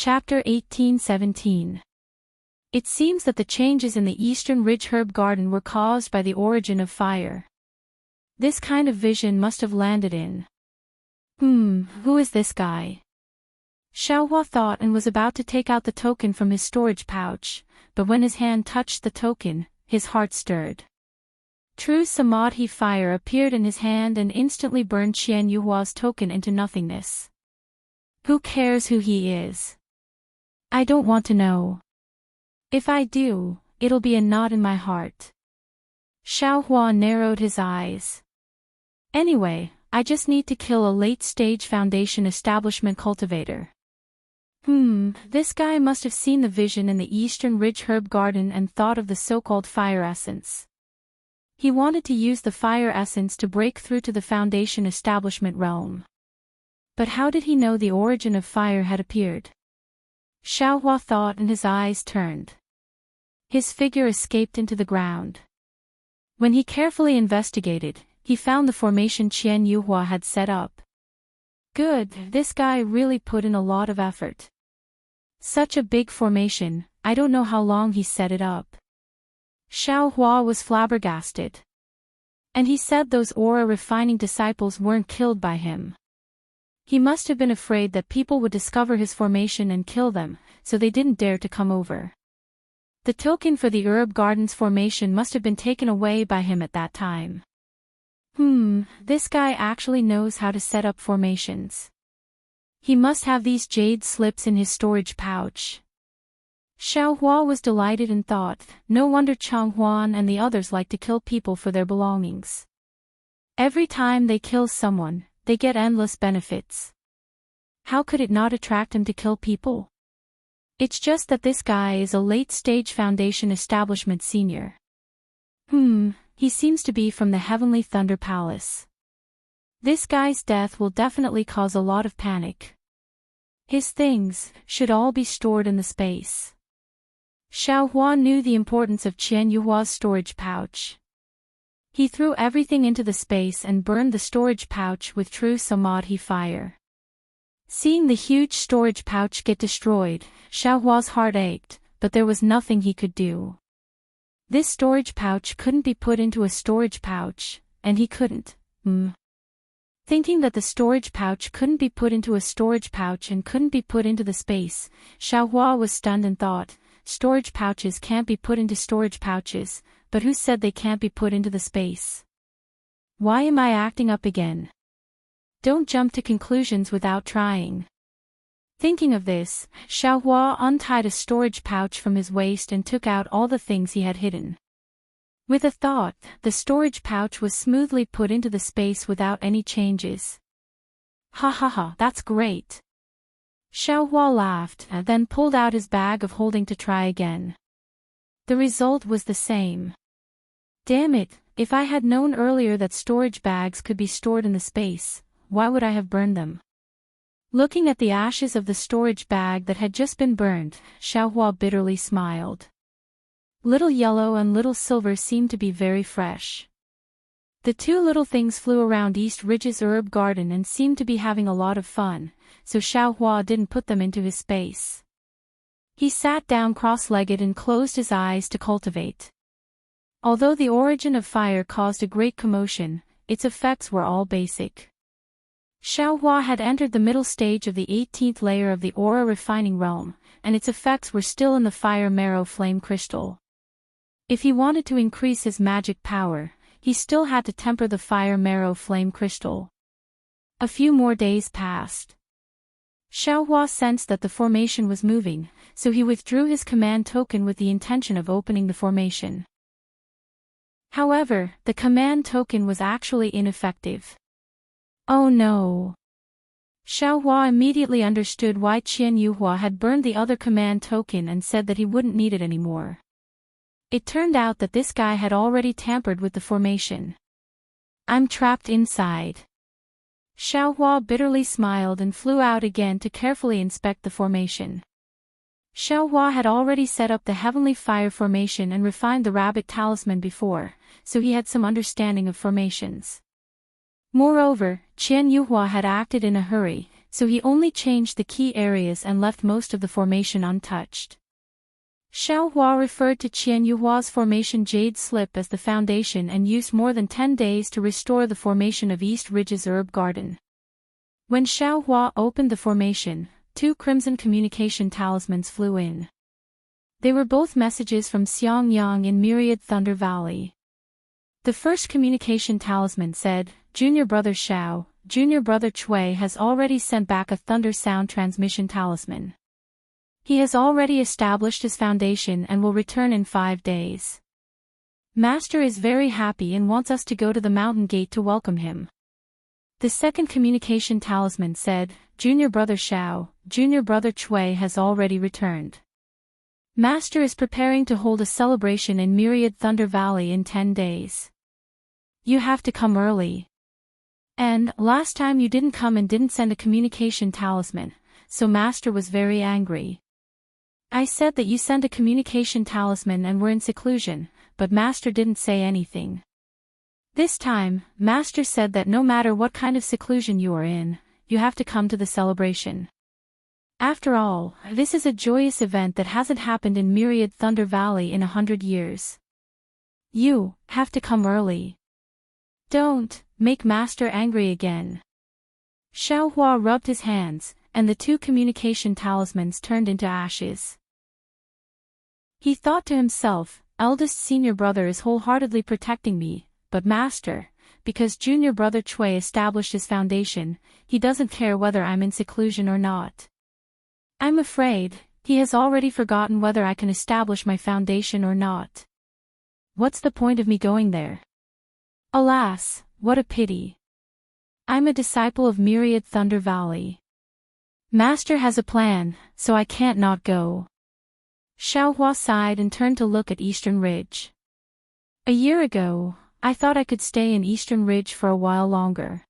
Chapter 18:17. It seems that the changes in the Eastern Ridge herb garden were caused by the origin of fire. This kind of vision must have landed in. Who is this guy? Xiaohua thought and was about to take out the token from his storage pouch, but when his hand touched the token, his heart stirred. True Samadhi fire appeared in his hand and instantly burned Qian Yuhua's token into nothingness. Who cares who he is? I don't want to know. If I do, it'll be a knot in my heart. Xiaohua narrowed his eyes. Anyway, I just need to kill a late-stage Foundation establishment cultivator. This guy must have seen the vision in the Eastern Ridge herb garden and thought of the so-called fire essence. He wanted to use the fire essence to break through to the Foundation establishment realm. But how did he know the origin of fire had appeared? Xiaohua thought and his eyes turned. His figure escaped into the ground. When he carefully investigated, he found the formation Qian Yuhua had set up. Good, this guy really put in a lot of effort. Such a big formation, I don't know how long he set it up. Xiaohua was flabbergasted. And he said those aura-refining disciples weren't killed by him. He must have been afraid that people would discover his formation and kill them, so they didn't dare to come over. The token for the herb garden's formation must have been taken away by him at that time. This guy actually knows how to set up formations. He must have these jade slips in his storage pouch. Xiaohua was delighted and thought, no wonder Changhuan and the others like to kill people for their belongings. Every time they kill someone, they get endless benefits. How could it not attract him to kill people? It's just that this guy is a late-stage Foundation establishment senior. He seems to be from the Heavenly Thunder Palace. This guy's death will definitely cause a lot of panic. His things should all be stored in the space. Xiaohua knew the importance of Qian Yuhua's storage pouch. He threw everything into the space and burned the storage pouch with true Samadhi fire. Seeing the huge storage pouch get destroyed, Xiaohua's heart ached, but there was nothing he could do. This storage pouch couldn't be put into a storage pouch, and he couldn't. Thinking that the storage pouch couldn't be put into a storage pouch and couldn't be put into the space, Xiaohua was stunned and thought, storage pouches can't be put into storage pouches, but who said they can't be put into the space? Why am I acting up again? Don't jump to conclusions without trying. Thinking of this, Xiaohua untied a storage pouch from his waist and took out all the things he had hidden. With a thought, the storage pouch was smoothly put into the space without any changes. Ha, that's great. Xiaohua laughed and then pulled out his bag of holding to try again. The result was the same. Damn it, if I had known earlier that storage bags could be stored in the space, why would I have burned them? Looking at the ashes of the storage bag that had just been burned, Xiaohua bitterly smiled. Little yellow and little silver seemed to be very fresh. The two little things flew around East Ridge's herb garden and seemed to be having a lot of fun, so Xiaohua didn't put them into his space. He sat down cross-legged and closed his eyes to cultivate. Although the origin of fire caused a great commotion, its effects were all basic. Xiaohua had entered the middle stage of the 18th layer of the aura refining realm, and its effects were still in the fire marrow flame crystal. If he wanted to increase his magic power, he still had to temper the fire marrow flame crystal. A few more days passed. Xiaohua sensed that the formation was moving, so he withdrew his command token with the intention of opening the formation. However, the command token was actually ineffective. Oh no! Xiaohua immediately understood why Qian Yuhua had burned the other command token and said that he wouldn't need it anymore. It turned out that this guy had already tampered with the formation. I'm trapped inside. Xiaohua bitterly smiled and flew out again to carefully inspect the formation. Xiaohua had already set up the heavenly fire formation and refined the rabbit talisman before, so he had some understanding of formations. Moreover, Qian Yuhua had acted in a hurry, so he only changed the key areas and left most of the formation untouched. Xiao Hua referred to Qian Yuhua's formation Jade Slip as the foundation and used more than 10 days to restore the formation of East Ridge's herb garden. When Xiao Hua opened the formation, 2 crimson communication talismans flew in. They were both messages from Xiang Yang in Myriad Thunder Valley. The first communication talisman said, Junior Brother Xiao, Junior Brother Chui has already sent back a thunder sound transmission talisman. He has already established his foundation and will return in 5 days. Master is very happy and wants us to go to the mountain gate to welcome him. The second communication talisman said, Junior Brother Xiao, Junior Brother Chui has already returned. Master is preparing to hold a celebration in Myriad Thunder Valley in 10 days. You have to come early. And, last time you didn't come and didn't send a communication talisman, so Master was very angry. I said that you sent a communication talisman and were in seclusion, but Master didn't say anything. This time, Master said that no matter what kind of seclusion you are in, you have to come to the celebration. After all, this is a joyous event that hasn't happened in Myriad Thunder Valley in 100 years. You have to come early. Don't make Master angry again. Xiao Hua rubbed his hands, and the 2 communication talismans turned into ashes. He thought to himself, eldest senior brother is wholeheartedly protecting me, but Master, because Junior Brother Chui established his foundation, he doesn't care whether I'm in seclusion or not. I'm afraid, he has already forgotten whether I can establish my foundation or not. What's the point of me going there? Alas, what a pity. I'm a disciple of Myriad Thunder Valley. Master has a plan, so I can't not go. Xiao Hua sighed and turned to look at Eastern Ridge. A year ago, I thought I could stay in Eastern Ridge for a while longer.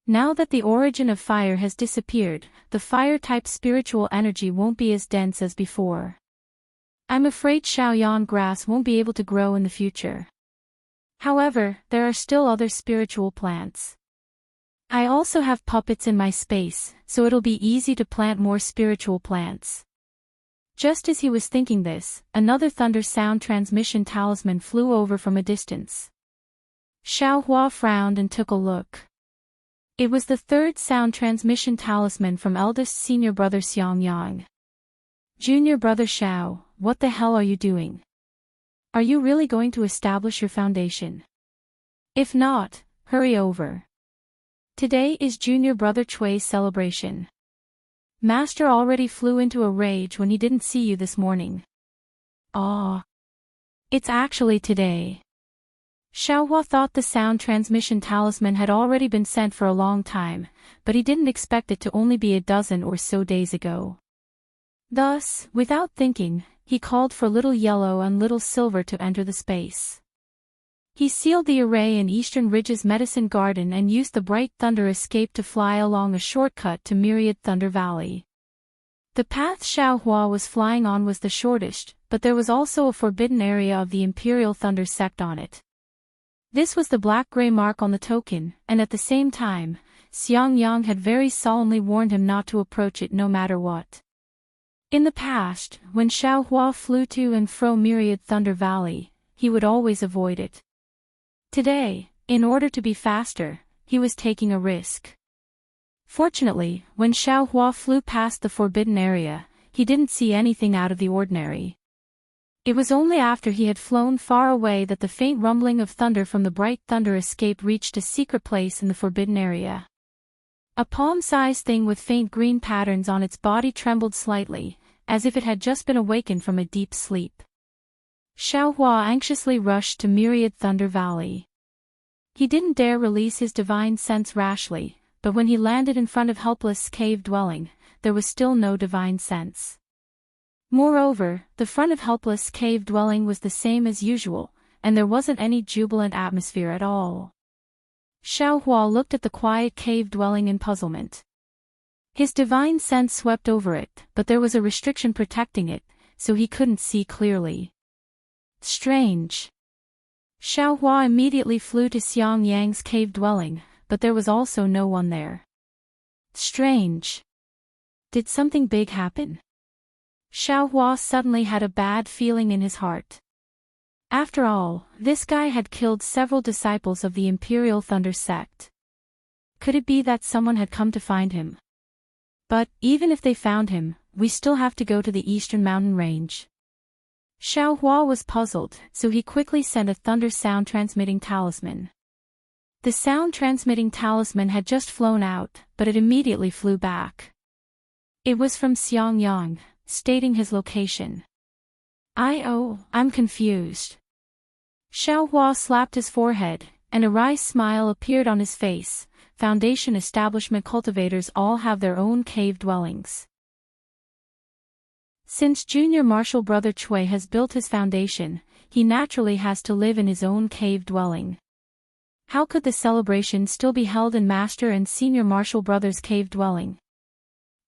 Now that the origin of fire has disappeared, the fire-type spiritual energy won't be as dense as before. I'm afraid Shaoyan grass won't be able to grow in the future. However, there are still other spiritual plants. I also have puppets in my space, so it'll be easy to plant more spiritual plants. Just as he was thinking this, another thunder sound transmission talisman flew over from a distance. Xiao Hua frowned and took a look. It was the 3rd sound transmission talisman from eldest senior brother Xiang Yang. Junior Brother Xiao, what the hell are you doing? Are you really going to establish your foundation? If not, hurry over. Today is Junior Brother Chui's celebration. Master already flew into a rage when he didn't see you this morning. Ah. It's actually today. Xiao Hua thought the sound transmission talisman had already been sent for a long time, but he didn't expect it to only be a dozen or so days ago. Thus, without thinking, he called for Little Yellow and Little Silver to enter the space. He sealed the array in Eastern Ridge's medicine garden and used the bright thunder escape to fly along a shortcut to Myriad Thunder Valley. The path Xiao Hua was flying on was the shortest, but there was also a forbidden area of the Imperial Thunder sect on it. This was the black-gray mark on the token, and at the same time, Xiang Yang had very solemnly warned him not to approach it no matter what. In the past, when Xiao Hua flew to and fro Myriad Thunder Valley, he would always avoid it. Today, in order to be faster, he was taking a risk. Fortunately, when Xiao Hua flew past the forbidden area, he didn't see anything out of the ordinary. It was only after he had flown far away that the faint rumbling of thunder from the bright thunder escape reached a secret place in the forbidden area. A palm-sized thing with faint green patterns on its body trembled slightly, as if it had just been awakened from a deep sleep. Xiao Hua anxiously rushed to Myriad Thunder Valley. He didn't dare release his divine sense rashly, but when he landed in front of Helpless Cave Dwelling, there was still no divine sense. Moreover, the front of Helpless Cave Dwelling was the same as usual, and there wasn't any jubilant atmosphere at all. Xiao Hua looked at the quiet cave dwelling in puzzlement. His divine sense swept over it, but there was a restriction protecting it, so he couldn't see clearly. Strange. Xiao Hua immediately flew to Xiang Yang's cave dwelling, but there was also no one there. Strange. Did something big happen? Xiao Hua suddenly had a bad feeling in his heart. After all, this guy had killed several disciples of the Imperial Thunder sect. Could it be that someone had come to find him? But, even if they found him, we still have to go to the eastern mountain range. Xiao Hua was puzzled, so he quickly sent a thunder sound-transmitting talisman. The sound-transmitting talisman had just flown out, but it immediately flew back. It was from Xiang Yang, stating his location. I'm confused. Xiao Hua slapped his forehead, and a wry smile appeared on his face. Foundation establishment cultivators all have their own cave dwellings. Since Junior Martial Brother Chui has built his foundation, he naturally has to live in his own cave dwelling. How could the celebration still be held in Master and Senior Martial Brothers' cave dwelling?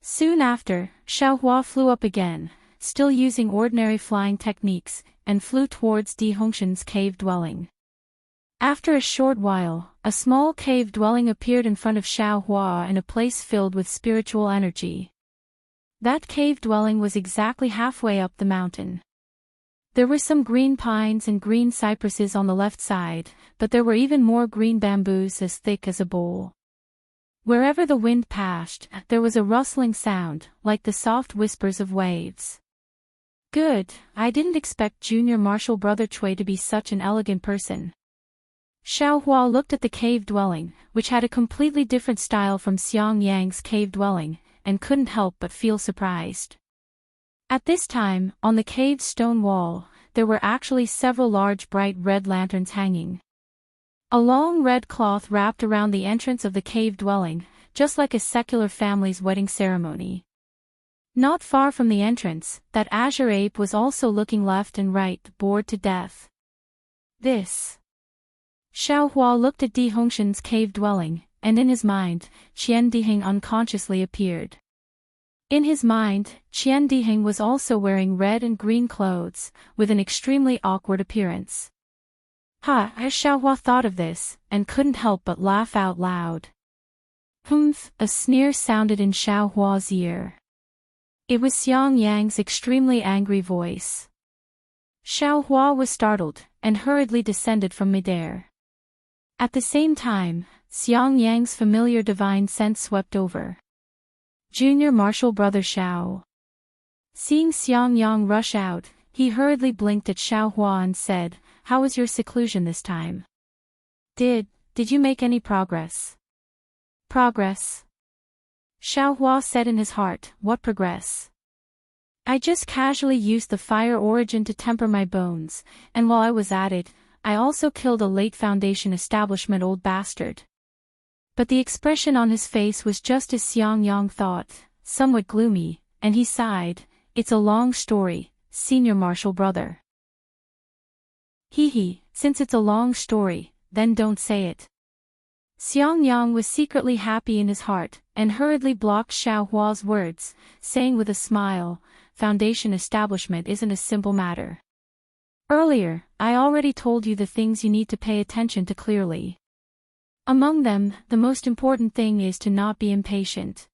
Soon after, Xiao Hua flew up again, still using ordinary flying techniques, and flew towards Di Hongshan's cave dwelling. After a short while, a small cave dwelling appeared in front of Xiao Hua in a place filled with spiritual energy. That cave dwelling was exactly halfway up the mountain. There were some green pines and green cypresses on the left side, but there were even more green bamboos as thick as a bowl. Wherever the wind passed, there was a rustling sound, like the soft whispers of waves. Good, I didn't expect Junior Martial Brother Chui to be such an elegant person. Xiao Hua looked at the cave dwelling, which had a completely different style from Xiang Yang's cave dwelling, and couldn't help but feel surprised. At this time, on the cave's stone wall, there were actually several large bright red lanterns hanging. A long red cloth wrapped around the entrance of the cave dwelling, just like a secular family's wedding ceremony. Not far from the entrance, that azure ape was also looking left and right, bored to death. This. Xiao Hua looked at Di Hongshan's cave dwelling, and in his mind, Qian Diheng unconsciously appeared. In his mind, Qian Diheng was also wearing red and green clothes, with an extremely awkward appearance. Xiao Hua thought of this, and couldn't help but laugh out loud. Humph, a sneer sounded in Xiao Hua's ear. It was Xiang Yang's extremely angry voice. Xiao Hua was startled, and hurriedly descended from midair. At the same time, Xiang Yang's familiar divine scent swept over. Junior Martial Brother Xiao. Seeing Xiang Yang rush out, he hurriedly blinked at Xiao Hua and said, "How was your seclusion this time? Did you make any progress?" Progress? Xiao Hua said in his heart, "What progress? I just casually used the fire origin to temper my bones, and while I was at it, I also killed a late Foundation establishment old bastard." But the expression on his face was just as Xiang Yang thought, somewhat gloomy, and he sighed, "It's a long story, Senior Martial Brother." Since it's a long story, then don't say it. Xiang Yang was secretly happy in his heart, and hurriedly blocked Xiao Hua's words, saying with a smile, "Foundation establishment isn't a simple matter. Earlier, I already told you the things you need to pay attention to clearly. Among them, the most important thing is to not be impatient.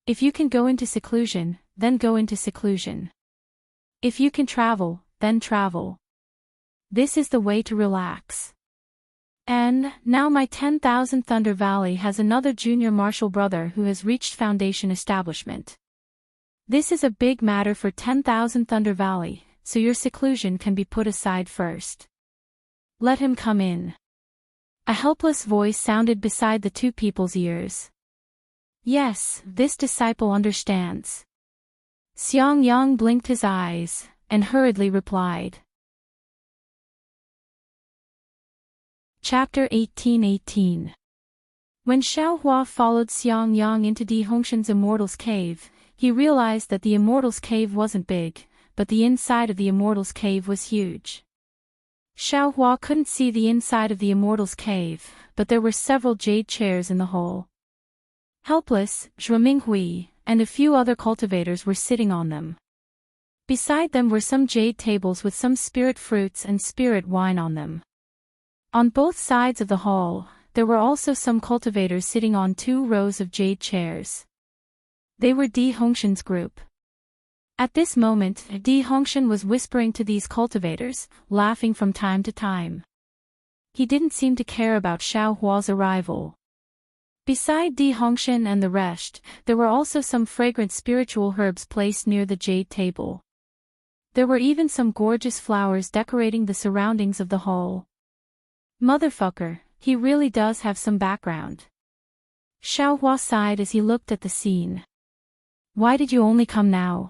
If you can go into seclusion, then go into seclusion. If you can travel, then travel. This is the way to relax. And, now my 10,000 Thunder Valley has another junior martial brother who has reached Foundation establishment. This is a big matter for 10,000 Thunder Valley, so your seclusion can be put aside first. Let him come in." A helpless voice sounded beside the two people's ears. "Yes, this disciple understands." Xiang Yang blinked his eyes, and hurriedly replied. Chapter 18:18. When Xiao Hua followed Xiang Yang into Di Hongshan's Immortal's Cave, he realized that the Immortal's Cave wasn't big, but the inside of the Immortal's Cave was huge. Xiao Hua couldn't see the inside of the Immortal's Cave, but there were several jade chairs in the hole. Helpless, Zhe Minghui, and a few other cultivators were sitting on them. Beside them were some jade tables with some spirit fruits and spirit wine on them. On both sides of the hall, there were also some cultivators sitting on 2 rows of jade chairs. They were Di Hongshan's group. At this moment, Di Hongshan was whispering to these cultivators, laughing from time to time. He didn't seem to care about Xiao Hua's arrival. Beside Di Hongshan and the rest, there were also some fragrant spiritual herbs placed near the jade table. There were even some gorgeous flowers decorating the surroundings of the hall. Motherfucker, he really does have some background. Xiao Hua sighed as he looked at the scene. Why did you only come now?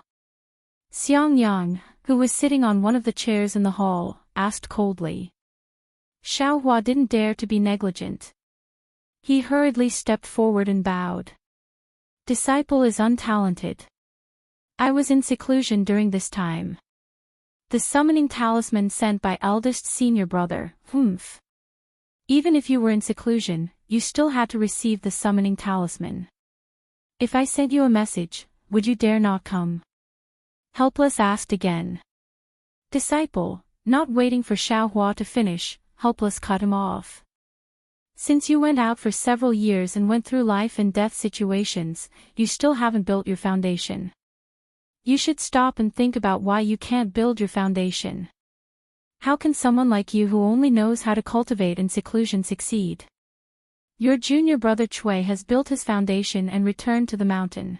Xiang Yang, who was sitting on one of the chairs in the hall, asked coldly. Xiao Hua didn't dare to be negligent. He hurriedly stepped forward and bowed. Disciple is untalented. I was in seclusion during this time. The summoning talisman sent by eldest senior brother, Humph. Even if you were in seclusion, you still had to receive the summoning talisman. If I sent you a message, would you dare not come? Helpless asked again. Disciple, not waiting for Xiao Hua to finish, Helpless cut him off. Since you went out for several years and went through life and death situations, you still haven't built your foundation. You should stop and think about why you can't build your foundation. How can someone like you who only knows how to cultivate in seclusion succeed? Your junior brother Chui has built his foundation and returned to the mountain.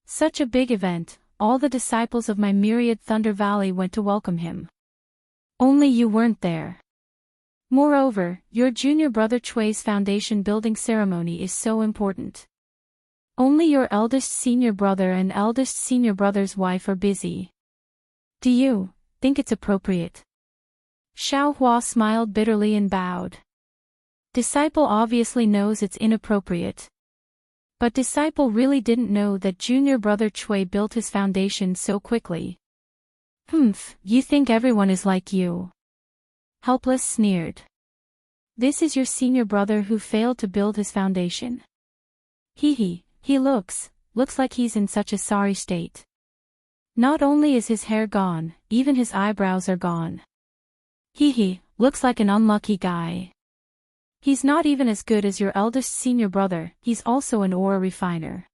Such a big event, all the disciples of my myriad Thunder Valley went to welcome him. Only you weren't there. Moreover, your junior brother Chui's foundation building ceremony is so important. Only your eldest senior brother and eldest senior brother's wife are busy. Do you think it's appropriate? Xiao Hua smiled bitterly and bowed. Disciple obviously knows it's inappropriate. But Disciple really didn't know that junior brother Chui built his foundation so quickly. Humph, you think everyone is like you. Helpless sneered. This is your senior brother who failed to build his foundation. He looks like he's in such a sorry state. Not only is his hair gone, even his eyebrows are gone. Looks like an unlucky guy. He's not even as good as your eldest senior brother, he's also an aura refiner.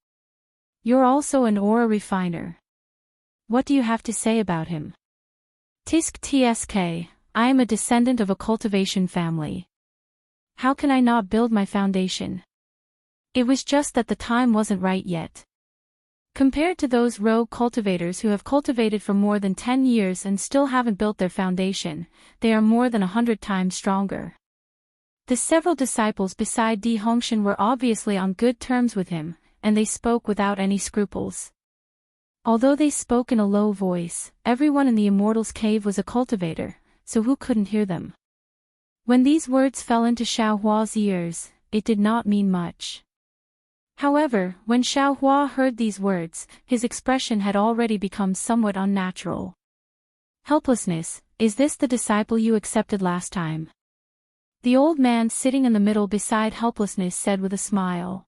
You're also an aura refiner. What do you have to say about him? Tisk tsk, I am a descendant of a cultivation family. How can I not build my foundation? It was just that the time wasn't right yet. Compared to those rogue cultivators who have cultivated for more than 10 years and still haven't built their foundation, they are more than 100 times stronger. The several disciples beside Di Hongshan were obviously on good terms with him, and they spoke without any scruples. Although they spoke in a low voice, everyone in the Immortals' Cave was a cultivator, so who couldn't hear them? When these words fell into Xiao Hua's ears, it did not mean much. However, when Xiao Hua heard these words, his expression had already become somewhat unnatural. Helplessness, is this the disciple you accepted last time? The old man sitting in the middle beside Helplessness said with a smile.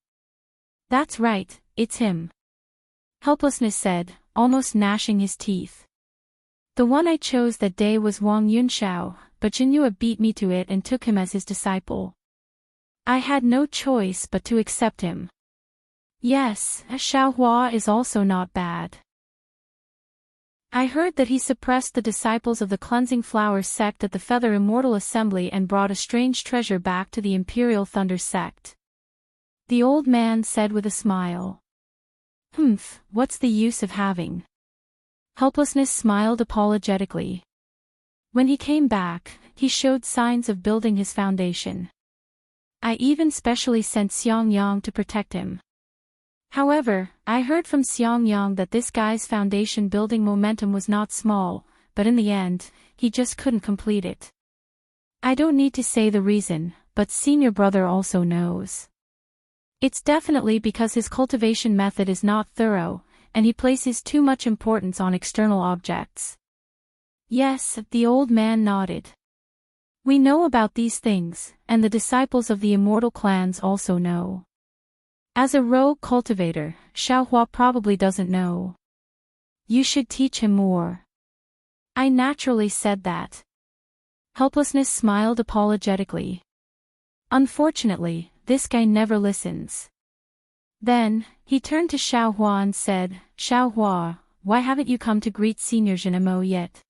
That's right, it's him. Helplessness said, almost gnashing his teeth. The one I chose that day was Wang Yunxiao, but Jinyue beat me to it and took him as his disciple. I had no choice but to accept him. Yes, Xiao Hua is also not bad. I heard that he suppressed the disciples of the Cleansing Flower sect at the Feather Immortal Assembly and brought a strange treasure back to the Imperial Thunder sect. The old man said with a smile. Humph, what's the use of having? Helplessness smiled apologetically. When he came back, he showed signs of building his foundation. I even specially sent Xiang Yang to protect him. However, I heard from Xiang Yang that this guy's foundation building momentum was not small, but in the end, he just couldn't complete it. I don't need to say the reason, but senior brother also knows. It's definitely because his cultivation method is not thorough, and he places too much importance on external objects. Yes, the old man nodded. We know about these things, and the disciples of the immortal clans also know. As a rogue cultivator, Xiao Hua probably doesn't know. You should teach him more. I naturally said that. Helplessness smiled apologetically. Unfortunately, this guy never listens. Then, he turned to Xiao Hua and said, Xiao Hua, why haven't you come to greet Senior Zhenmo yet?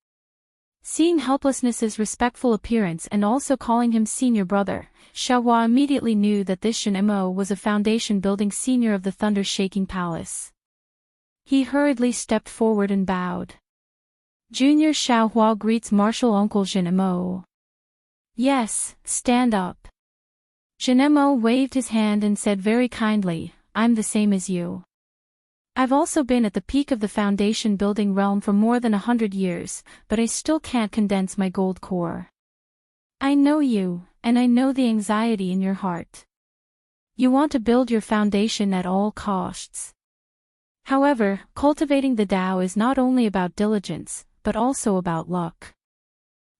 Seeing Helplessness's respectful appearance and also calling him senior brother, Xiao Hua immediately knew that this Zhenmo was a foundation-building senior of the thunder-shaking palace. He hurriedly stepped forward and bowed. Junior Xiao Hua greets Martial Uncle Zhenmo. Yes, stand up. Zhenmo waved his hand and said very kindly, I'm the same as you. I've also been at the peak of the foundation-building realm for more than 100 years, but I still can't condense my gold core. I know you, and I know the anxiety in your heart. You want to build your foundation at all costs. However, cultivating the Tao is not only about diligence, but also about luck.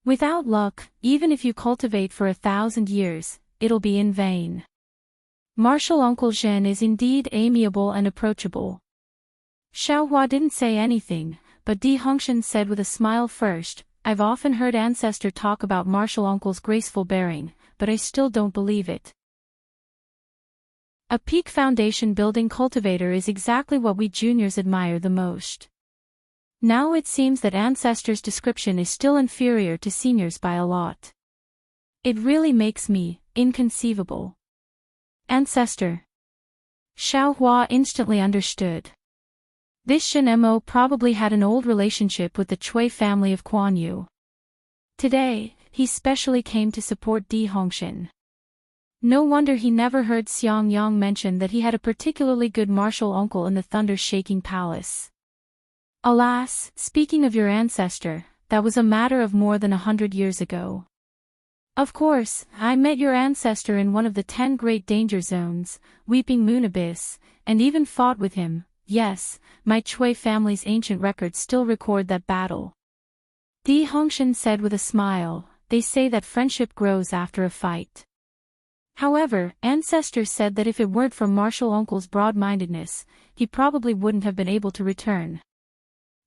Without luck, even if you cultivate for 1,000 years, it'll be in vain. Martial Uncle Zhen is indeed amiable and approachable. Xiao Hua didn't say anything, but Di Hongshan said with a smile first, I've often heard Ancestor talk about Martial Uncle's graceful bearing, but I still don't believe it. A peak foundation building cultivator is exactly what we juniors admire the most. Now it seems that Ancestor's description is still inferior to seniors by a lot. It really makes me inconceivable. Ancestor. Xiao Hua instantly understood. This Zhenmo probably had an old relationship with the Chui family of Quan Yu. Today, he specially came to support Di Hongshan. No wonder he never heard Xiang Yang mention that he had a particularly good martial uncle in the thunder-shaking palace. Alas, speaking of your ancestor, that was a matter of more than 100 years ago. Of course, I met your ancestor in one of the 10 great danger zones, Weeping Moon Abyss, and even fought with him. Yes, my Chui family's ancient records still record that battle. Di Hongshan said with a smile, they say that friendship grows after a fight. However, Ancestor said that if it weren't for Martial Uncle's broad-mindedness, he probably wouldn't have been able to return.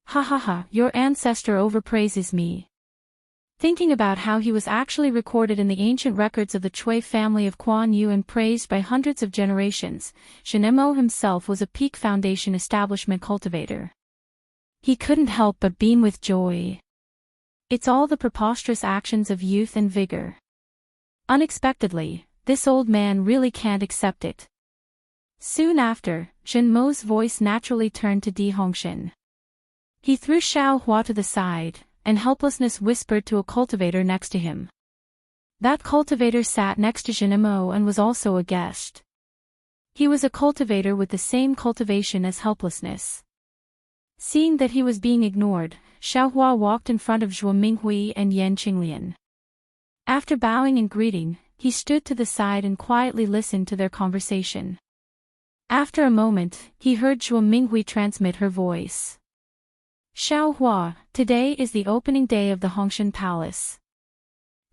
Ha ha ha, your ancestor overpraises me. Thinking about how he was actually recorded in the ancient records of the Chui family of Quan Yu and praised by hundreds of generations, Zhenmo himself was a peak foundation establishment cultivator. He couldn't help but beam with joy. It's all the preposterous actions of youth and vigor. Unexpectedly, this old man really can't accept it. Soon after, Zhenmo's voice naturally turned to Di Hongshan. He threw Xiao Hua to the side, and Helplessness whispered to a cultivator next to him. That cultivator sat next to Zhenmo and was also a guest. He was a cultivator with the same cultivation as Helplessness. Seeing that he was being ignored, Xiao Hua walked in front of Zhuo Minghui and Yan Qinglian. After bowing and greeting, he stood to the side and quietly listened to their conversation. After a moment, he heard Zhuo Minghui transmit her voice. Xiao Hua, today is the opening day of the Hongshan Palace.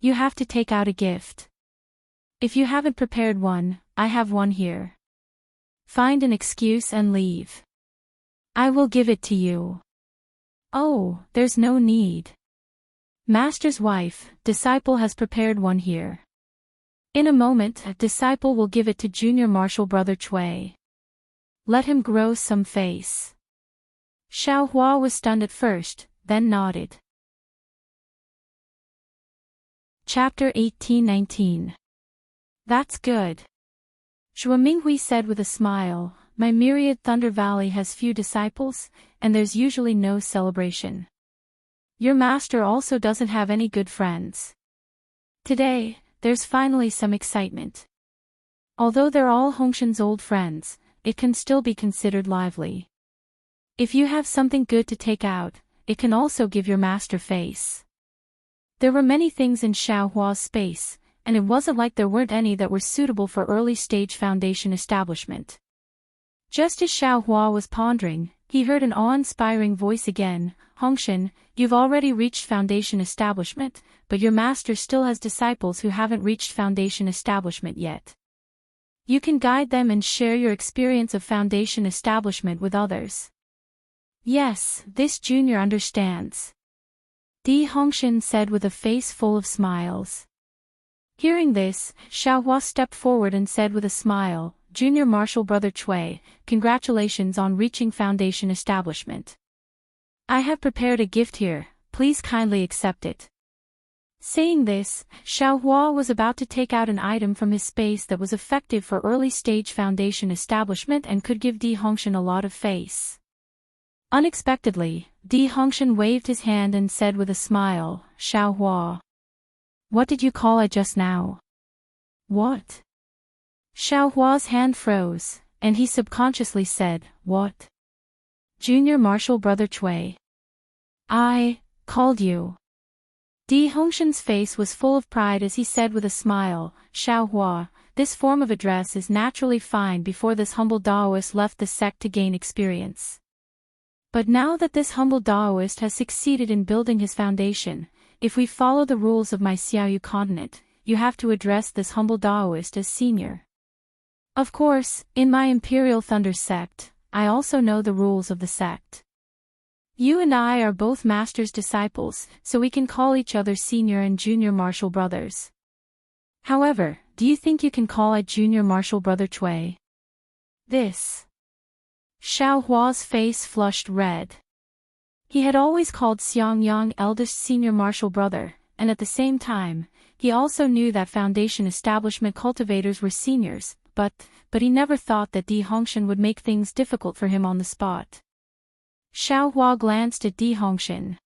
You have to take out a gift. If you haven't prepared one, I have one here. Find an excuse and leave. I will give it to you. Oh, there's no need. Master's wife, disciple has prepared one here. In a moment, a disciple will give it to junior martial brother Chui. Let him grow some face. Xiao Hua was stunned at first, then nodded. Chapter 18-19. That's good. Zhuo Minghui said with a smile, my myriad Thunder Valley has few disciples, and there's usually no celebration. Your master also doesn't have any good friends. Today, there's finally some excitement. Although they're all Hongshan's old friends, it can still be considered lively. If you have something good to take out, it can also give your master face. There were many things in Xiao Hua's space, and it wasn't like there weren't any that were suitable for early-stage foundation establishment. Just as Xiao Hua was pondering, he heard an awe-inspiring voice again, Hongshan, you've already reached foundation establishment, but your master still has disciples who haven't reached foundation establishment yet. You can guide them and share your experience of foundation establishment with others. Yes, this junior understands. Di Hongshan said with a face full of smiles. Hearing this, Xiaohua stepped forward and said with a smile, Junior Martial Brother Cui, congratulations on reaching Foundation establishment. I have prepared a gift here, please kindly accept it. Saying this, Xiaohua was about to take out an item from his space that was effective for early-stage Foundation establishment and could give Di Hongshan a lot of face. Unexpectedly, Di Hongshan waved his hand and said with a smile, Xiaohua. What did you call it just now? What? Xiaohua's hand froze, and he subconsciously said, What? Junior Martial Brother Cui. I called you. Di Hongshan's face was full of pride as he said with a smile, Xiaohua, this form of address is naturally fine before this humble Daoist left the sect to gain experience. But now that this humble Daoist has succeeded in building his foundation, if we follow the rules of my Xiaoyu continent, you have to address this humble Daoist as senior. Of course, in my Imperial Thunder sect, I also know the rules of the sect. You and I are both master's disciples, so we can call each other senior and junior martial brothers. However, do you think you can call it junior martial brother Cui? This. Xiaohua's face flushed red. He had always called Xiangyang eldest senior martial brother, and at the same time, he also knew that Foundation establishment cultivators were seniors, but he never thought that Di Hongshan would make things difficult for him on the spot. Xiaohua glanced at Di Hongshan.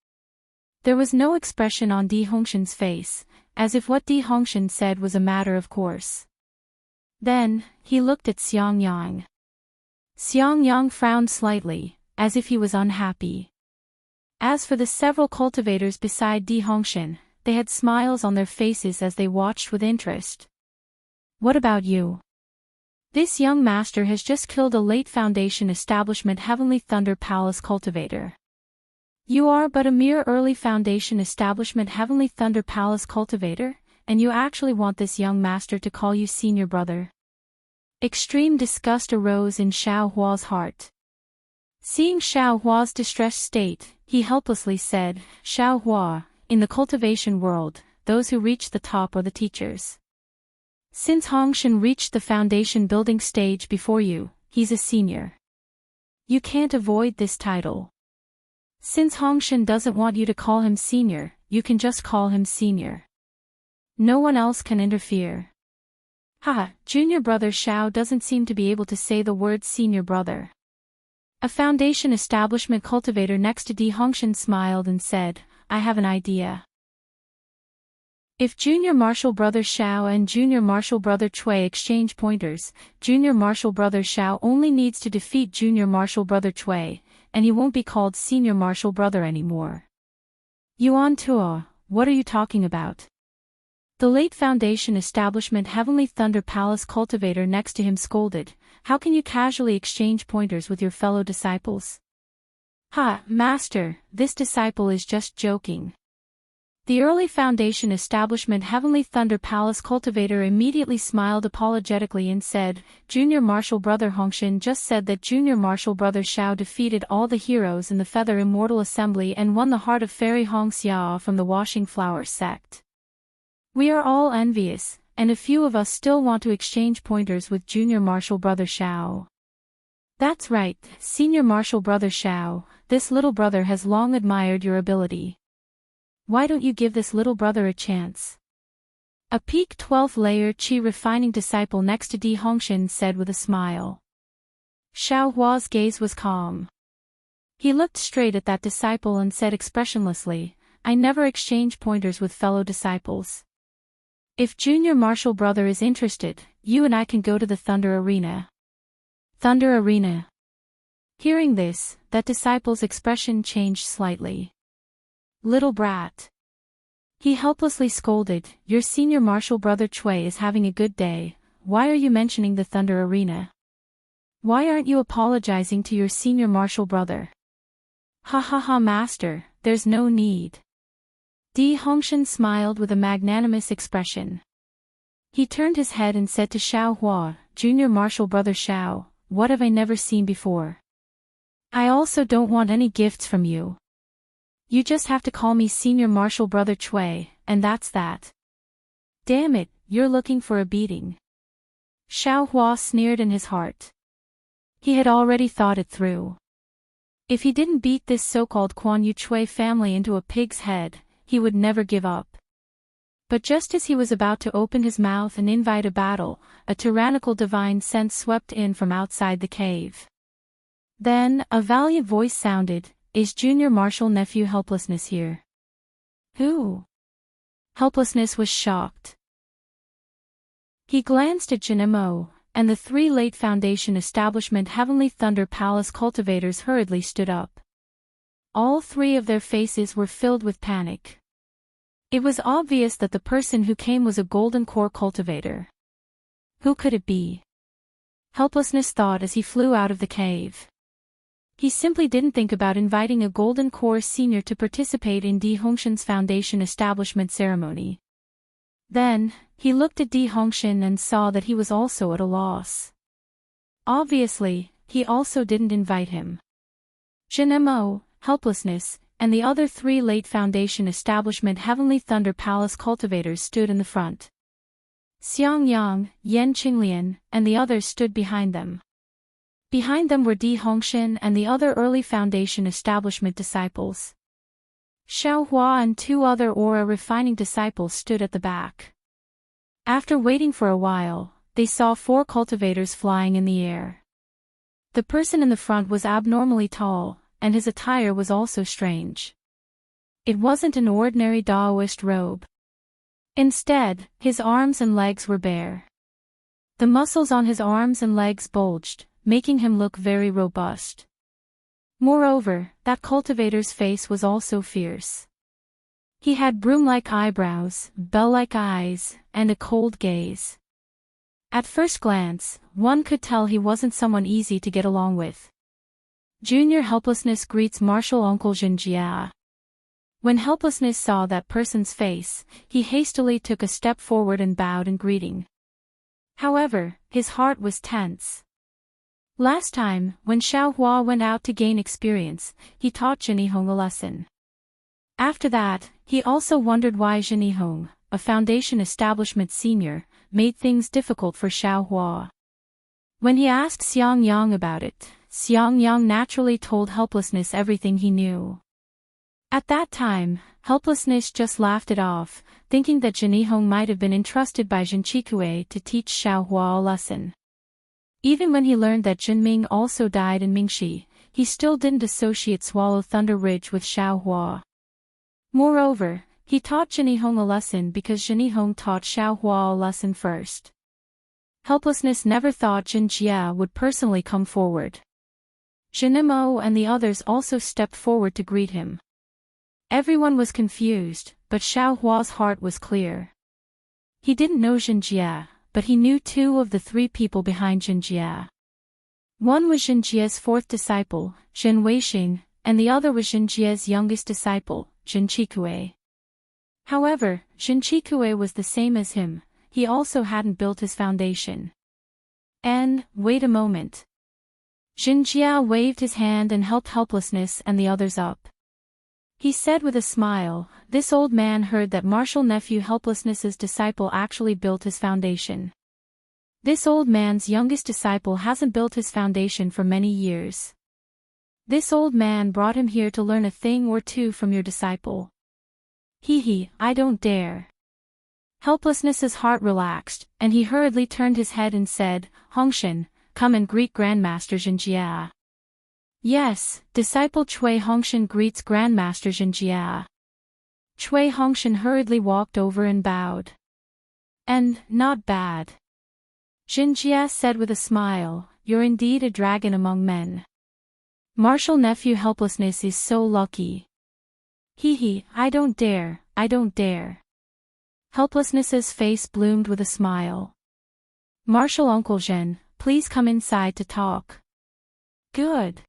There was no expression on Di Hongshan's face, as if what Di Hongshan said was a matter of course. Then, he looked at Xiangyang. Xiangyang frowned slightly, as if he was unhappy. As for the several cultivators beside Di Hongshan, they had smiles on their faces as they watched with interest. What about you? This young master has just killed a late Foundation establishment Heavenly Thunder Palace cultivator. You are but a mere early Foundation establishment Heavenly Thunder Palace cultivator, and you actually want this young master to call you senior brother. Extreme disgust arose in Xiaohua's heart. Seeing Xiaohua's distressed state, he helplessly said, Xiaohua, in the cultivation world, those who reach the top are the teachers. Since Hongshan reached the foundation building stage before you, he's a senior. You can't avoid this title. Since Hongshan doesn't want you to call him senior, you can just call him senior. No one else can interfere. Haha, junior brother Xiao doesn't seem to be able to say the word senior brother. A foundation establishment cultivator next to Di Hongshan smiled and said, I have an idea. If Junior Martial Brother Xiao and Junior Martial Brother Cui exchange pointers, Junior Martial Brother Xiao only needs to defeat Junior Martial Brother Cui, and he won't be called Senior Martial Brother anymore. Yuan Tuo, what are you talking about? The late Foundation establishment Heavenly Thunder Palace cultivator next to him scolded, how can you casually exchange pointers with your fellow disciples? Ha, Master, this disciple is just joking. The early Foundation establishment Heavenly Thunder Palace cultivator immediately smiled apologetically and said, Junior Martial Brother Hongshan just said that Junior Martial Brother Xiao defeated all the heroes in the Feather Immortal Assembly and won the heart of Fairy Hong Xiao from the Washing Flower sect. We are all envious, and a few of us still want to exchange pointers with Junior Martial Brother Xiao. That's right, Senior Martial Brother Xiao, this little brother has long admired your ability. Why don't you give this little brother a chance? A peak 12th layer Qi refining disciple next to Di Hongshan said with a smile. Xiaohua's gaze was calm. He looked straight at that disciple and said expressionlessly, I never exchange pointers with fellow disciples. If Junior Martial Brother is interested, you and I can go to the Thunder Arena. Thunder Arena. Hearing this, that disciple's expression changed slightly. Little brat. He helplessly scolded, your Senior Martial Brother Cui is having a good day, why are you mentioning the Thunder Arena? Why aren't you apologizing to your Senior Martial Brother? Ha ha ha Master, there's no need. Di Hongshan smiled with a magnanimous expression. He turned his head and said to Xiaohua, Junior Martial Brother Xiao, what have I never seen before? I also don't want any gifts from you. You just have to call me Senior Martial Brother Cui, and that's that. Damn it, you're looking for a beating. Xiao Hua sneered in his heart. He had already thought it through. If he didn't beat this so-called Quan Yu Chui family into a pig's head, he would never give up. But just as he was about to open his mouth and invite a battle, a tyrannical divine sense swept in from outside the cave. Then, a valiant voice sounded, "Is Junior Marshal Nephew Helplessness here?" Who? Helplessness was shocked. He glanced at Jin Mo, and the three late Foundation Establishment Heavenly Thunder Palace cultivators hurriedly stood up. All three of their faces were filled with panic. It was obvious that the person who came was a golden core cultivator. Who could it be? Helplessness thought as he flew out of the cave. He simply didn't think about inviting a golden core senior to participate in Di Hongshan's Foundation establishment ceremony. Then, he looked at Di Hongshan and saw that he was also at a loss. Obviously, he also didn't invite him. Jin Mo, Helplessness, and the other three late Foundation Establishment Heavenly Thunder Palace cultivators stood in the front. Xiang Yang, Yan Qinglian, and the others stood behind them. Behind them were Di Hongshan and the other early Foundation Establishment disciples. Xiao Hua and two other aura refining disciples stood at the back. After waiting for a while, they saw four cultivators flying in the air. The person in the front was abnormally tall, and his attire was also strange. It wasn't an ordinary Daoist robe. Instead, his arms and legs were bare. The muscles on his arms and legs bulged, making him look very robust. Moreover, that cultivator's face was also fierce. He had broom-like eyebrows, bell-like eyes, and a cold gaze. At first glance, one could tell he wasn't someone easy to get along with. Junior Helplessness greets Marshal Uncle Jinjia. When Helplessness saw that person's face, he hastily took a step forward and bowed in greeting. However, his heart was tense. Last time, when Xiao Hua went out to gain experience, he taught Jin Yihong a lesson. After that, he also wondered why Jin Yihong, a Foundation Establishment senior, made things difficult for Xiao Hua. When he asked Xiang Yang about it, Xiang Yang naturally told Helplessness everything he knew. At that time, Helplessness just laughed it off, thinking that Jin Yihong might have been entrusted by Jin Qikue to teach Xiao Hua a lesson. Even when he learned that Jin Ming also died in Mingxi, he still didn't associate Swallow Thunder Ridge with Xiao Hua. Moreover, he taught Jin Yihong a lesson because Jin Yihong taught Xiao Hua a lesson first. Helplessness never thought Jin Jia would personally come forward. Jin Mo and the others also stepped forward to greet him. Everyone was confused, but Xiao Hua's heart was clear. He didn't know Jin Jia, but he knew two of the three people behind Jin Jia. One was Jin Jia's fourth disciple, Jin Weixing, and the other was Jin Jia's youngest disciple, Jin Qikue. However, Jin Qikue was the same as him, he also hadn't built his foundation. And, wait a moment. Jin Jia waved his hand and helped Helplessness and the others up. He said with a smile, "This old man heard that Marshal Nephew Helplessness's disciple actually built his foundation. This old man's youngest disciple hasn't built his foundation for many years. This old man brought him here to learn a thing or two from your disciple." I don't dare. Helplessness's heart relaxed, and he hurriedly turned his head and said, "Hongshan, come and greet Grandmaster Jin Jia." Yes, disciple Cui Hongshan greets Grandmaster Jin Jia. Cui Hongshan hurriedly walked over and bowed. "And, not bad." Jin Jia said with a smile, "You're indeed a dragon among men. Marshal Nephew Helplessness is so lucky." I don't dare, I don't dare. Helplessness's face bloomed with a smile. "Marshal Uncle Zhen, please come inside to talk." "Good."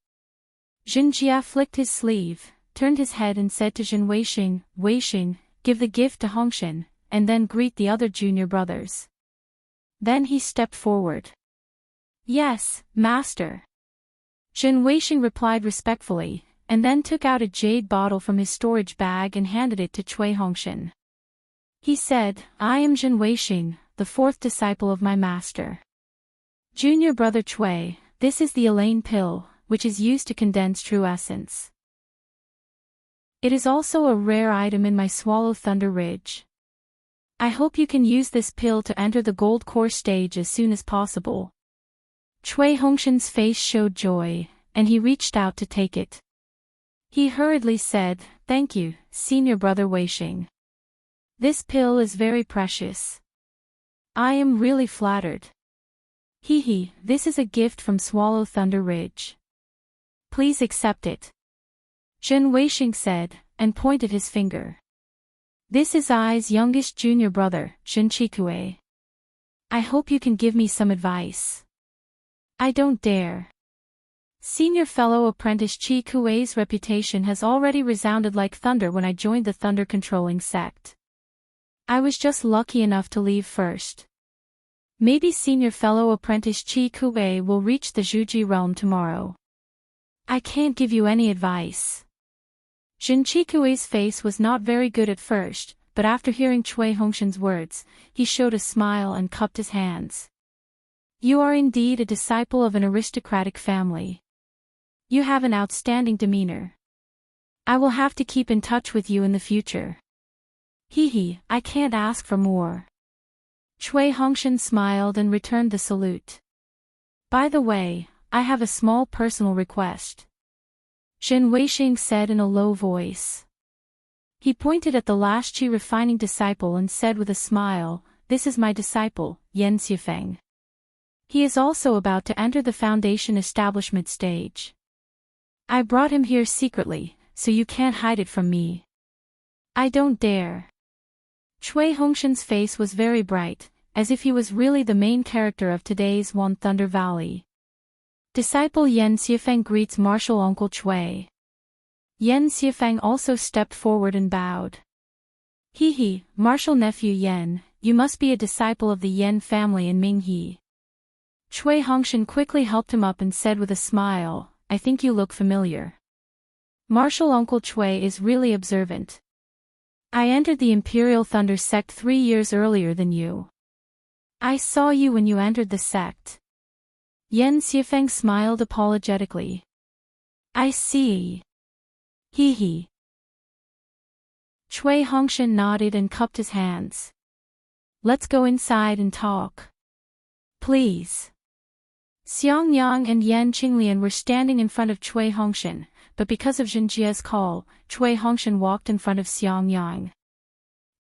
Jin Jia flicked his sleeve, turned his head and said to Jin Weixing, "Weixing, give the gift to Hongshan, and then greet the other junior brothers." Then he stepped forward. "Yes, master." Jin Weixing replied respectfully, and then took out a jade bottle from his storage bag and handed it to Cui Hongshan. He said, I am Jin Weixing, the fourth disciple of my master. Junior brother Chui, this is the Elaine pill, which is used to condense true essence. It is also a rare item in my Swallow Thunder Ridge. I hope you can use this pill to enter the gold core stage as soon as possible. Chui Hongshan's face showed joy, and he reached out to take it. He hurriedly said, Thank you, Senior Brother Weixing. This pill is very precious. I am really flattered. This is a gift from Swallow Thunder Ridge. Please accept it. Jin Weixing said, and pointed his finger. This is I's youngest junior brother, Jin Chikue. I hope you can give me some advice. I don't dare. Senior fellow apprentice Chikue's reputation has already resounded like thunder when I joined the thunder-controlling sect. I was just lucky enough to leave first. Maybe senior fellow apprentice Chikue will reach the Zhuji realm tomorrow. I can't give you any advice. Jin Chikue's face was not very good at first, but after hearing Chui Hongshan's words, he showed a smile and cupped his hands. You are indeed a disciple of an aristocratic family. You have an outstanding demeanor. I will have to keep in touch with you in the future. I can't ask for more. Chui Hongshan smiled and returned the salute. By the way, I have a small personal request. Jin Weixing said in a low voice. He pointed at the last Qi refining disciple and said with a smile, This is my disciple, Yan Xiefeng. He is also about to enter the foundation establishment stage. I brought him here secretly, so you can't hide it from me. I don't dare. Chui Hongshan's face was very bright, as if he was really the main character of today's One Thunder Valley. Disciple Yan Xiefeng greets martial Uncle Chui. Yan Xiefeng also stepped forward and bowed. Martial nephew Yan, you must be a disciple of the Yan family in Minghe. Chui Hongshan quickly helped him up and said with a smile, I think you look familiar. Martial Uncle Chui is really observant. I entered the Imperial Thunder sect 3 years earlier than you. I saw you when you entered the sect. Yan Xiefeng smiled apologetically. I see. Chui Hongshan nodded and cupped his hands. Let's go inside and talk. Please. Xiang Yang and Yan Qinglian were standing in front of Chui Hongshan, but because of Jin Jie's call, Chui Hongshan walked in front of Xiang Yang.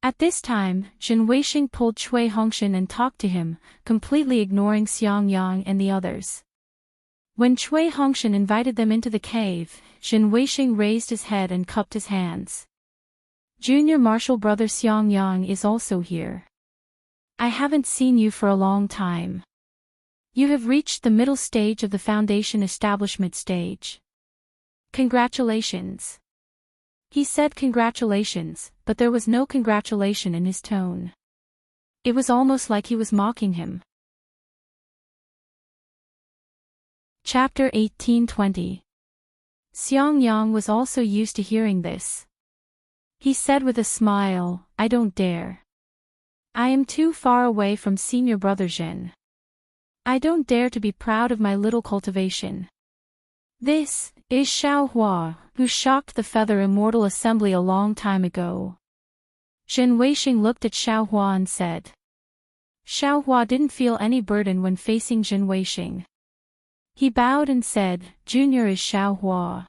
At this time, Jin Weixing pulled Chui Hongshan and talked to him, completely ignoring Xiang Yang and the others. When Chui Hongshan invited them into the cave, Jin Weixing raised his head and cupped his hands. Junior martial brother Xiang Yang is also here. I haven't seen you for a long time. You have reached the middle stage of the foundation establishment stage. Congratulations. He said congratulations, but there was no congratulation in his tone. It was almost like he was mocking him. Chapter 18-20. Xiang Yang was also used to hearing this. He said with a smile, I don't dare. I am too far away from senior brother Jin. I don't dare to be proud of my little cultivation. This is Xiao Hua, who shocked the Feather Immortal Assembly a long time ago. Jin Weixing looked at Xiao Hua and said. Xiao Hua didn't feel any burden when facing Jin Weixing. He bowed and said, Junior is Xiao Hua.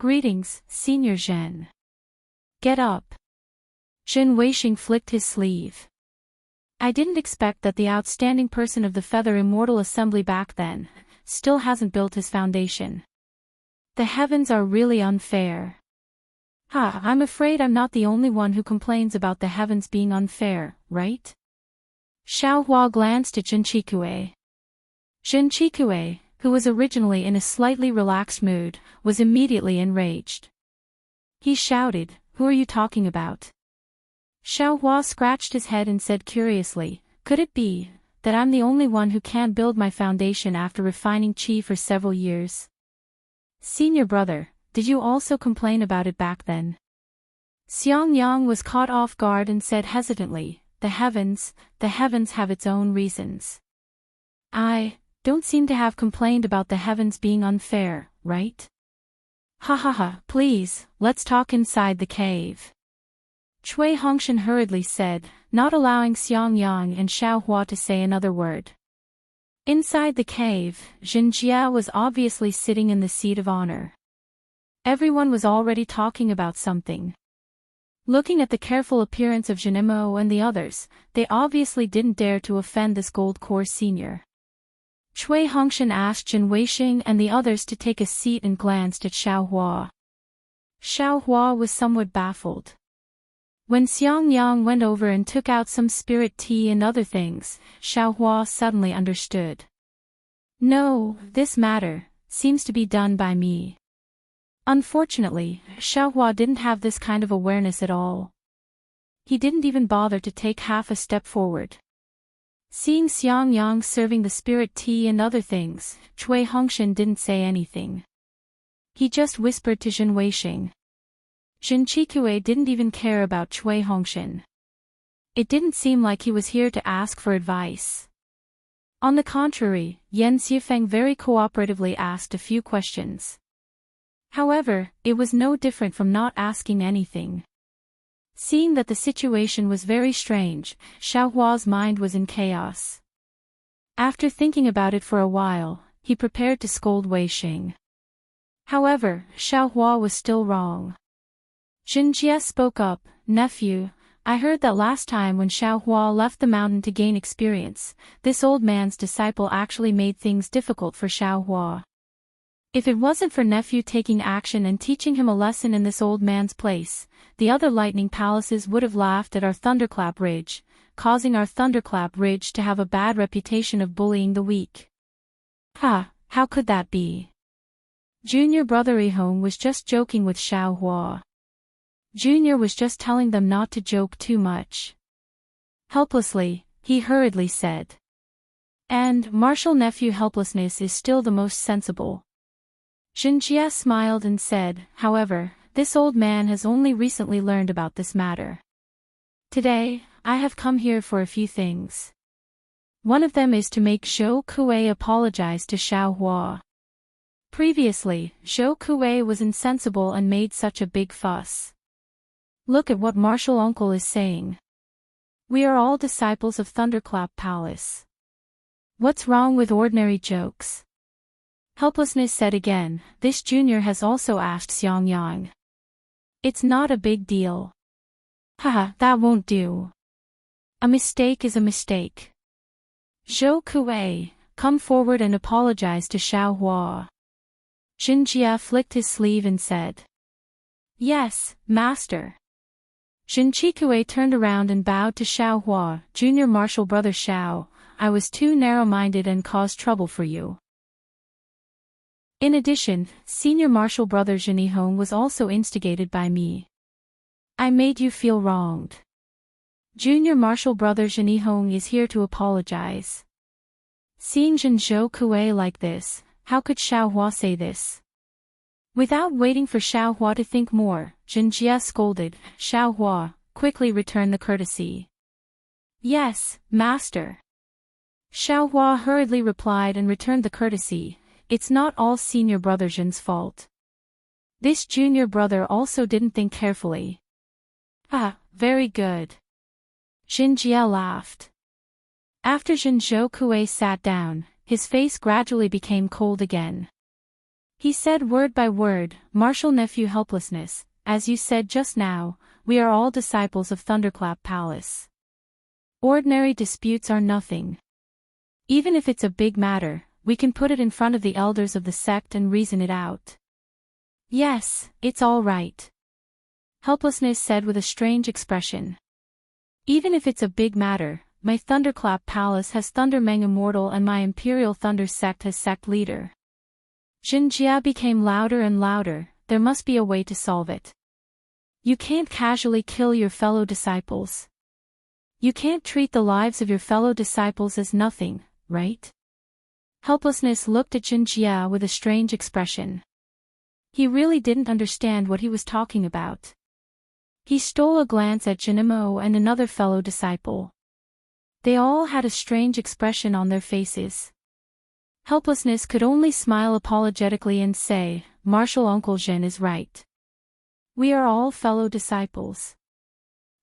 Greetings, Senior Zhen. Get up. Jin Weixing flicked his sleeve. I didn't expect that the outstanding person of the Feather Immortal Assembly back then still hasn't built his foundation. The heavens are really unfair. I'm afraid I'm not the only one who complains about the heavens being unfair, right? Xiao Hua glanced at Jin Chikue. Jin Chikue, who was originally in a slightly relaxed mood, was immediately enraged. He shouted, Who are you talking about? Xiao Hua scratched his head and said curiously, Could it be that I'm the only one who can't build my foundation after refining qi for several years? Senior brother, did you also complain about it back then? Xiangyang was caught off guard and said hesitantly, the heavens have its own reasons. I don't seem to have complained about the heavens being unfair, right? Ha ha ha, please, let's talk inside the cave. Cui Hongshan hurriedly said, not allowing Xiangyang and Xiaohua to say another word. Inside the cave, Jinjia was obviously sitting in the seat of honor. Everyone was already talking about something. Looking at the careful appearance of Jinimo and the others, they obviously didn't dare to offend this Gold Core senior. Cui Hongshan asked Jin Weixing and the others to take a seat and glanced at Xiaohua. Xiaohua was somewhat baffled. When Xiangyang went over and took out some spirit tea and other things, Xiaohua suddenly understood. No, this matter seems to be done by me. Unfortunately, Xiaohua didn't have this kind of awareness at all. He didn't even bother to take half a step forward. Seeing Xiangyang serving the spirit tea and other things, Cui Hongshan didn't say anything. He just whispered to Jin Weixing. Jin Chikue didn't even care about Cui Hongshan. It didn't seem like he was here to ask for advice. On the contrary, Yan Xifeng very cooperatively asked a few questions. However, it was no different from not asking anything. Seeing that the situation was very strange, Xiaohua's mind was in chaos. After thinking about it for a while, he prepared to scold Weixing. However, Xiaohua was still wrong. Jinjia spoke up, nephew, I heard that last time when Xiaohua left the mountain to gain experience, this old man's disciple actually made things difficult for Xiaohua. If it wasn't for nephew taking action and teaching him a lesson in this old man's place, the other lightning palaces would have laughed at our Thunderclap Ridge, causing our Thunderclap Ridge to have a bad reputation of bullying the weak. How could that be? Junior brother Ihong was just joking with Xiaohua. Junior was just telling them not to joke too much. Helplessly, he hurriedly said. And martial nephew helplessness is still the most sensible. Jinjia smiled and said, however, this old man has only recently learned about this matter. Today, I have come here for a few things. One of them is to make Zhou Kuei apologize to Xiaohua. Previously, Zhou Kuei was insensible and made such a big fuss. Look at what martial uncle is saying. We are all disciples of Thunderclap Palace. What's wrong with ordinary jokes? Helplessness said again, this junior has also asked Xiangyang. It's not a big deal. Haha, that won't do. A mistake is a mistake. Zhou Kuei, come forward and apologize to Xiaohua. Jinjia flicked his sleeve and said. Yes, master. Jin Chikue turned around and bowed to Xiaohua, junior martial brother Xiao, I was too narrow-minded and caused trouble for you. In addition, senior martial brother Jinihong was also instigated by me. I made you feel wronged. Junior martial brother Jinihong is here to apologize. Seeing Zhou Kuei like this, how could Xiaohua say this? Without waiting for Xiaohua to think more, Jinjia scolded, Xiaohua, quickly return the courtesy. Yes, master. Xiaohua hurriedly replied and returned the courtesy. It's not all senior brother Jin's fault. This junior brother also didn't think carefully. Very good. Jinjia laughed. After Zhou Kuei sat down, his face gradually became cold again. He said word by word, martial nephew helplessness, as you said just now, we are all disciples of Thunderclap Palace. Ordinary disputes are nothing. Even if it's a big matter, we can put it in front of the elders of the sect and reason it out. Yes, it's all right. Helplessness said with a strange expression. Even if it's a big matter, my Thunderclap Palace has Thundermeng Immortal and my Imperial Thunder Sect has sect leader. Jinjia became louder and louder, there must be a way to solve it. You can't casually kill your fellow disciples. You can't treat the lives of your fellow disciples as nothing, right? Helplessness looked at Jinjia with a strange expression. He really didn't understand what he was talking about. He stole a glance at Geronimo and another fellow disciple. They all had a strange expression on their faces. Helplessness could only smile apologetically and say, "Martial Uncle Jean is right. We are all fellow disciples.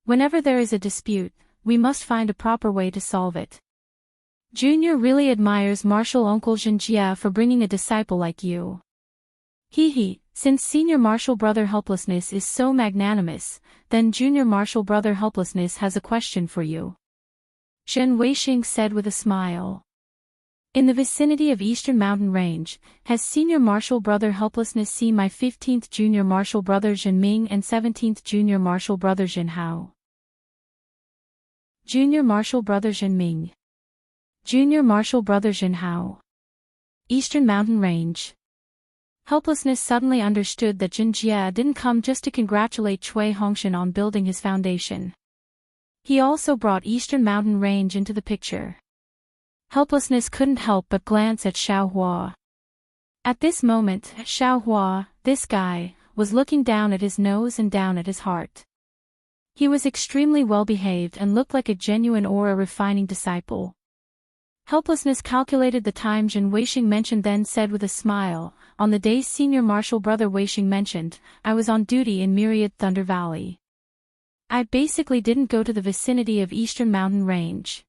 Whenever there is a dispute, we must find a proper way to solve it. Junior really admires Martial Uncle Jean Jia for bringing a disciple like you. Since Senior Martial Brother Helplessness is so magnanimous, then Junior Martial Brother Helplessness has a question for you," Zhen Weixing said with a smile. "In the vicinity of Eastern Mountain Range, has Senior Martial Brother Helplessness seen my 15th Junior Martial Brother Zhen Ming and 17th Junior Martial Brother Zhen Hao?" Junior Martial Brother Zhen Ming. Junior Martial Brother Zhen Hao. Eastern Mountain Range. Helplessness suddenly understood that Jin Jia didn't come just to congratulate Cui Hongshan on building his foundation. He also brought Eastern Mountain Range into the picture. Helplessness couldn't help but glance at Xiao Hua. At this moment, Xiao Hua, this guy, was looking down at his nose and down at his heart. He was extremely well behaved and looked like a genuine aura refining disciple. Helplessness calculated the time Zhen Weixing mentioned, then said with a smile, "On the day Senior Martial Brother Weixing mentioned, I was on duty in Myriad Thunder Valley. I basically didn't go to the vicinity of Eastern Mountain Range.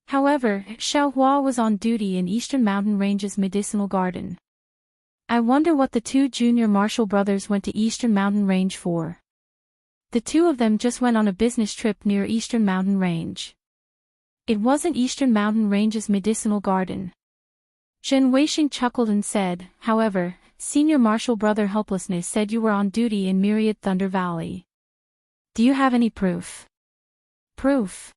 However, Xiao Hua was on duty in Eastern Mountain Range's medicinal garden. I wonder what the two Junior Martial Brothers went to Eastern Mountain Range for. The two of them just went on a business trip near Eastern Mountain Range. It wasn't Eastern Mountain Range's medicinal garden." Zhen Weixing chuckled and said, "However, Senior Martial Brother Helplessness said you were on duty in Myriad Thunder Valley. Do you have any proof?" "Proof?"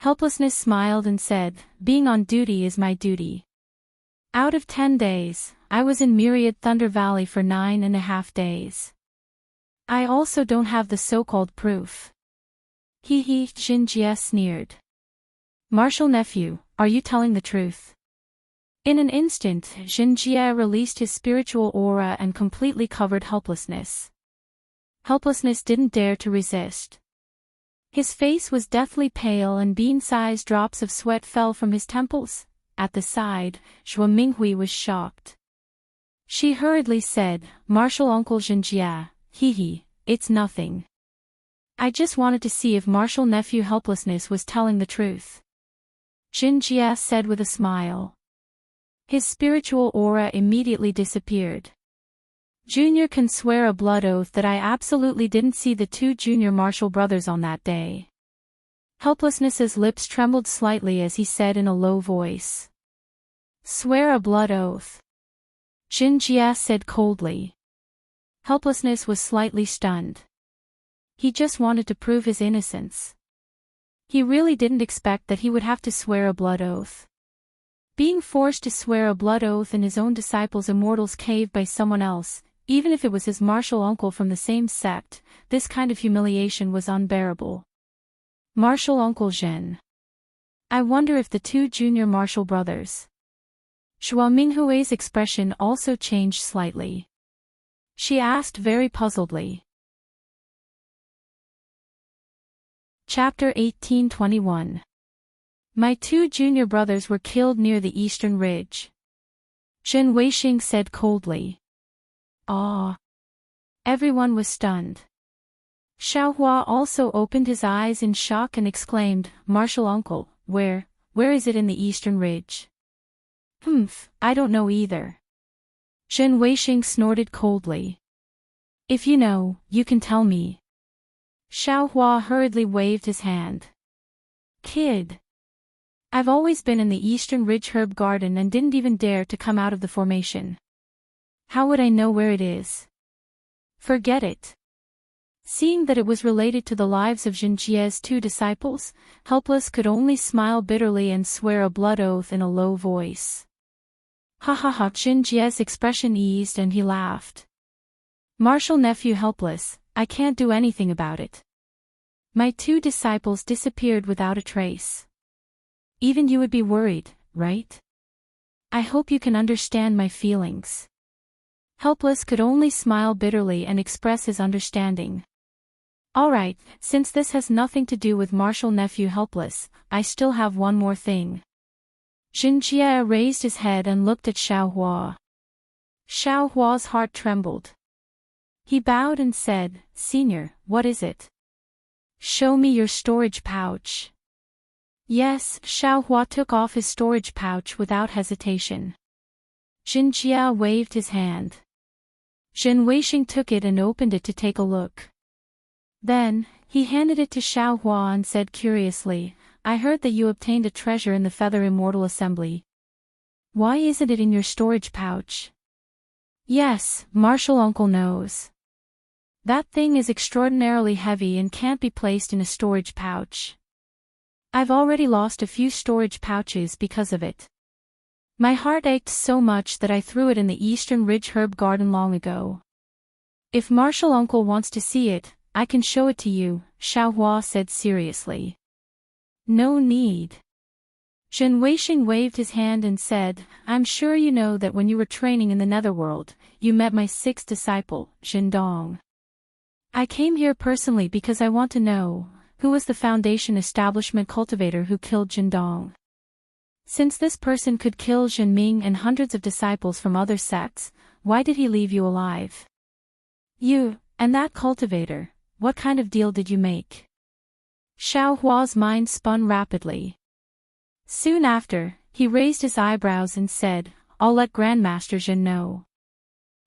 Helplessness smiled and said, "Being on duty is my duty. Out of 10 days, I was in Myriad Thunder Valley for 9.5 days. I also don't have the so-called proof." Jin Jia sneered. "Martial nephew, are you telling the truth?" In an instant, Jin Jia released his spiritual aura and completely covered Helplessness. Helplessness didn't dare to resist. His face was deathly pale and bean-sized drops of sweat fell from his temples. At the side, Zhuo Minghui was shocked. She hurriedly said, "Martial Uncle Jin Jia, it's nothing. I just wanted to see if Martial Nephew Helplessness was telling the truth." Jin Jia said with a smile. His spiritual aura immediately disappeared. "Junior can swear a blood oath that I absolutely didn't see the two Junior Martial Brothers on that day." Helplessness's lips trembled slightly as he said in a low voice. "Swear a blood oath?" Jin Jia said coldly. Helplessness was slightly stunned. He just wanted to prove his innocence. He really didn't expect that he would have to swear a blood oath. Being forced to swear a blood oath in his own disciple's immortal's cave by someone else, even if it was his martial uncle from the same sect, this kind of humiliation was unbearable. Martial Uncle Zhen. I wonder if the two Junior Martial Brothers. Zhuo Minghui's expression also changed slightly. She asked very puzzledly. Chapter 1821. My two junior brothers were killed near the Eastern Ridge. Zhen Weixing said coldly. Ah. Everyone was stunned. Xiao Hua also opened his eyes in shock and exclaimed, "Martial uncle, where is it in the Eastern Ridge?" I don't know either. Zhen Weixing snorted coldly. "If you know, you can tell me." Xiao Hua hurriedly waved his hand. "Kid. I've always been in the Eastern Ridge Herb Garden and didn't even dare to come out of the formation. How would I know where it is?" "Forget it." Seeing that it was related to the lives of Jin Jie's two disciples, Helpless could only smile bitterly and swear a blood oath in a low voice. Jin Jie's expression eased and he laughed. "Martial nephew Helpless, I can't do anything about it. My two disciples disappeared without a trace. Even you would be worried, right? I hope you can understand my feelings." Helpless could only smile bitterly and express his understanding. Alright, since this has nothing to do with martial nephew Helpless, I still have one more thing. Jinjie raised his head and looked at Xiaohua. Xiaohua's heart trembled. He bowed and said, Senior, what is it? Show me your storage pouch. Yes, Xiaohua took off his storage pouch without hesitation. Jinjie waved his hand. Zhen Weixing took it and opened it to take a look. Then, he handed it to Xiaohua and said curiously, I heard that you obtained a treasure in the Feather Immortal Assembly. Why isn't it in your storage pouch? Yes, Martial Uncle knows. That thing is extraordinarily heavy and can't be placed in a storage pouch. I've already lost a few storage pouches because of it. My heart ached so much that I threw it in the Eastern Ridge Herb Garden long ago. If Martial Uncle wants to see it, I can show it to you, Xiaohua said seriously. No need. Zhen Weixing waved his hand and said, I'm sure you know that when you were training in the Netherworld, you met my sixth disciple, Zhendong. I came here personally because I want to know, who was the Foundation establishment cultivator who killed Zhendong? Since this person could kill Zhenming and hundreds of disciples from other sects, why did he leave you alive? You, and that cultivator, what kind of deal did you make? Xiaohua's mind spun rapidly. Soon after, he raised his eyebrows and said, I'll let Grandmaster Zhen know.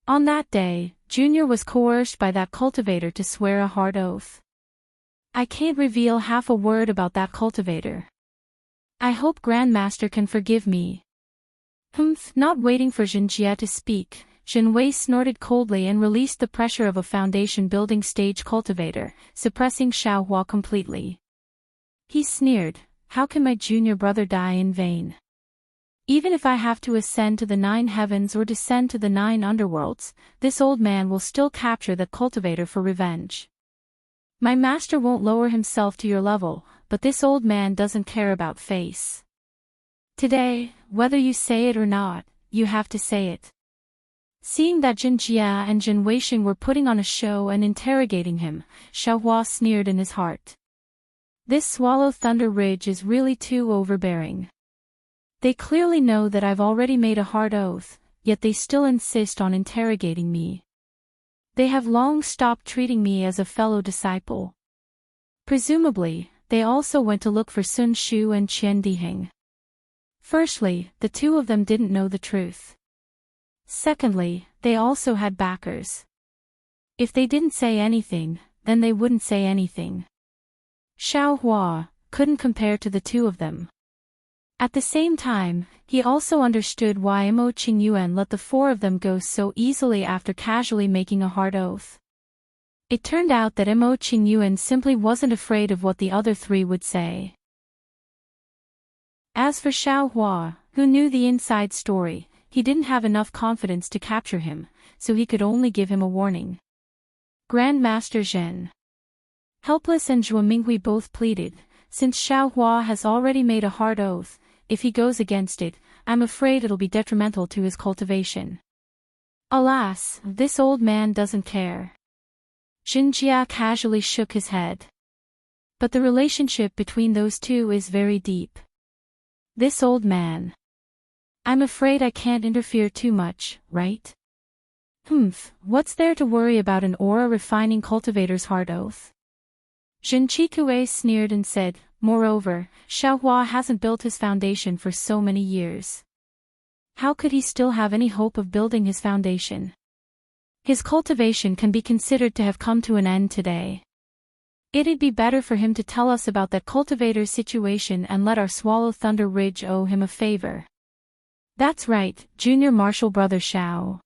On that day, Junior was coerced by that cultivator to swear a hard oath. I can't reveal half a word about that cultivator. I hope Grandmaster can forgive me. Not waiting for Jinjie to speak, Zhen Wei snorted coldly and released the pressure of a foundation building stage cultivator, suppressing Xiaohua completely. He sneered, how can my junior brother die in vain? Even if I have to ascend to the 9 heavens or descend to the 9 underworlds, this old man will still capture the cultivator for revenge. My master won't lower himself to your level, but this old man doesn't care about face. Today, whether you say it or not, you have to say it. Seeing that Jinjie and Zhen Weixing were putting on a show and interrogating him, Xiaohua sneered in his heart. This Swallow Thunder Ridge is really too overbearing. They clearly know that I've already made a hard oath, yet they still insist on interrogating me. They have long stopped treating me as a fellow disciple. Presumably, they also went to look for Sun Shu and Qian Diheng. Firstly, the two of them didn't know the truth. Secondly, they also had backers. If they didn't say anything, then they wouldn't say anything. Xiaohua couldn't compare to the two of them. At the same time, he also understood why Mo Qingyuan let the 4 of them go so easily after casually making a hard oath. It turned out that Mo Qingyuan simply wasn't afraid of what the other 3 would say. As for Xiaohua, who knew the inside story, he didn't have enough confidence to capture him, so he could only give him a warning. Grandmaster Zhen. Helpless and Zhuo Minghui both pleaded, since Xiaohua has already made a hard oath, if he goes against it, I'm afraid it'll be detrimental to his cultivation. Alas, this old man doesn't care. Jinjie casually shook his head. But the relationship between those two is very deep. This old man. I'm afraid I can't interfere too much, right? What's there to worry about an aura refining cultivator's hard oath? Zhen Qikue sneered and said, moreover, Xiaohua hasn't built his foundation for so many years. How could he still have any hope of building his foundation? His cultivation can be considered to have come to an end today. It'd be better for him to tell us about that cultivator's situation and let our Swallow Thunder Ridge owe him a favor. That's right, junior martial brother Xiao.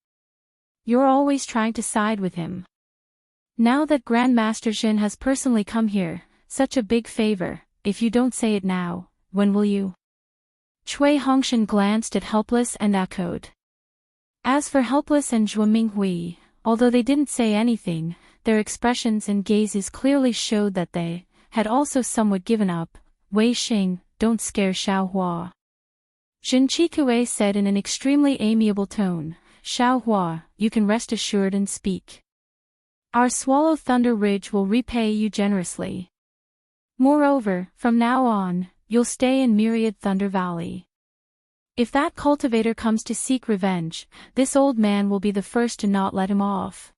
You're always trying to side with him. Now that Grandmaster Zhen has personally come here, such a big favor, if you don't say it now, when will you? Cui Hongshan glanced at Helpless and echoed. As for Helpless and Zhuo Minghui, although they didn't say anything, their expressions and gazes clearly showed that they had also somewhat given up. Wei Xing, don't scare Xiaohua. Zhen Qikue said in an extremely amiable tone, Xiaohua, you can rest assured and speak. Our Swallow Thunder Ridge will repay you generously. Moreover, from now on, you'll stay in Myriad Thunder Valley. If that cultivator comes to seek revenge, this old man will be the first to not let him off.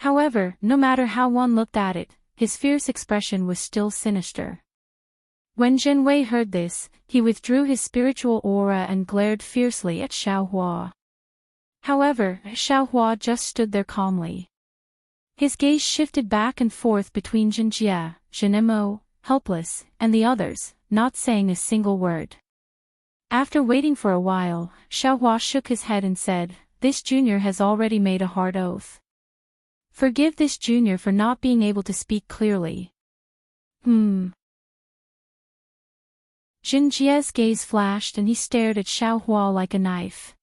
However, no matter how one looked at it, his fierce expression was still sinister. When Jinwei heard this, he withdrew his spiritual aura and glared fiercely at Xiaohua. However, Xiaohua just stood there calmly. His gaze shifted back and forth between Jinjie, Jinemo, helpless, and the others, not saying a single word. After waiting for a while, Xiaohua shook his head and said, "This junior has already made a hard oath. Forgive this junior for not being able to speak clearly." Jinjie's gaze flashed and he stared at Xiaohua like a knife.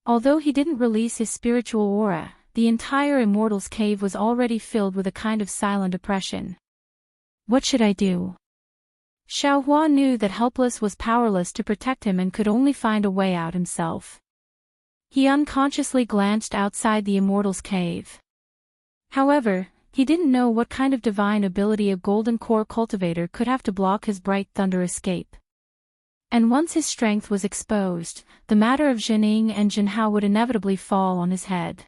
Although he didn't release his spiritual aura, the entire Immortal's Cave was already filled with a kind of silent oppression. What should I do? Xiaohua knew that Helpless was powerless to protect him and could only find a way out himself. He unconsciously glanced outside the Immortal's Cave. However, he didn't know what kind of divine ability a Golden Core cultivator could have to block his bright thunder escape. And once his strength was exposed, the matter of Jining and Jinhao would inevitably fall on his head.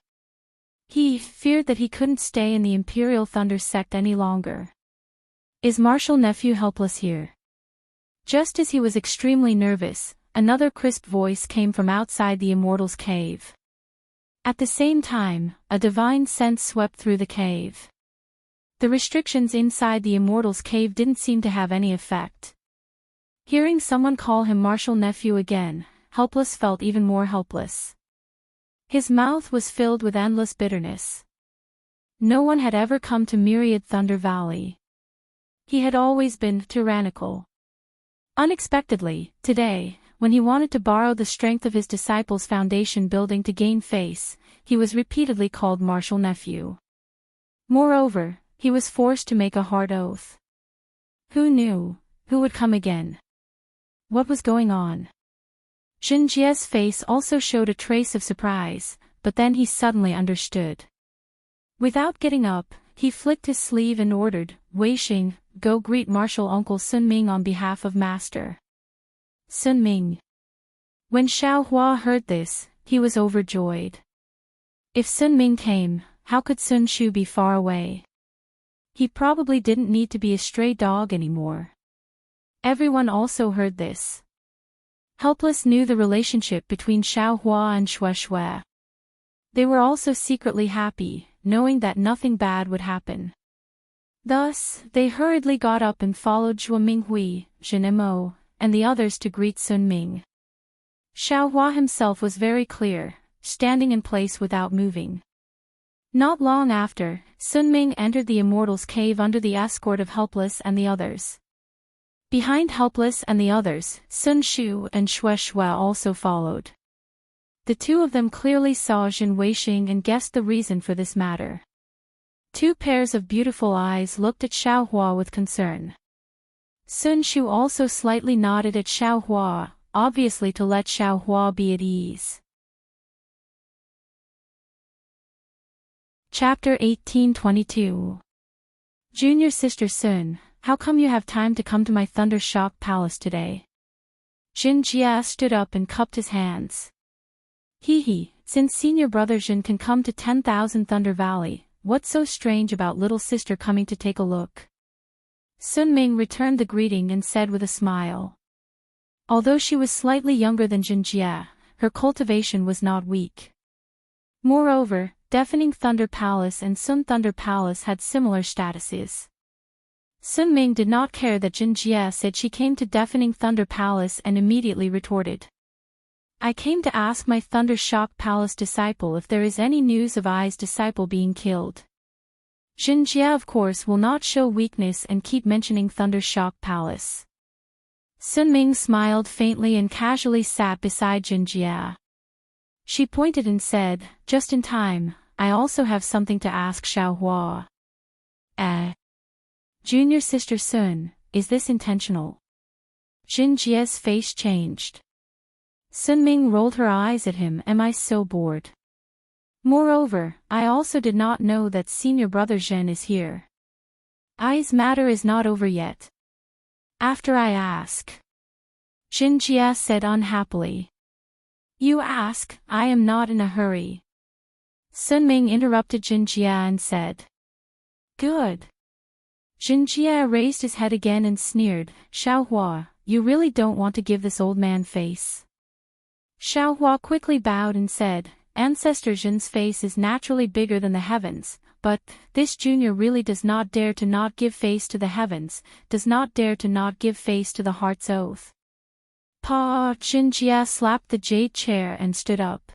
He feared that he couldn't stay in the Imperial Thunder sect any longer. Is Martial Nephew Helpless here? Just as he was extremely nervous, another crisp voice came from outside the Immortal's Cave. At the same time, a divine sense swept through the cave. The restrictions inside the Immortal's Cave didn't seem to have any effect. Hearing someone call him Martial Nephew again, Helpless felt even more helpless. His mouth was filled with endless bitterness. No one had ever come to Myriad Thunder Valley. He had always been tyrannical. Unexpectedly, today, when he wanted to borrow the strength of his disciples' foundation building to gain face, he was repeatedly called Martial Nephew. Moreover, he was forced to make a hard oath. Who knew? Who would come again? What was going on? Jinjie's face also showed a trace of surprise, but then he suddenly understood. Without getting up, he flicked his sleeve and ordered, "Wei Xing, go greet Martial Uncle Sun Ming on behalf of Master." Sun Ming. When Xiaohua heard this, he was overjoyed. If Sun Ming came, how could Sun Shu be far away? He probably didn't need to be a stray dog anymore. Everyone also heard this. Helpless knew the relationship between Xiaohua and Shui. They were also secretly happy, knowing that nothing bad would happen. Thus, they hurriedly got up and followed Zhuo Minghui, Jinemo, and the others to greet Sun Ming. Xiaohua himself was very clear, standing in place without moving. Not long after, Sun Ming entered the Immortal's Cave under the escort of Helpless and the others. Behind Helpless and the others, Sun Shu and Shui also followed. The two of them clearly saw Jin Weixing and guessed the reason for this matter. Two pairs of beautiful eyes looked at Xiaohua with concern. Sun Shu also slightly nodded at Xiaohua, obviously to let Xiaohua be at ease. Chapter 1822. Junior Sister Sun, how come you have time to come to my Thunder Shock Palace today? Jin Jia stood up and cupped his hands. Since senior brother Jin can come to 10,000 Thunder Valley, what's so strange about little sister coming to take a look? Sun Ming returned the greeting and said with a smile. Although she was slightly younger than Jin Jia, her cultivation was not weak. Moreover, Deafening Thunder Palace and Sun Thunder Palace had similar statuses. Sun Ming did not care that Jin Jia said she came to Deafening Thunder Palace and immediately retorted. I came to ask my Thunder Shock Palace disciple if there is any news of Ai's disciple being killed. Jin Jia of course will not show weakness and keep mentioning Thunder Shock Palace. Sun Ming smiled faintly and casually sat beside Jin Jia. She pointed and said, just in time, I also have something to ask Xiaohua. Junior Sister Sun, is this intentional? Jin Jia's face changed. Sun Ming rolled her eyes at him. Am I so bored? Moreover, I also did not know that senior brother Zhen is here. I's matter is not over yet. After I ask. Jinjia said unhappily. You ask, I am not in a hurry. Sun Ming interrupted Jinjia and said. Good. Jinjia raised his head again and sneered, Xiaohua, you really don't want to give this old man face. Xiaohua quickly bowed and said, Ancestor Zhen's face is naturally bigger than the heavens, but this junior really does not dare to not give face to the heavens, does not dare to not give face to the heart's oath. Pa! Jinjia slapped the jade chair and stood up.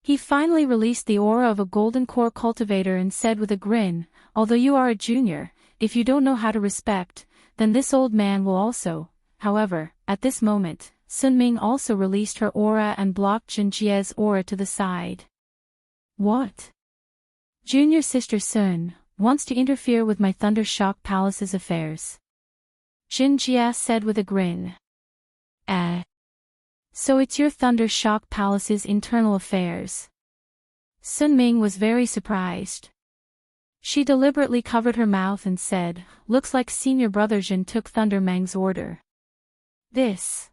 He finally released the aura of a golden core cultivator and said with a grin, although you are a junior, if you don't know how to respect, then this old man will also. However, at this moment, Sun Ming also released her aura and blocked Jinjia's aura to the side. What? Junior sister Sun wants to interfere with my Thunder Shock Palace's affairs. Jinjia said with a grin. So it's your Thunder Shock Palace's internal affairs. Sun Ming was very surprised. She deliberately covered her mouth and said, looks like senior brother Jin took Thunder Mang's order. This.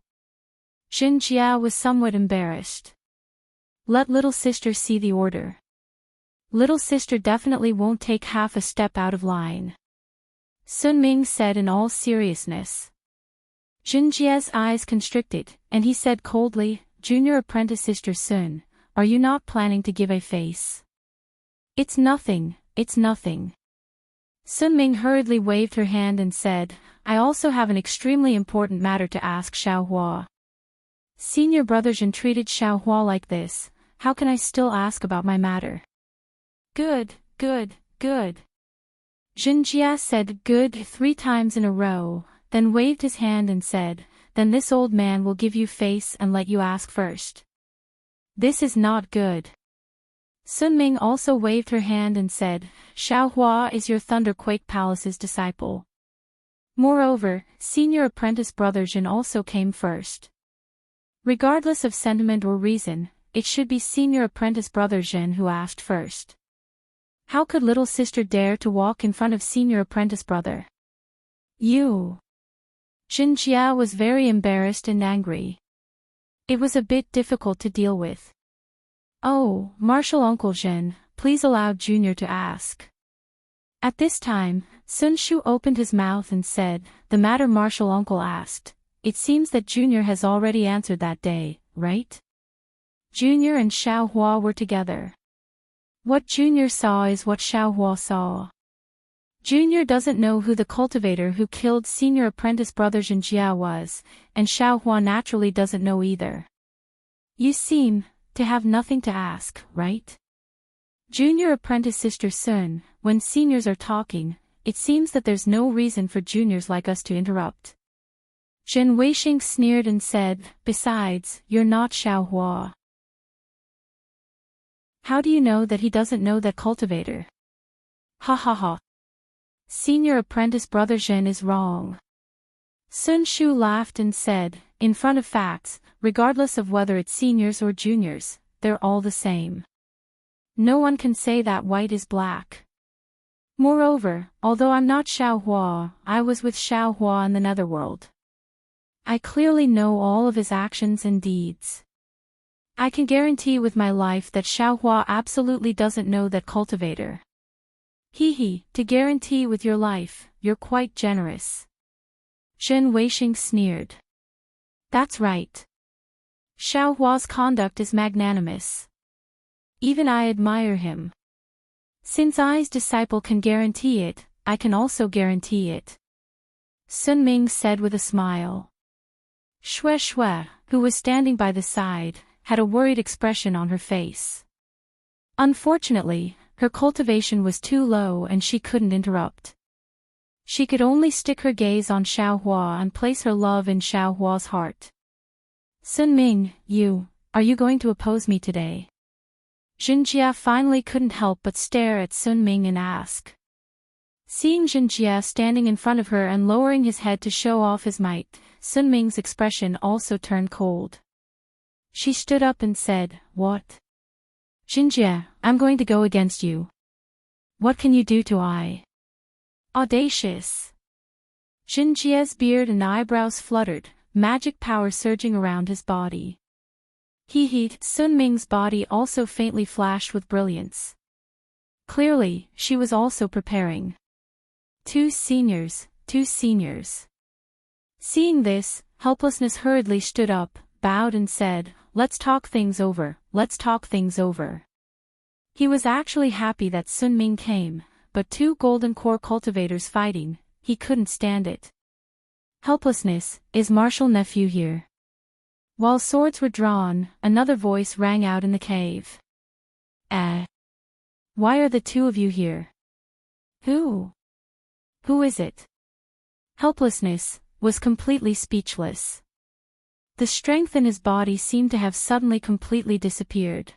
Jinjia was somewhat embarrassed. Let little sister see the order. Little sister definitely won't take half a step out of line. Sun Ming said in all seriousness. Jinjia's eyes constricted, and he said coldly, Junior apprentice sister Sun, are you not planning to give a face? It's nothing, it's nothing. Sun Ming hurriedly waved her hand and said, I also have an extremely important matter to ask Xiaohua. Senior brother Jin treated Xiaohua like this, how can I still ask about my matter? Good, good, good. Jinjia said good 3 times in a row, then waved his hand and said, then this old man will give you face and let you ask first. This is not good. Sun Ming also waved her hand and said, Xiaohua is your Thunderquake Palace's disciple. Moreover, senior apprentice brother Jin also came first. Regardless of sentiment or reason, it should be senior apprentice brother Jin who asked first. How could little sister dare to walk in front of senior apprentice brother? You. Jinjia was very embarrassed and angry. It was a bit difficult to deal with. Oh, Martial Uncle Jin, please allow Junior to ask. At this time, Sun Shu opened his mouth and said, the matter Martial Uncle asked, it seems that Junior has already answered that day, right? Junior and Xiaohua were together. What Junior saw is what Xiaohua saw. Junior doesn't know who the cultivator who killed senior apprentice brother Jinjia was, and Xiaohua naturally doesn't know either. You seem to have nothing to ask, right? Junior apprentice sister Sun, when seniors are talking, it seems that there's no reason for juniors like us to interrupt. Zhen Weixing sneered and said, besides, you're not Xiaohua. How do you know that he doesn't know that cultivator? Ha ha ha. Senior apprentice brother Zhen is wrong. Sun Shu laughed and said, in front of facts, regardless of whether it's seniors or juniors, they're all the same. No one can say that white is black. Moreover, although I'm not Xiaohua, I was with Xiaohua in the netherworld. I clearly know all of his actions and deeds. I can guarantee with my life that Xiaohua absolutely doesn't know that cultivator. To guarantee with your life, you're quite generous. Zhen Weixing sneered. That's right. Xiaohua's conduct is magnanimous. Even I admire him. Since I's disciple can guarantee it, I can also guarantee it. Sun Ming said with a smile. Xue Xue, who was standing by the side, had a worried expression on her face. Unfortunately, her cultivation was too low and she couldn't interrupt. She could only stick her gaze on Xiaohua and place her love in Xiaohua's heart. Sun Ming, are you going to oppose me today? Jinjia finally couldn't help but stare at Sun Ming and ask. Seeing Jinjia standing in front of her and lowering his head to show off his might, Sun Ming's expression also turned cold. She stood up and said, What? Xinjie, I'm going to go against you. What can you do to I? Audacious. Xinjie's beard and eyebrows fluttered, magic power surging around his body. Sun Ming's body also faintly flashed with brilliance. Clearly, she was also preparing. Two seniors. Seeing this, Helplessness hurriedly stood up, bowed and said, let's talk things over. He was actually happy that Sun Ming came, but two golden core cultivators fighting, he couldn't stand it. Helplessness, is Marshal Nephew here? While swords were drawn, another voice rang out in the cave. Why are the two of you here? Who is it? Helplessness was completely speechless. The strength in his body seemed to have suddenly completely disappeared.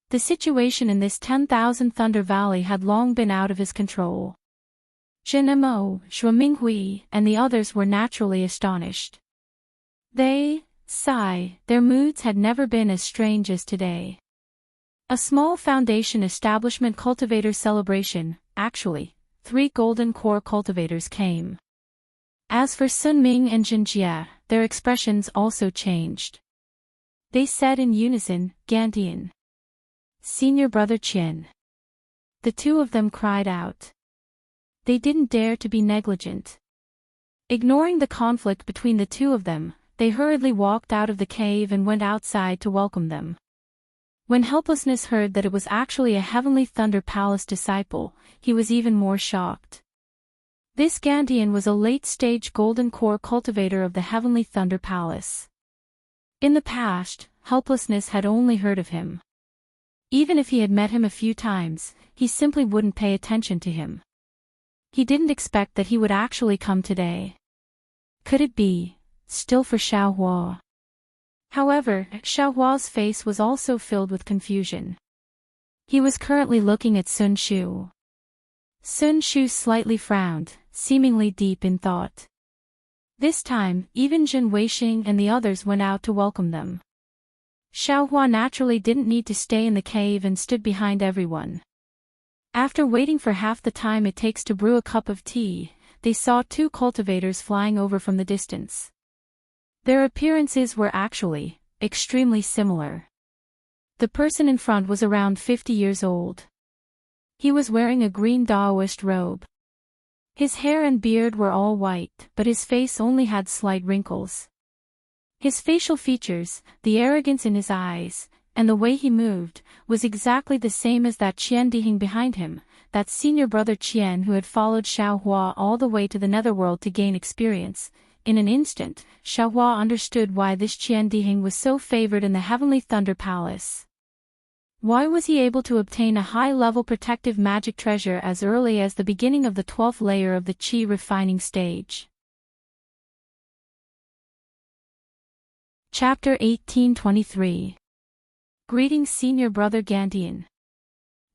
The situation in this 10,000 Thunder Valley had long been out of his control. Zhenmo, Xue Minghui, and the others were naturally astonished. Their moods had never been as strange as today. A small foundation establishment cultivator celebration, actually, 3 golden core cultivators came. As for Sun Ming and Xinjie, their expressions also changed. They said in unison, Gantian. Senior brother Qian. The two of them cried out. They didn't dare to be negligent. Ignoring the conflict between the two of them, they hurriedly walked out of the cave and went outside to welcome them. When Helplessness heard that it was actually a Heavenly Thunder Palace disciple, he was even more shocked. This Gantian was a late-stage golden core cultivator of the Heavenly Thunder Palace. In the past, Helplessness had only heard of him. Even if he had met him a few times, he simply wouldn't pay attention to him. He didn't expect that he would actually come today. Could it be still for Xiaohua? However, Xiaohua's face was also filled with confusion. He was currently looking at Sun Shu. Sun Shu slightly frowned, seemingly deep in thought. This time, even Jin Weixing and the others went out to welcome them. Xiaohua naturally didn't need to stay in the cave and stood behind everyone. After waiting for half the time it takes to brew a cup of tea, they saw 2 cultivators flying over from the distance. Their appearances were actually extremely similar. The person in front was around 50 years old. He was wearing a green Daoist robe. His hair and beard were all white, but his face only had slight wrinkles. His facial features, the arrogance in his eyes, and the way he moved, was exactly the same as that Qian Dihing behind him, that senior brother Qian who had followed Xiaohua all the way to the netherworld to gain experience. In an instant, Xiaohua understood why this Qian Dihing was so favored in the Heavenly Thunder Palace. Why was he able to obtain a high-level protective magic treasure as early as the beginning of the 12th layer of the Qi refining stage? Chapter 1823. Greetings Senior Brother Gantian.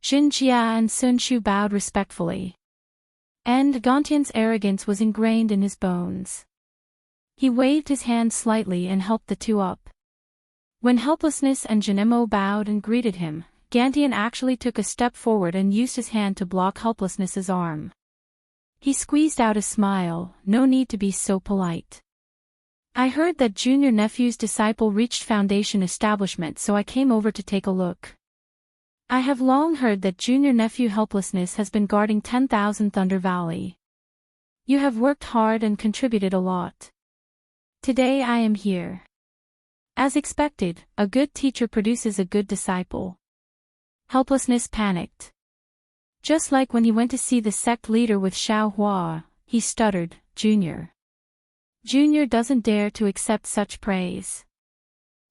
Xinjie and Sun Shu bowed respectfully. And Gantian's arrogance was ingrained in his bones. He waved his hand slightly and helped the two up. When Helplessness and Zhenmo bowed and greeted him, Gantian actually took a step forward and used his hand to block Helplessness's arm. He squeezed out a smile, no need to be so polite. I heard that Junior Nephew's disciple reached Foundation establishment, so I came over to take a look. I have long heard that Junior Nephew Helplessness has been guarding 10,000 Thunder Valley. You have worked hard and contributed a lot. Today I am here. As expected, a good teacher produces a good disciple. Helplessness panicked. Just like when he went to see the sect leader with Xiaohua, he stuttered, Junior. Junior doesn't dare to accept such praise.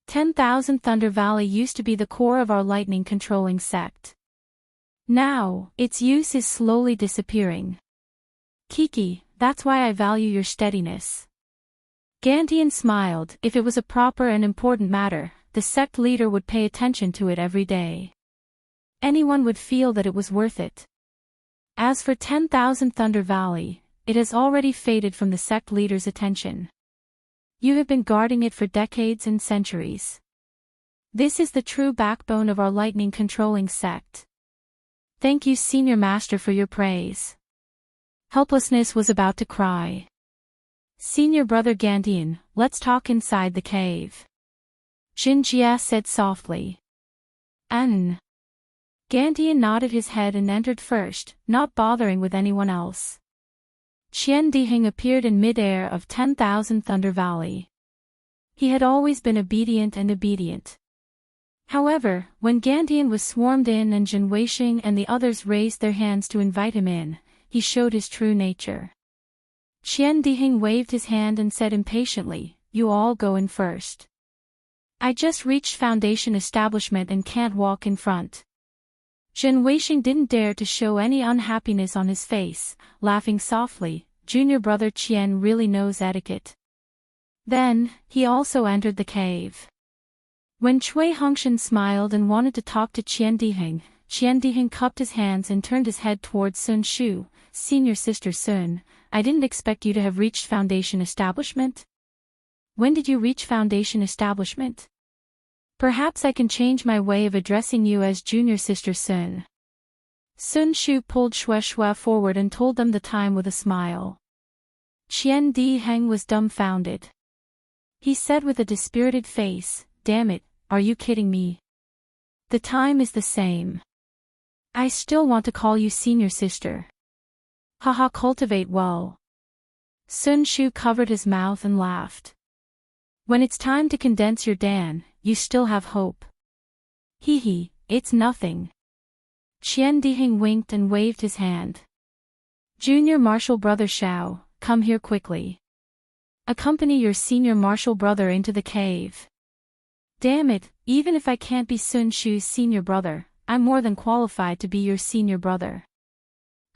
10,000 Thunder Valley used to be the core of our lightning-controlling sect. Now, its use is slowly disappearing. Kiki, that's why I value your steadiness. Gantian smiled. If it was a proper and important matter, the sect leader would pay attention to it every day. Anyone would feel that it was worth it. As for 10,000 Thunder Valley, it has already faded from the sect leader's attention. You have been guarding it for decades and centuries. This is the true backbone of our lightning-controlling sect. Thank you, Senior Master, for your praise. Helplessness was about to cry. Senior Brother Gantian, let's talk inside the cave. Jinjia said softly. Gantian nodded his head and entered first, not bothering with anyone else. Qian Diheng appeared in mid-air of 10,000 Thunder Valley. He had always been obedient. However, when Gantian was swarmed in and Jin Weixing and the others raised their hands to invite him in, he showed his true nature. Qian Diheng waved his hand and said impatiently, "You all go in first. I just reached Foundation establishment and can't walk in front." Jin Weixing didn't dare to show any unhappiness on his face, laughing softly. Junior brother Qian really knows etiquette. Then, he also entered the cave. When Cui Hongshan smiled and wanted to talk to Qian Diheng cupped his hands and turned his head towards Sun Shu. "Senior Sister Sun, I didn't expect you to have reached Foundation establishment. When did you reach Foundation establishment? Perhaps I can change my way of addressing you as Junior Sister Sun." Sun Shu pulled Shueshua forward and told them the time with a smile. Qian Diheng was dumbfounded. He said with a dispirited face, "Damn it, are you kidding me? The time is the same. I still want to call you Senior Sister." Haha, cultivate well. Sun Shu covered his mouth and laughed. "When it's time to condense your Dan, you still have hope." Hee, it's nothing. Qian Diheng winked and waved his hand. "Junior Martial Brother Shao, come here quickly. Accompany your senior martial brother into the cave." "Damn it, even if I can't be Sun Shu's senior brother, I'm more than qualified to be your senior brother."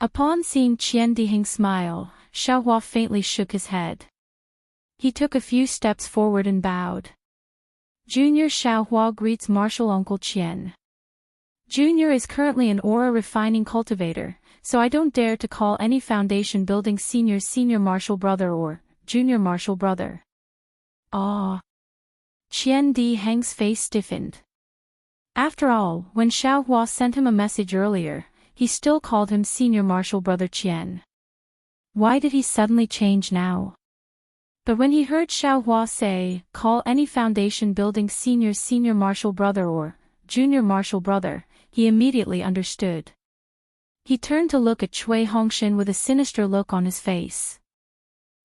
Upon seeing Qian Diheng smile, Xiaohua faintly shook his head. He took a few steps forward and bowed. "Junior Xiaohua greets Martial Uncle Qian. Junior is currently an aura refining cultivator, so I don't dare to call any foundation building senior martial brother or junior martial brother." "Ah." Qian Diheng's face stiffened. After all, when Xiaohua sent him a message earlier, he still called him senior martial brother Qian. Why did he suddenly change now? But when he heard Xiaohua say, "Call any foundation building senior martial brother or junior martial brother," he immediately understood. He turned to look at Cui Hongshan with a sinister look on his face.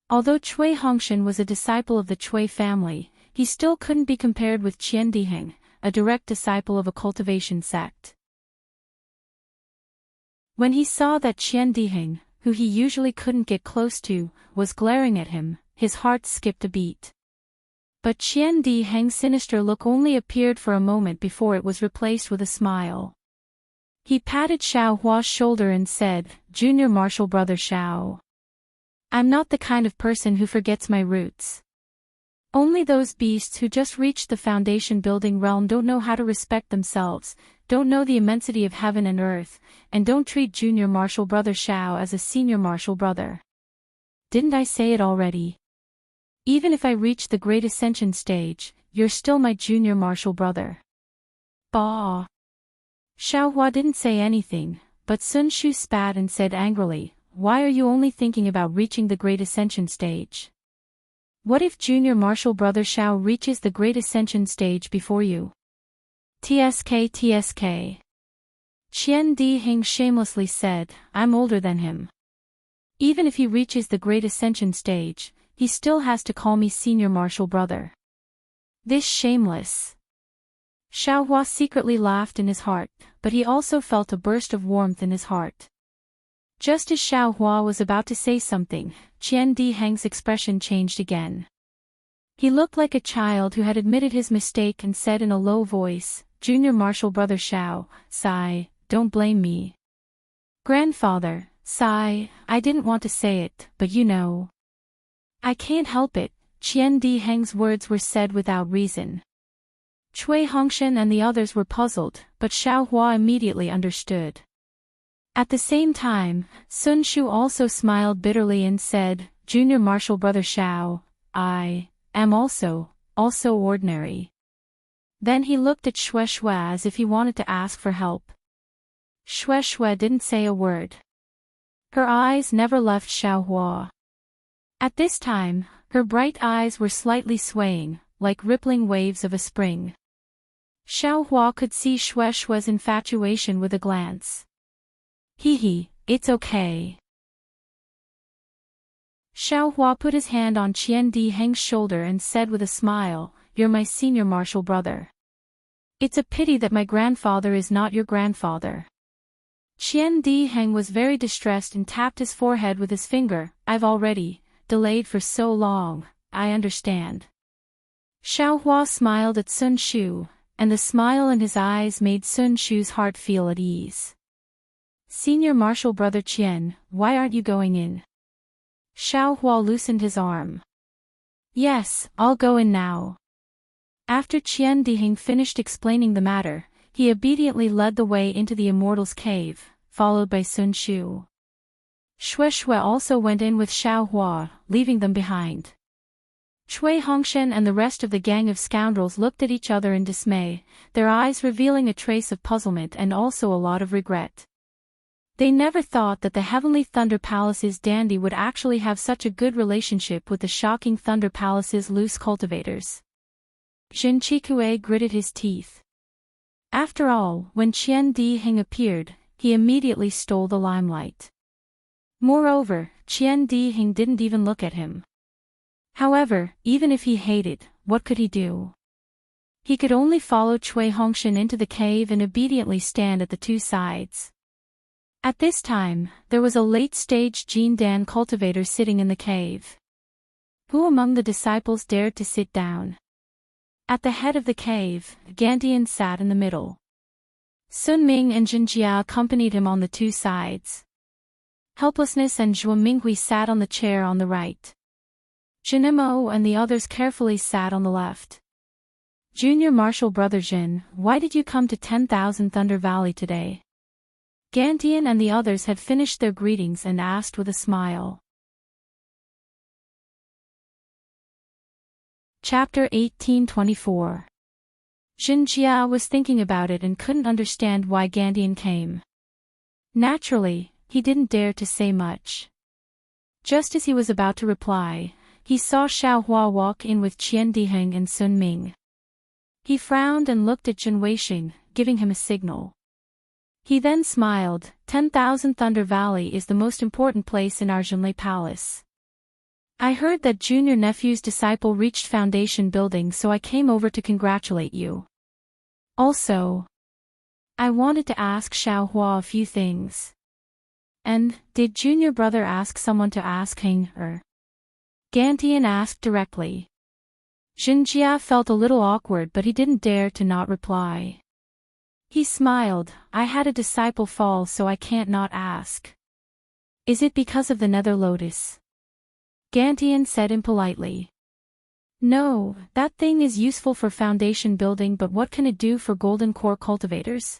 Although Cui Hongshan was a disciple of the Cui family, he still couldn't be compared with Qian Diheng, a direct disciple of a cultivation sect. When he saw that Qian Diheng, who he usually couldn't get close to, was glaring at him, his heart skipped a beat. But Qian Diheng's sinister look only appeared for a moment before it was replaced with a smile. He patted Xiaohua's shoulder and said, "Junior martial brother Xiao. I'm not the kind of person who forgets my roots. Only those beasts who just reached the foundation building realm don't know how to respect themselves, don't know the immensity of heaven and earth, and don't treat junior martial brother Xiao as a senior martial brother. Didn't I say it already? Even if I reach the Great Ascension stage, you're still my junior martial brother." Bah! Xiaohua didn't say anything, but Sun Shu spat and said angrily, "Why are you only thinking about reaching the Great Ascension stage? What if junior martial brother Xiao reaches the Great Ascension stage before you?" TSK. Qian Diheng shamelessly said, "I'm older than him. Even if he reaches the Great Ascension stage, he still has to call me senior martial brother. This shameless." Xiaohua secretly laughed in his heart, but he also felt a burst of warmth in his heart. Just as Xiaohua was about to say something, Qian Diheng's expression changed again. He looked like a child who had admitted his mistake and said in a low voice, "Junior martial brother Xiao, sigh, don't blame me. Grandfather, sigh, I didn't want to say it, but you know. I can't help it." Qian Diheng's words were said without reason. Cui Hongshan and the others were puzzled, but Xiaohua immediately understood. At the same time, Sun Shu also smiled bitterly and said, "Junior martial brother Xiao, I am also ordinary. Then he looked at Xue Xue as if he wanted to ask for help. Xue Xue didn't say a word. Her eyes never left Xiaohua. At this time, her bright eyes were slightly swaying, like rippling waves of a spring. Xiaohua could see Xue Xue's infatuation with a glance. Hee, it's okay. Xiaohua put his hand on Qian Diheng's shoulder and said with a smile, "You're my senior martial brother. It's a pity that my grandfather is not your grandfather." Qian Diheng was very distressed and tapped his forehead with his finger. "I've already delayed for so long, I understand." Xiaohua smiled at Sun Shu, and the smile in his eyes made Sun Shu's heart feel at ease. "Senior martial brother Qian, why aren't you going in?" Xiaohua loosened his arm. "Yes, I'll go in now." After Qian Diheng finished explaining the matter, he obediently led the way into the immortal's cave, followed by Sun Shu. Xue Xue also went in with Xiaohua, leaving them behind. Cui Hongshen and the rest of the gang of scoundrels looked at each other in dismay, their eyes revealing a trace of puzzlement and also a lot of regret. They never thought that the Heavenly Thunder Palace's dandy would actually have such a good relationship with the shocking Thunder Palace's loose cultivators. Jin Chikue gritted his teeth. After all, when Qian Diheng appeared, he immediately stole the limelight. Moreover, Qian Diheng didn't even look at him. However, even if he hated, what could he do? He could only follow Cui Hongshen into the cave and obediently stand at the two sides. At this time, there was a late-stage Jindan cultivator sitting in the cave. Who among the disciples dared to sit down? At the head of the cave, Gantian sat in the middle. Sun Ming and Jinjia accompanied him on the two sides. Helplessness and Zhuo Minghui sat on the chair on the right. Jinemo and the others carefully sat on the left. "Junior Martial Brother Jin, why did you come to 10,000 Thunder Valley today?" Gantian and the others had finished their greetings and asked with a smile. Chapter 1824. Jinjia was thinking about it and couldn't understand why Gantian came. Naturally, he didn't dare to say much. Just as he was about to reply, he saw Xiaohua walk in with Qian Diheng and Sun Ming. He frowned and looked at Jin Weixing, giving him a signal. He then smiled. 10,000 Thunder Valley is the most important place in our Zhenlei Palace. I heard that junior nephew's disciple reached foundation building, so I came over to congratulate you. Also, I wanted to ask Xiaohua a few things. And, did junior brother ask someone to ask her? Gantian asked directly. Jinjia felt a little awkward, but he didn't dare to not reply. He smiled. I had a disciple fall, so I can't not ask. Is it because of the nether lotus? Gantian said impolitely. No, that thing is useful for foundation building, but what can it do for golden core cultivators?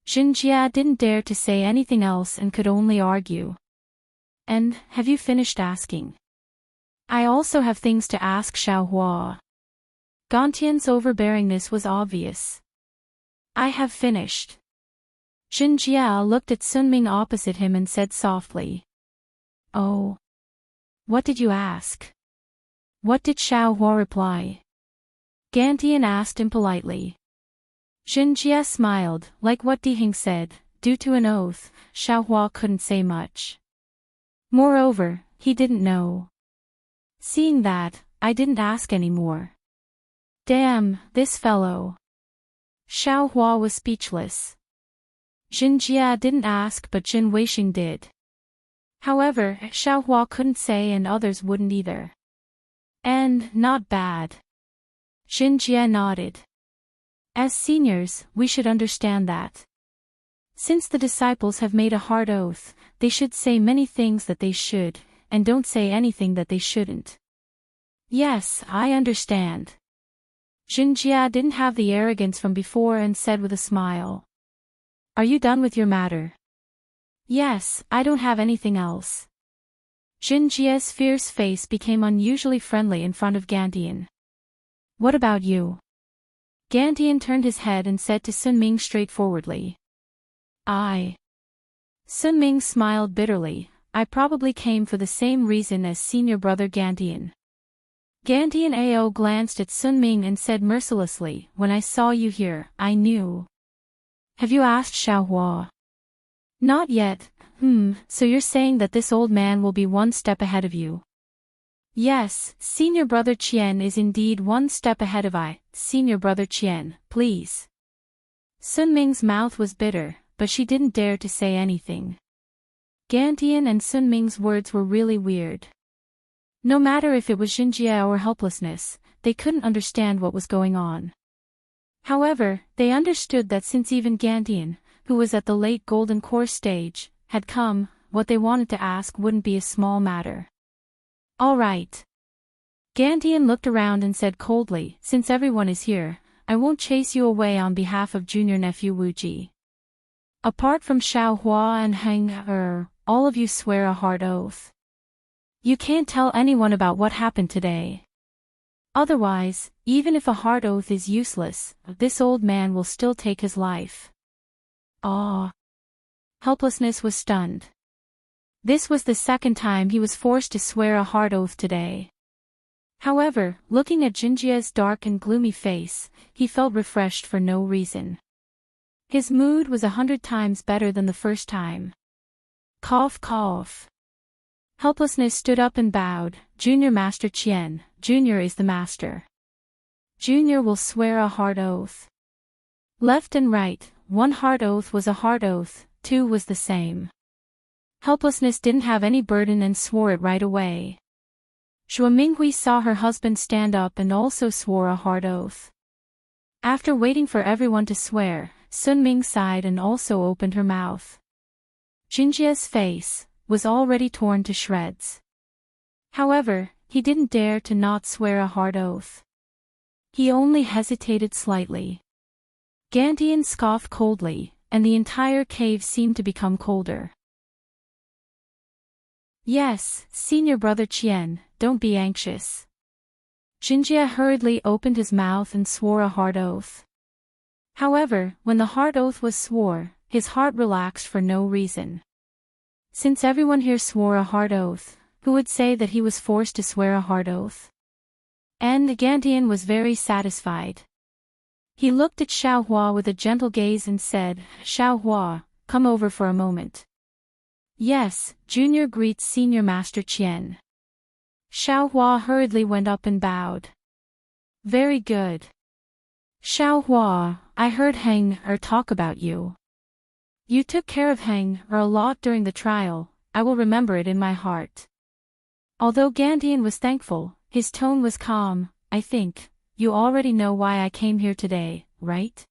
Jinjia didn't dare to say anything else and could only argue. And, have you finished asking? I also have things to ask Xiaohua. Gantian's overbearingness was obvious. I have finished. Jinjia looked at Sun Ming opposite him and said softly. Oh. What did you ask? What did Xiaohua reply? Gantian asked impolitely. Jinjia smiled, like what Diheng said, due to an oath, Xiaohua couldn't say much. Moreover, he didn't know. Seeing that, I didn't ask anymore. Damn, this fellow. Xiaohua was speechless. Jinjia didn't ask, but Jin Weixing did. However, Xiaohua couldn't say and others wouldn't either. And, not bad. Jinjia nodded. As seniors, we should understand that. Since the disciples have made a hard oath, they should say many things that they should, and don't say anything that they shouldn't. Yes, I understand. Jinjia didn't have the arrogance from before and said with a smile. Are you done with your matter? Yes, I don't have anything else. Jinjia's fierce face became unusually friendly in front of Gantian. What about you? Gantian turned his head and said to Sun Ming straightforwardly. Sun Ming smiled bitterly. I probably came for the same reason as senior brother Gantian. Gantian Ao glanced at Sun Ming and said mercilessly, when I saw you here, I knew. Have you asked Xiaohua? Not yet. So you're saying that this old man will be one step ahead of you? Yes, senior brother Qian is indeed one step ahead of I. Senior brother Qian, please. Sun Ming's mouth was bitter, but she didn't dare to say anything. Gantian and Sun Ming's words were really weird. No matter if it was Xinjie or helplessness, they couldn't understand what was going on. However, they understood that since even Gantian, who was at the late golden core stage, had come, what they wanted to ask wouldn't be a small matter. All right. Gantian looked around and said coldly, since everyone is here, I won't chase you away on behalf of junior nephew Wu Ji. Apart from Xiaohua and Heng all of you swear a hard oath. You can't tell anyone about what happened today. Otherwise, even if a hard oath is useless, this old man will still take his life. Helplessness was stunned. This was the second time he was forced to swear a hard oath today. However, looking at Jinjia's dark and gloomy face, he felt refreshed for no reason. His mood was 100 times better than the first time. Cough cough. Helplessness stood up and bowed. Junior Master Qian, Junior is the master. Junior will swear a hard oath. Left and right, one hard oath was a hard oath, two was the same. Helplessness didn't have any burden and swore it right away. Xue Minghui saw her husband stand up and also swore a hard oath. After waiting for everyone to swear, Sun Ming sighed and also opened her mouth. Jinjia's face was already torn to shreds. However, he didn't dare to not swear a hard oath. He only hesitated slightly. Gantian scoffed coldly, and the entire cave seemed to become colder. Yes, senior brother Qian, don't be anxious. Jinjia hurriedly opened his mouth and swore a hard oath. However, when the hard oath was swore, his heart relaxed for no reason. Since everyone here swore a hard oath, who would say that he was forced to swear a hard oath? And Gantian was very satisfied. He looked at Xiaohua with a gentle gaze and said, Xiaohua, come over for a moment. Yes, Junior greets Senior Master Qian. Xiaohua hurriedly went up and bowed. Very good. Xiaohua, I heard Heng talk about you. You took care of Heng a lot during the trial, I will remember it in my heart. Although Gantian was thankful, his tone was calm. I think, you already know why I came here today, right?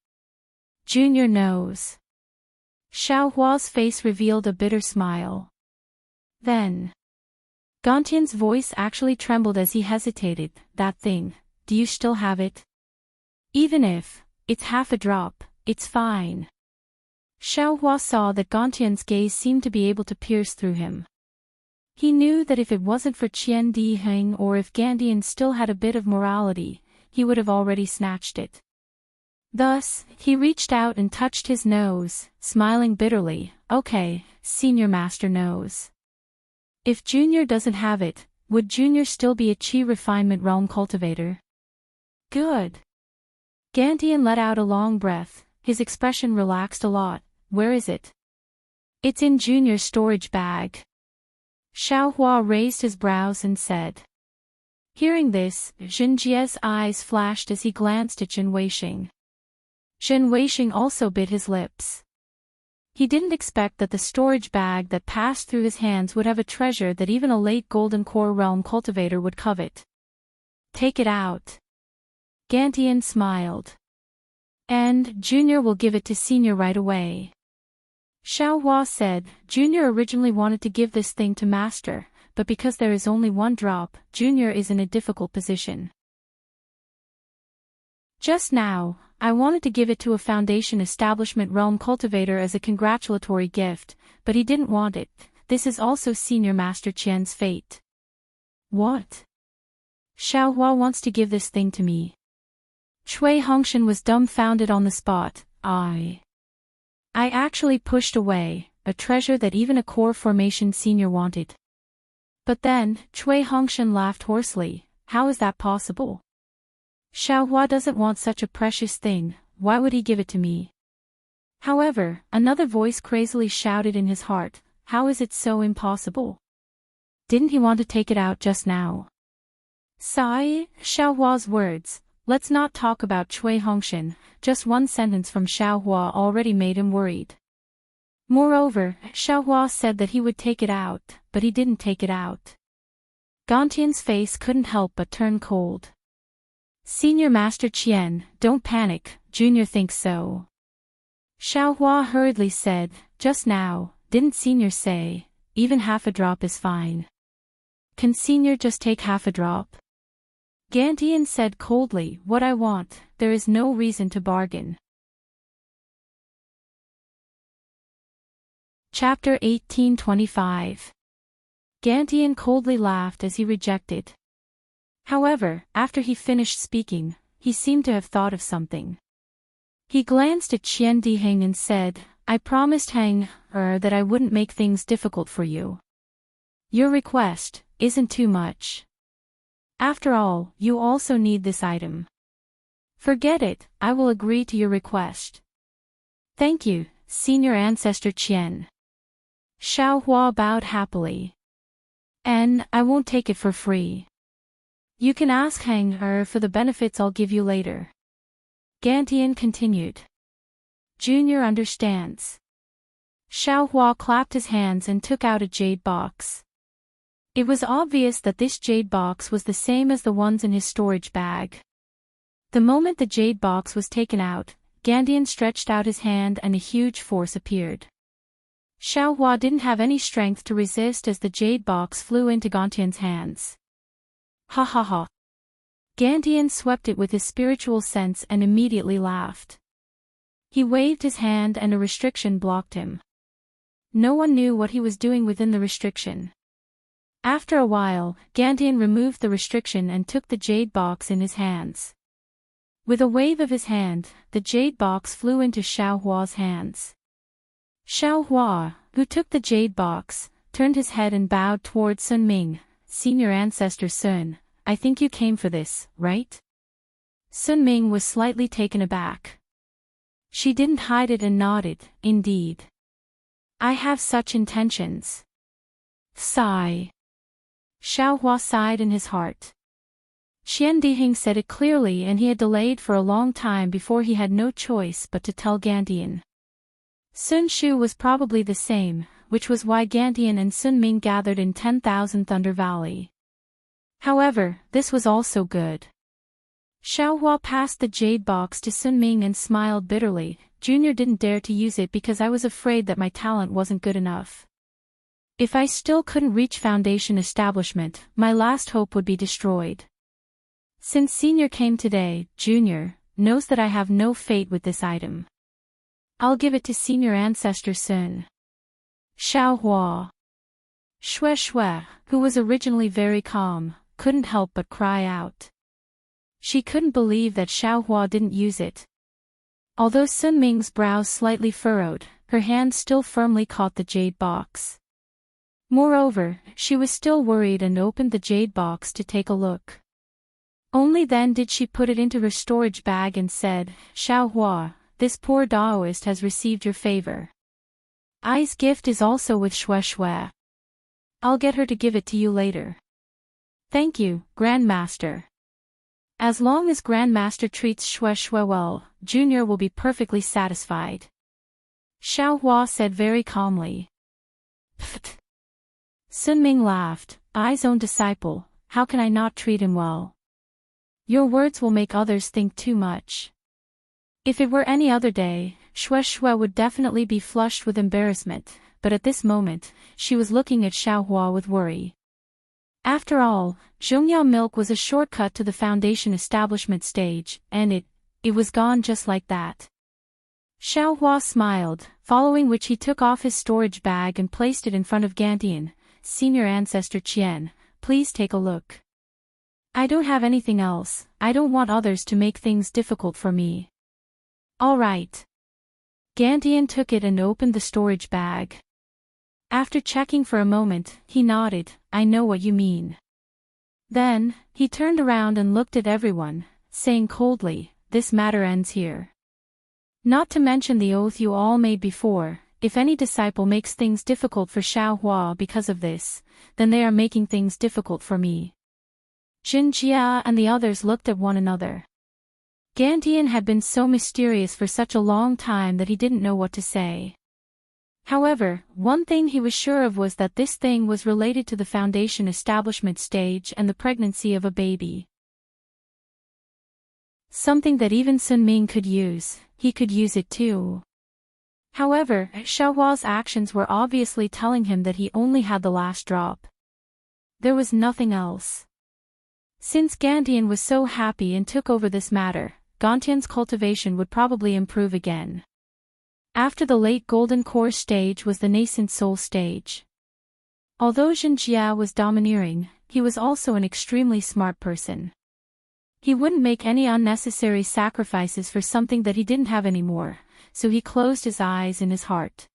Junior knows. Xiaohua's face revealed a bitter smile. Then, Gantian's voice actually trembled as he hesitated. That thing, do you still have it? Even if it's half a drop, it's fine. Xiaohua saw that Gantian's gaze seemed to be able to pierce through him. He knew that if it wasn't for Qian Di Heng or if Gantian still had a bit of morality, he would have already snatched it. Thus, he reached out and touched his nose, smiling bitterly. Okay, Senior Master knows. If Junior doesn't have it, would Junior still be a Qi refinement realm cultivator? Good. Gantian let out a long breath, his expression relaxed a lot. Where is it? It's in Junior's storage bag. Xiaohua raised his brows and said. Hearing this, Jinjia's eyes flashed as he glanced at Jin Weixing. Jin Weixing also bit his lips. He didn't expect that the storage bag that passed through his hands would have a treasure that even a late golden core realm cultivator would covet. Take it out. Gantian smiled. And Junior will give it to Senior right away. Xiaohua said, Junior originally wanted to give this thing to Master, but because there is only one drop, Junior is in a difficult position. Just now, I wanted to give it to a Foundation Establishment Realm Cultivator as a congratulatory gift, but he didn't want it. This is also Senior Master Qian's fate. What? Xiaohua wants to give this thing to me. Cui Hongshan was dumbfounded on the spot. I actually pushed away a treasure that even a core formation senior wanted. But then, Cui Hongshan laughed hoarsely. How is that possible? Xiaohua doesn't want such a precious thing, why would he give it to me? However, another voice crazily shouted in his heart, how is it so impossible? Didn't he want to take it out just now? Sigh, Xiaohua's words, let's not talk about Cui Hongshan, just one sentence from Xiaohua already made him worried. Moreover, Xiaohua said that he would take it out, but he didn't take it out. Gantian's face couldn't help but turn cold. Senior Master Qian, don't panic, Junior thinks so. Xiaohua hurriedly said, just now, didn't Senior say, even half a drop is fine. Can Senior just take half a drop? Gantian said coldly, what I want, there is no reason to bargain. Chapter 1825. Gantian coldly laughed as he rejected. However, after he finished speaking, he seemed to have thought of something. He glanced at Qian Diheng and said, I promised Heng that I wouldn't make things difficult for you. Your request isn't too much. After all, you also need this item. Forget it, I will agree to your request. Thank you, Senior Ancestor Qian. Xiaohua bowed happily. And I won't take it for free. You can ask Heng for the benefits I'll give you later. Gantian continued. Junior understands. Xiaohua clapped his hands and took out a jade box. It was obvious that this jade box was the same as the ones in his storage bag. The moment the jade box was taken out, Gantian stretched out his hand and a huge force appeared. Xiaohua didn't have any strength to resist as the jade box flew into Gantian's hands. Ha ha ha. Gantian swept it with his spiritual sense and immediately laughed. He waved his hand and a restriction blocked him. No one knew what he was doing within the restriction. After a while, Gantian removed the restriction and took the jade box in his hands. With a wave of his hand, the jade box flew into Xiaohua's hands. Xiaohua, who took the jade box, turned his head and bowed toward Sun Ming. Senior Ancestor Sun, I think you came for this, right? Sun Ming was slightly taken aback. She didn't hide it and nodded, indeed. I have such intentions. Sigh. Xiaohua sighed in his heart. Qian Diheng said it clearly and he had delayed for a long time before he had no choice but to tell Gantian. Sun Shu was probably the same, which was why Gantian and Sun Ming gathered in 10,000 Thunder Valley. However, this was also good. Xiaohua passed the jade box to Sun Ming and smiled bitterly. Junior didn't dare to use it because I was afraid that my talent wasn't good enough. If I still couldn't reach Foundation establishment, my last hope would be destroyed. Since Senior came today, Junior knows that I have no fate with this item. I'll give it to Senior Ancestor Sun. Xiaohua. Shui, who was originally very calm, couldn't help but cry out. She couldn't believe that Xiaohua didn't use it. Although Sun Ming's brows slightly furrowed, her hand still firmly caught the jade box. Moreover, she was still worried and opened the jade box to take a look. Only then did she put it into her storage bag and said, Xiaohua, this poor Daoist has received your favor. Ai's gift is also with Shui. I'll get her to give it to you later. Thank you, Grandmaster. As long as Grandmaster treats Shui well, Junior will be perfectly satisfied. Xiaohua said very calmly. Pfft. Sun Ming laughed. Ai's own disciple, how can I not treat him well? Your words will make others think too much. If it were any other day, Shui would definitely be flushed with embarrassment, but at this moment, she was looking at Xiaohua with worry. After all, Zhongyao milk was a shortcut to the Foundation establishment stage, and it was gone just like that. Xiaohua smiled, following which he took off his storage bag and placed it in front of Gantian. Senior Ancestor Qian, please take a look. I don't have anything else, I don't want others to make things difficult for me. All right. Gantian took it and opened the storage bag. After checking for a moment, he nodded, I know what you mean. Then, he turned around and looked at everyone, saying coldly, this matter ends here. Not to mention the oath you all made before, if any disciple makes things difficult for Xiaohua because of this, then they are making things difficult for me. Xinjia and the others looked at one another. Gantian had been so mysterious for such a long time that he didn't know what to say. However, one thing he was sure of was that this thing was related to the foundation establishment stage and the pregnancy of a baby. Something that even Sun Ming could use, he could use it too. However, Xiaohua's actions were obviously telling him that he only had the last drop. There was nothing else. Since Gantian was so happy and took over this matter, Gantian's cultivation would probably improve again. After the late golden core stage was the nascent soul stage. Although Xinjia was domineering, he was also an extremely smart person. He wouldn't make any unnecessary sacrifices for something that he didn't have anymore, so he closed his eyes in his heart.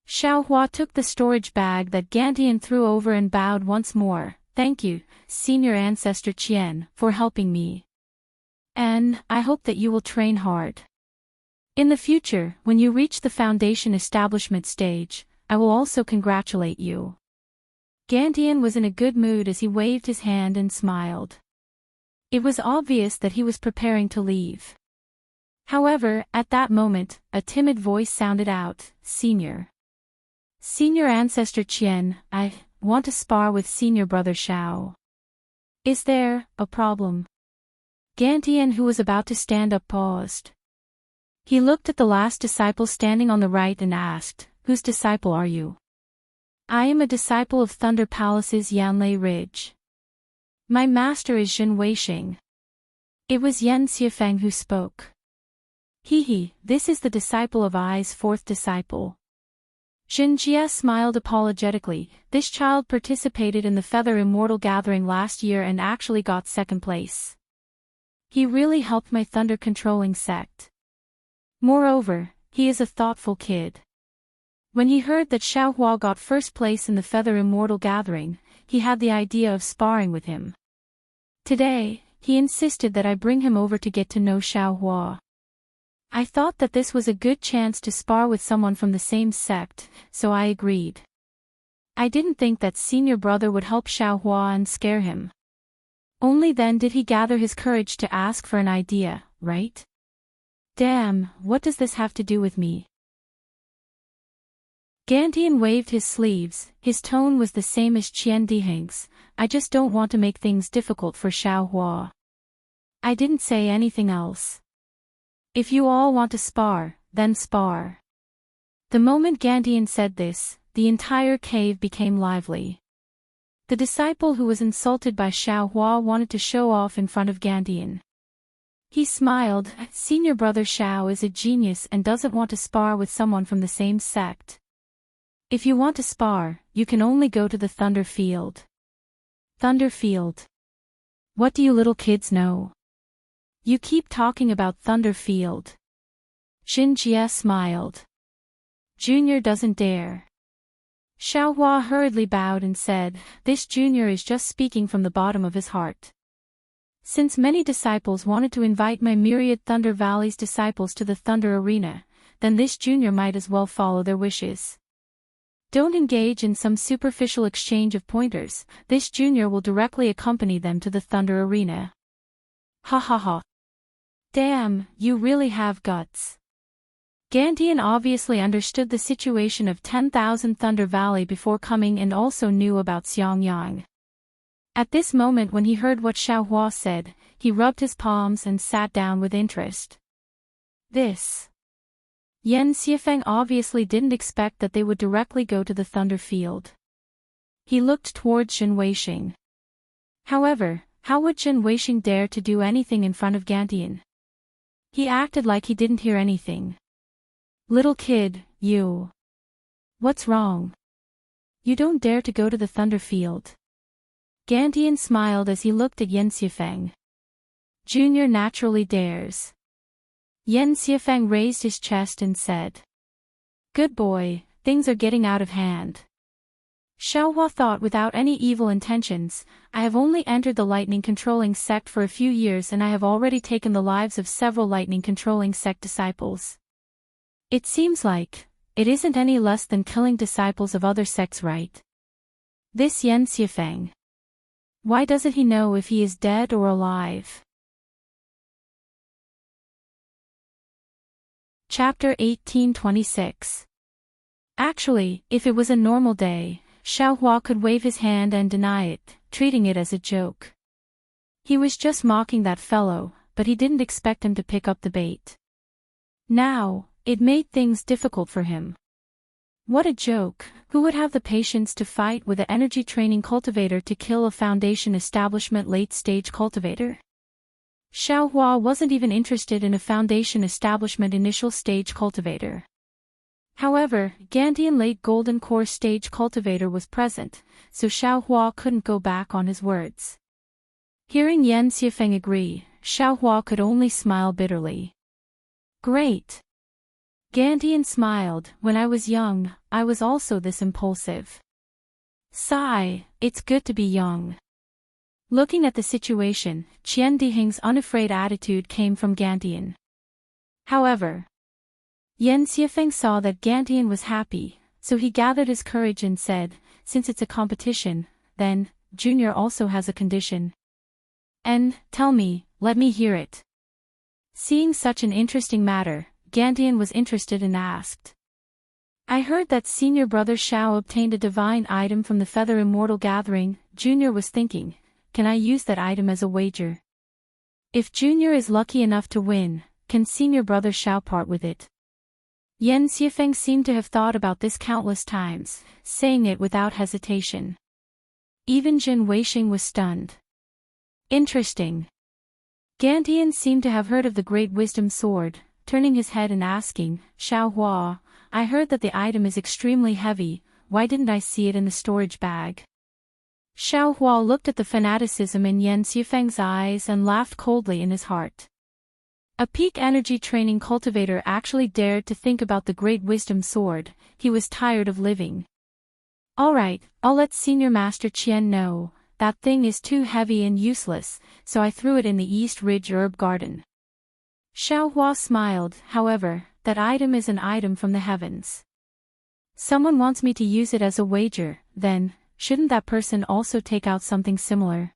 Xiaohua took the storage bag that Gantian threw over and bowed once more, thank you, Senior Ancestor Qian, for helping me. And I hope that you will train hard. In the future, when you reach the foundation establishment stage, I will also congratulate you. Gantian was in a good mood as he waved his hand and smiled. It was obvious that he was preparing to leave. However, at that moment, a timid voice sounded out, Senior Ancestor Qian, I want to spar with Senior Brother Xiao. Is there a problem? Gantian, who was about to stand up, paused. He looked at the last disciple standing on the right and asked, whose disciple are you? I am a disciple of Thunder Palace's Yanlei Ridge. My master is Jin Weixing. It was Yan Xiefeng who spoke. This is the disciple of Ai's fourth disciple. Xinjia smiled apologetically, this child participated in the Feather Immortal Gathering last year and actually got second place. He really helped my thunder controlling sect. Moreover, he is a thoughtful kid. When he heard that Xiaohua got first place in the Feather Immortal Gathering, he had the idea of sparring with him. Today, he insisted that I bring him over to get to know Xiaohua. I thought that this was a good chance to spar with someone from the same sect, so I agreed. I didn't think that senior brother would help Xiaohua and scare him. Only then did he gather his courage to ask for an idea, right? Damn, what does this have to do with me? Gantian waved his sleeves, his tone was the same as Qian Diheng's, I just don't want to make things difficult for Xiaohua. I didn't say anything else. If you all want to spar, then spar. The moment Gantian said this, the entire cave became lively. The disciple who was insulted by Xiaohua wanted to show off in front of Gantian. He smiled, Senior Brother Xiao is a genius and doesn't want to spar with someone from the same sect. If you want to spar, you can only go to the Thunder Field. Thunder Field. What do you little kids know? You keep talking about Thunder Field. Xinjia smiled. Junior doesn't dare. Xiaohua hurriedly bowed and said, this junior is just speaking from the bottom of his heart. Since many disciples wanted to invite my myriad Thunder Valley's disciples to the Thunder Arena, then this junior might as well follow their wishes. Don't engage in some superficial exchange of pointers, this junior will directly accompany them to the Thunder Arena. Ha ha ha. Damn, you really have guts. Gantian obviously understood the situation of 10,000 Thunder Valley before coming and also knew about Xiangyang. At this moment when he heard what Xiaohua said, he rubbed his palms and sat down with interest. This. Yan Xiefeng obviously didn't expect that they would directly go to the Thunder Field. He looked towards Jin Weixing. However, how would Jin Weixing dare to do anything in front of Gantian? He acted like he didn't hear anything. Little kid, you. What's wrong? You don't dare to go to the Thunder Field. Gantian smiled as he looked at Yan Xiefeng. Junior naturally dares. Yan Xiafeng raised his chest and said. Good boy, things are getting out of hand. Xiaohua thought without any evil intentions, I have only entered the lightning controlling sect for a few years and I have already taken the lives of several lightning controlling sect disciples. It seems like, it isn't any less than killing disciples of other sects, right? This Yan Xiafeng. Why doesn't he know if he is dead or alive? Chapter 1826. Actually, if it was a normal day, Xiaohua could wave his hand and deny it, treating it as a joke. He was just mocking that fellow, but he didn't expect him to pick up the bait. Now, it made things difficult for him. What a joke! Who would have the patience to fight with an energy training cultivator to kill a foundation establishment late-stage cultivator? Xiaohua wasn't even interested in a foundation establishment initial stage cultivator. However, Gantian late golden core stage cultivator was present, so Xiaohua couldn't go back on his words. Hearing Yan Xiafeng agree, Xiaohua could only smile bitterly. Great! Gantian smiled. When I was young, I was also this impulsive. Sigh, it's good to be young. Looking at the situation, Qian Diheng's unafraid attitude came from Gantian. However, Yan Xiafeng saw that Gantian was happy, so he gathered his courage and said, since it's a competition, then, Junior also has a condition. And, tell me, let me hear it. Seeing such an interesting matter, Gantian was interested and asked. I heard that senior brother Xiao obtained a divine item from the Feather Immortal Gathering. Junior was thinking, can I use that item as a wager? If Junior is lucky enough to win, can senior brother Xiao part with it? Yan Xiafeng seemed to have thought about this countless times, saying it without hesitation. Even Jin Weixing was stunned. Interesting. Gantian seemed to have heard of the Great Wisdom Sword, turning his head and asking, Xiaohua, I heard that the item is extremely heavy, why didn't I see it in the storage bag? Xiaohua looked at the fanaticism in Yan Xiafeng's eyes and laughed coldly in his heart. A peak energy training cultivator actually dared to think about the Great Wisdom Sword. He was tired of living. Alright, I'll let Senior Master Qian know, that thing is too heavy and useless, so I threw it in the East Ridge Herb Garden. Xiaohua smiled. However, that item is an item from the heavens. Someone wants me to use it as a wager, then, shouldn't that person also take out something similar?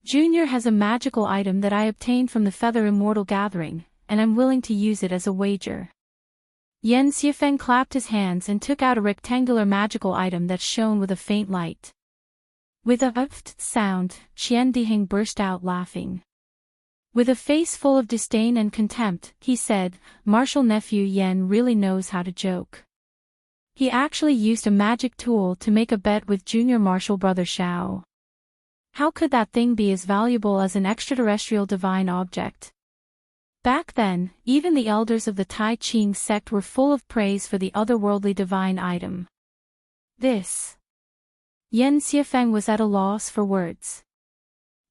Junior has a magical item that I obtained from the Feather Immortal Gathering, and I'm willing to use it as a wager. Yan Xiafeng clapped his hands and took out a rectangular magical item that shone with a faint light. With a "uft" sound, Qian Diheng burst out laughing. With a face full of disdain and contempt, he said, Martial nephew Yan really knows how to joke. He actually used a magic tool to make a bet with junior martial brother Xiao. How could that thing be as valuable as an extraterrestrial divine object? Back then, even the elders of the Tai Ching sect were full of praise for the otherworldly divine item. This. Yan Xiafeng was at a loss for words.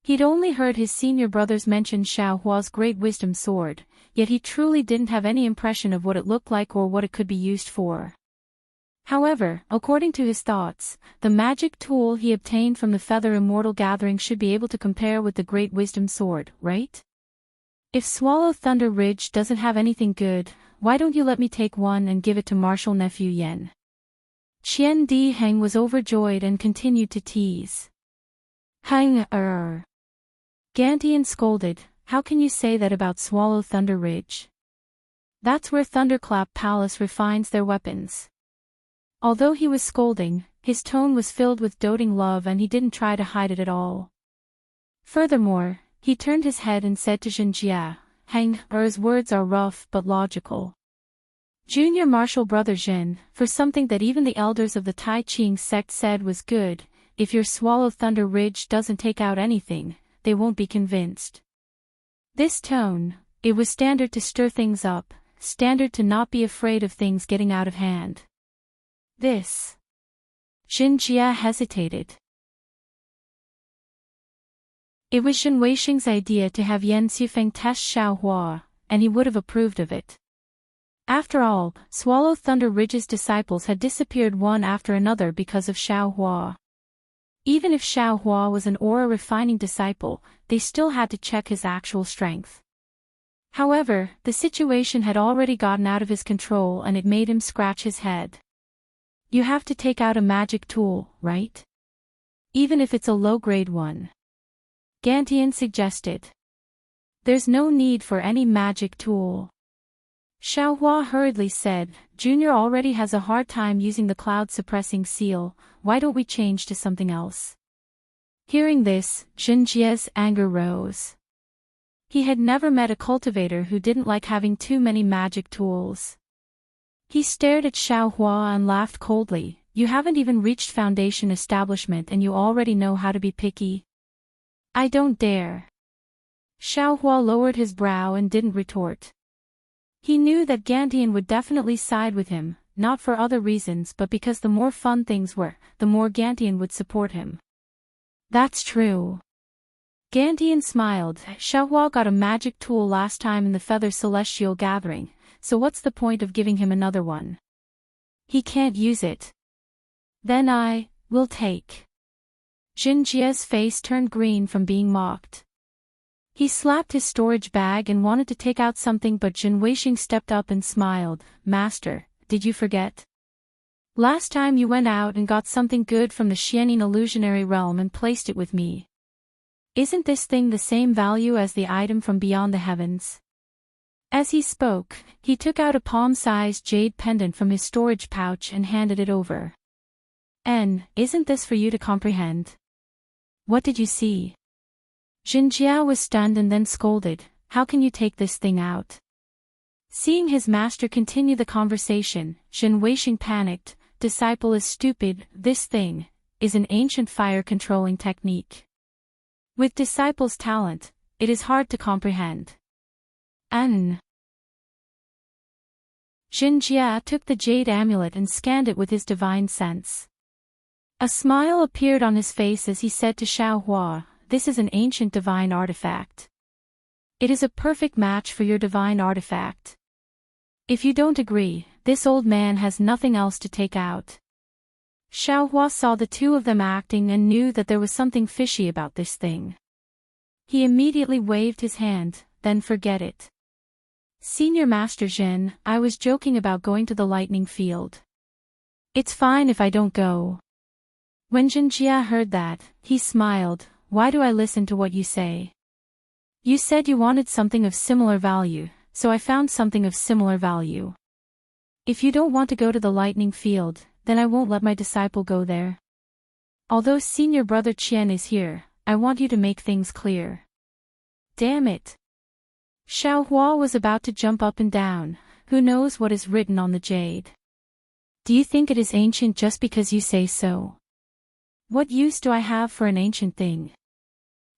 He'd only heard his senior brothers mention Xiaohua's Great Wisdom Sword, yet he truly didn't have any impression of what it looked like or what it could be used for. However, according to his thoughts, the magic tool he obtained from the Feather Immortal Gathering should be able to compare with the Great Wisdom Sword, right? If Swallow Thunder Ridge doesn't have anything good, why don't you let me take one and give it to martial nephew Yan? Qian Diheng was overjoyed and continued to tease. Gantian scolded, how can you say that about Swallow Thunder Ridge? That's where Thunderclap Palace refines their weapons. Although he was scolding, his tone was filled with doting love and he didn't try to hide it at all. Furthermore, he turned his head and said to Zhenjia, his words are rough but logical. Junior martial brother Zhen, for something that even the elders of the Tai Ching sect said was good, if your Swallow Thunder Ridge doesn't take out anything, they won't be convinced. This tone, it was standard to stir things up, standard to not be afraid of things getting out of hand. This. Zhenjia hesitated. It was Zhen Weisheng's idea to have Yan Xufeng test Xiao Hua, and he would have approved of it. After all, Swallow Thunder Ridge's disciples had disappeared one after another because of Xiao Hua. Even if Xiao Hua was an aura-refining disciple, they still had to check his actual strength. However, the situation had already gotten out of his control and it made him scratch his head. You have to take out a magic tool, right? Even if it's a low-grade one. Gantian suggested. There's no need for any magic tool. Xiao Hua hurriedly said, Junior already has a hard time using the cloud-suppressing seal, why don't we change to something else? Hearing this, Zhen Jie's anger rose. He had never met a cultivator who didn't like having too many magic tools. He stared at Xiao Hua and laughed coldly, you haven't even reached foundation establishment and you already know how to be picky? I don't dare. Xiao Hua lowered his brow and didn't retort. He knew that Gantian would definitely side with him, not for other reasons but because the more fun things were, the more Gantian would support him. That's true. Gantian smiled, Xiao Hua got a magic tool last time in the Feather Celestial Gathering, so what's the point of giving him another one? He can't use it. Then I will take. Zhen Jie's face turned green from being mocked. He slapped his storage bag and wanted to take out something but Zhen Weisheng stepped up and smiled, Master, did you forget? Last time you went out and got something good from the Xianin illusionary realm and placed it with me. Isn't this thing the same value as the item from beyond the heavens? As he spoke, he took out a palm-sized jade pendant from his storage pouch and handed it over. Isn't this for you to comprehend? What did you see? Zhen Jia was stunned and then scolded, how can you take this thing out? Seeing his master continue the conversation, Zhen Weisheng panicked, disciple is stupid, this thing is an ancient fire-controlling technique. With disciples' talent, it is hard to comprehend. Zhen Jia took the jade amulet and scanned it with his divine sense. A smile appeared on his face as he said to Xiao Hua, this is an ancient divine artifact. It is a perfect match for your divine artifact. If you don't agree, this old man has nothing else to take out. Xiao Hua saw the two of them acting and knew that there was something fishy about this thing. He immediately waved his hand, then forget it. Senior Master Zhen, I was joking about going to the lightning field. It's fine if I don't go. When Zhen Jia heard that, he smiled, why do I listen to what you say? You said you wanted something of similar value, so I found something of similar value. If you don't want to go to the lightning field, then I won't let my disciple go there. Although senior brother Qian is here, I want you to make things clear. Damn it. Xiao Hua was about to jump up and down, who knows what is written on the jade. Do you think it is ancient just because you say so? What use do I have for an ancient thing?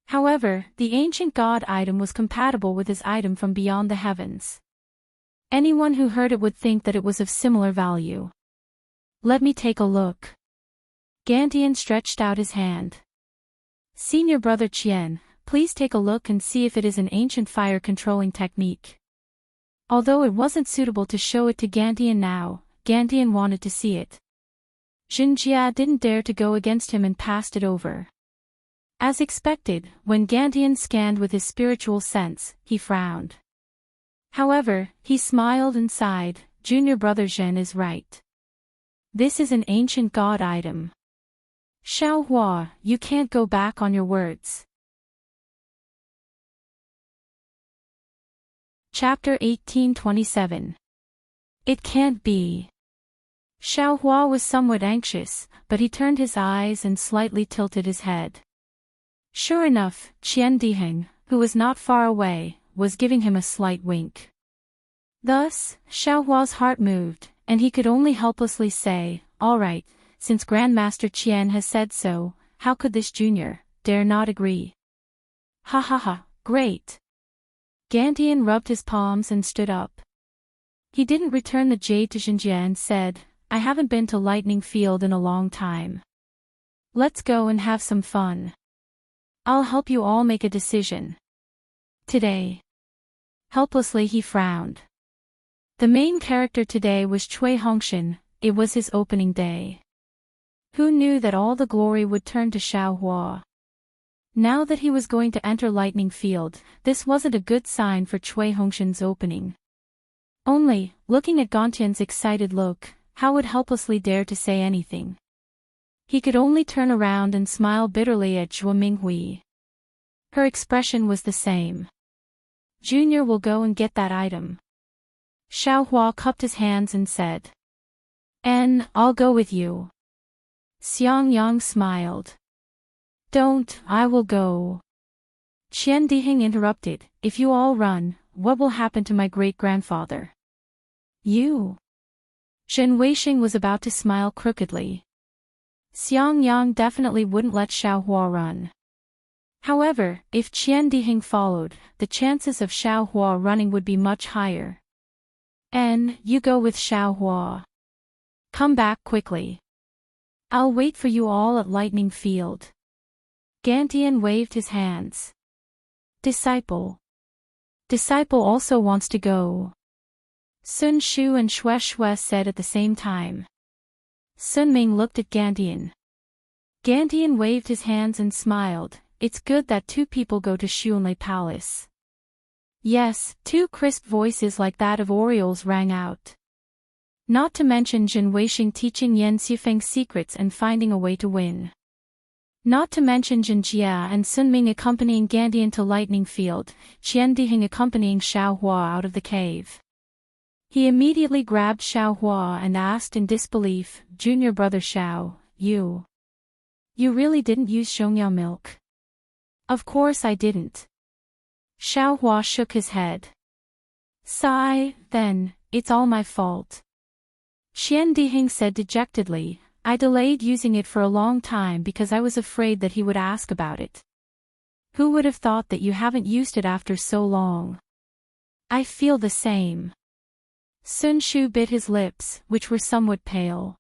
However, the ancient god item was compatible with his item from beyond the heavens. Anyone who heard it would think that it was of similar value. Let me take a look. Gantian stretched out his hand. Senior brother Qian, please take a look and see if it is an ancient fire-controlling technique. Although it wasn't suitable to show it to Gantian now, Gantian wanted to see it. Zhen Jia didn't dare to go against him and passed it over. As expected, when Gantian scanned with his spiritual sense, he frowned. However, he smiled and sighed, Junior brother Zhen is right. This is an ancient god item. Xiao Hua, you can't go back on your words. Chapter 1827. It can't be. Xiao Hua was somewhat anxious, but he turned his eyes and slightly tilted his head. Sure enough, Qian Diheng, who was not far away, was giving him a slight wink. Thus, Xiao Hua's heart moved, and he could only helplessly say, all right, since Grandmaster Qian has said so, how could this junior dare not agree? Ha ha ha, great. Gantian rubbed his palms and stood up. He didn't return the jade to Zhen Jia and said, I haven't been to Lightning Field in a long time. Let's go and have some fun. I'll help you all make a decision. Today. Helplessly he frowned. The main character today was Cui Hongshan. It was his opening day. Who knew that all the glory would turn to Xiaohua? Now that he was going to enter Lightning Field, this wasn't a good sign for Cui Hongshan's opening. Only, looking at Gantian's excited look, how would helplessly dare to say anything? He could only turn around and smile bitterly at Zhuo Minghui. Her expression was the same. Junior will go and get that item. Xiaohua cupped his hands and said. I'll go with you. Xiang Yang smiled. Don't, I will go. Qian Dihing interrupted, if you all run, what will happen to my great-grandfather? You. Zhen Weixing was about to smile crookedly. Xiang Yang definitely wouldn't let Xiaohua run. However, if Qian Dihing followed, the chances of Xiaohua running would be much higher. You go with Xiaohua. Come back quickly. I'll wait for you all at Lightning Field. Gantian waved his hands. Disciple. Disciple also wants to go. Sun Shu and Xue Xue said at the same time. Sun Ming looked at Gantian. Gantian waved his hands and smiled. It's good that two people go to Xunlei Palace. Yes, two crisp voices like that of Orioles rang out. Not to mention Zhen Weixing teaching Yan Xifeng's secrets and finding a way to win. Not to mention Zhen Jia and Sun Ming accompanying Gantian to Lightning Field, Qian Dihing accompanying Xiaohua out of the cave. He immediately grabbed Xiaohua and asked in disbelief, Junior brother Xiao, you really didn't use Shongyao milk? Of course I didn't. Xiaohua shook his head. Sigh, then, it's all my fault. Qian Dihing said dejectedly, I delayed using it for a long time because I was afraid that he would ask about it. Who would have thought that you haven't used it after so long? I feel the same. Sun Shu bit his lips, which were somewhat pale.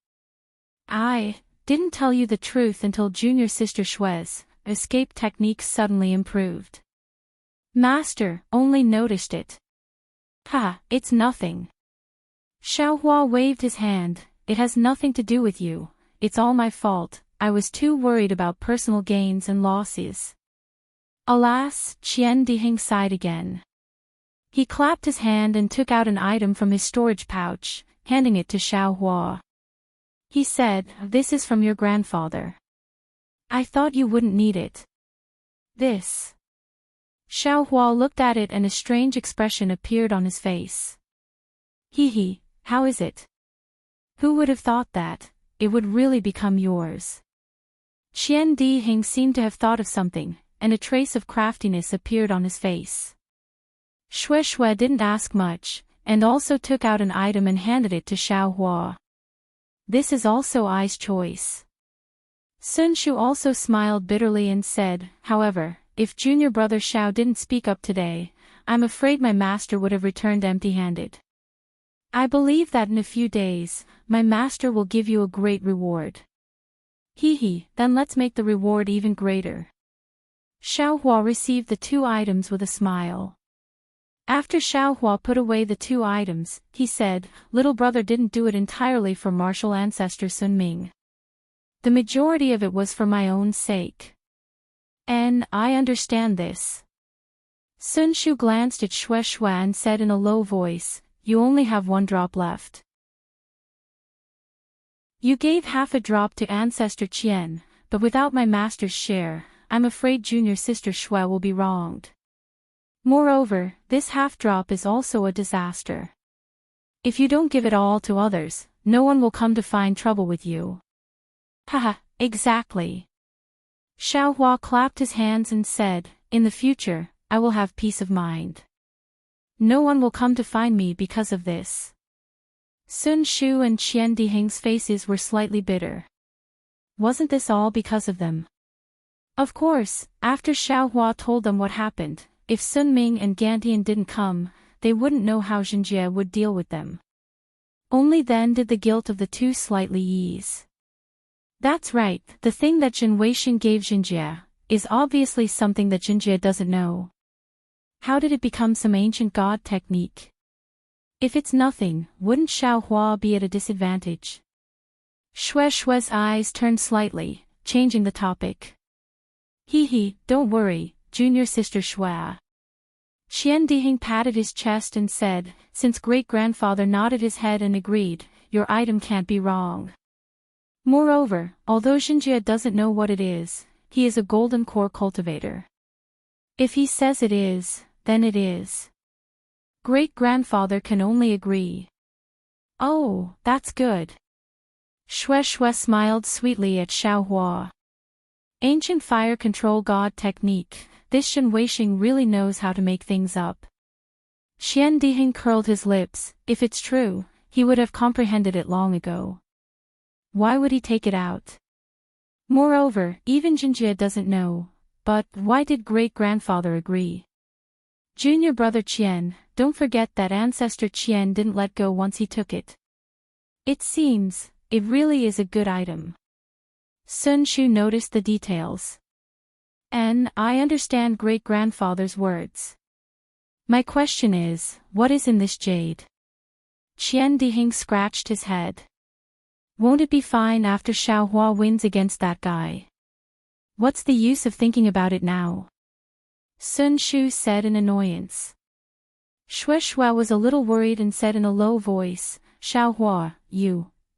I didn't tell you the truth until junior sister Xue's escape techniques suddenly improved. Master only noticed it. Ha, it's nothing. Xiaohua waved his hand, it has nothing to do with you, it's all my fault, I was too worried about personal gains and losses. Alas, Qian Dihing sighed again. He clapped his hand and took out an item from his storage pouch, handing it to Xiaohua. He said, this is from your grandfather. I thought you wouldn't need it. This. Xiaohua looked at it and a strange expression appeared on his face. Hee, how is it? Who would have thought that it would really become yours? Qian Dihing seemed to have thought of something, and a trace of craftiness appeared on his face. Xue Xue didn't ask much, and also took out an item and handed it to Xiaohua. This is also I's choice. Sun Shu also smiled bitterly and said, however, if junior brother Xiao didn't speak up today, I'm afraid my master would have returned empty-handed. I believe that in a few days, my master will give you a great reward. Then let's make the reward even greater. Xiaohua received the two items with a smile. After Xiaohua put away the two items, he said, little brother didn't do it entirely for martial ancestor Sun Ming. The majority of it was for my own sake. And I understand this. Sun Shu glanced at Xue Xue and said in a low voice, you only have one drop left. You gave half a drop to Ancestor Qian, but without my master's share, I'm afraid junior sister Xue will be wronged. Moreover, this half drop is also a disaster. If you don't give it all to others, no one will come to find trouble with you. Haha, exactly. Xiaohua clapped his hands and said, in the future, I will have peace of mind. No one will come to find me because of this. Sun Shu and Qian Dihing's faces were slightly bitter. Wasn't this all because of them? Of course, after Xiaohua told them what happened, if Sun Ming and Gantian didn't come, they wouldn't know how Xinjie would deal with them. Only then did the guilt of the two slightly ease. That's right, the thing that Zhen Weixing gave Xinjie, is obviously something that Jinjie doesn't know. How did it become some ancient god technique? If it's nothing, wouldn't Xiaohua be at a disadvantage? Shue's eyes turned slightly, changing the topic. Hee, don't worry, junior sister Shui. Qian Dihing patted his chest and said, since great-grandfather nodded his head and agreed, your item can't be wrong. Moreover, although Jinjie doesn't know what it is, he is a golden core cultivator. If he says it is, then it is. Great-grandfather can only agree. Oh, that's good. Shui smiled sweetly at Xiaohua. Ancient fire control god technique, this Shen Weixing really knows how to make things up. Qian Dihing curled his lips, if it's true, he would have comprehended it long ago. Why would he take it out? Moreover, even Jinjie doesn't know, but why did great-grandfather agree? Junior brother Qian, don't forget that ancestor Qian didn't let go once he took it. It seems, it really is a good item. Sun Shu noticed the details. And I understand great-grandfather's words. My question is, what is in this jade? Qian Dihing scratched his head. Won't it be fine after Xiaohua wins against that guy? What's the use of thinking about it now? Sun Shu said in annoyance. Shui was a little worried and said in a low voice, Xiaohua,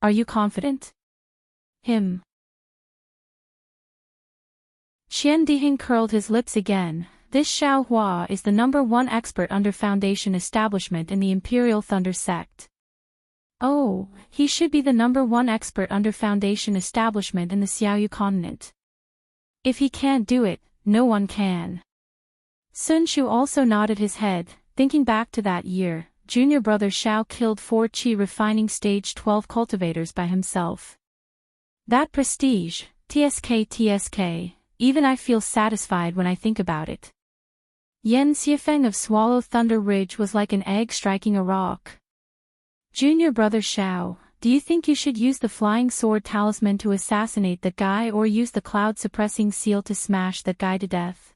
are you confident? Him. Qian Dihing curled his lips again. This Xiaohua is the #1 expert under Foundation establishment in the Imperial Thunder sect. Oh, he should be the #1 expert under Foundation establishment in the Xiaoyu continent. If he can't do it, no one can. Sun Shu also nodded his head, thinking back to that year, junior brother Xiao killed 4 Qi refining stage 12 cultivators by himself. That prestige, TSK, even I feel satisfied when I think about it. Yan Xiefeng of Swallow Thunder Ridge was like an egg striking a rock. Junior brother Xiao, do you think you should use the flying sword talisman to assassinate that guy or use the cloud suppressing seal to smash that guy to death?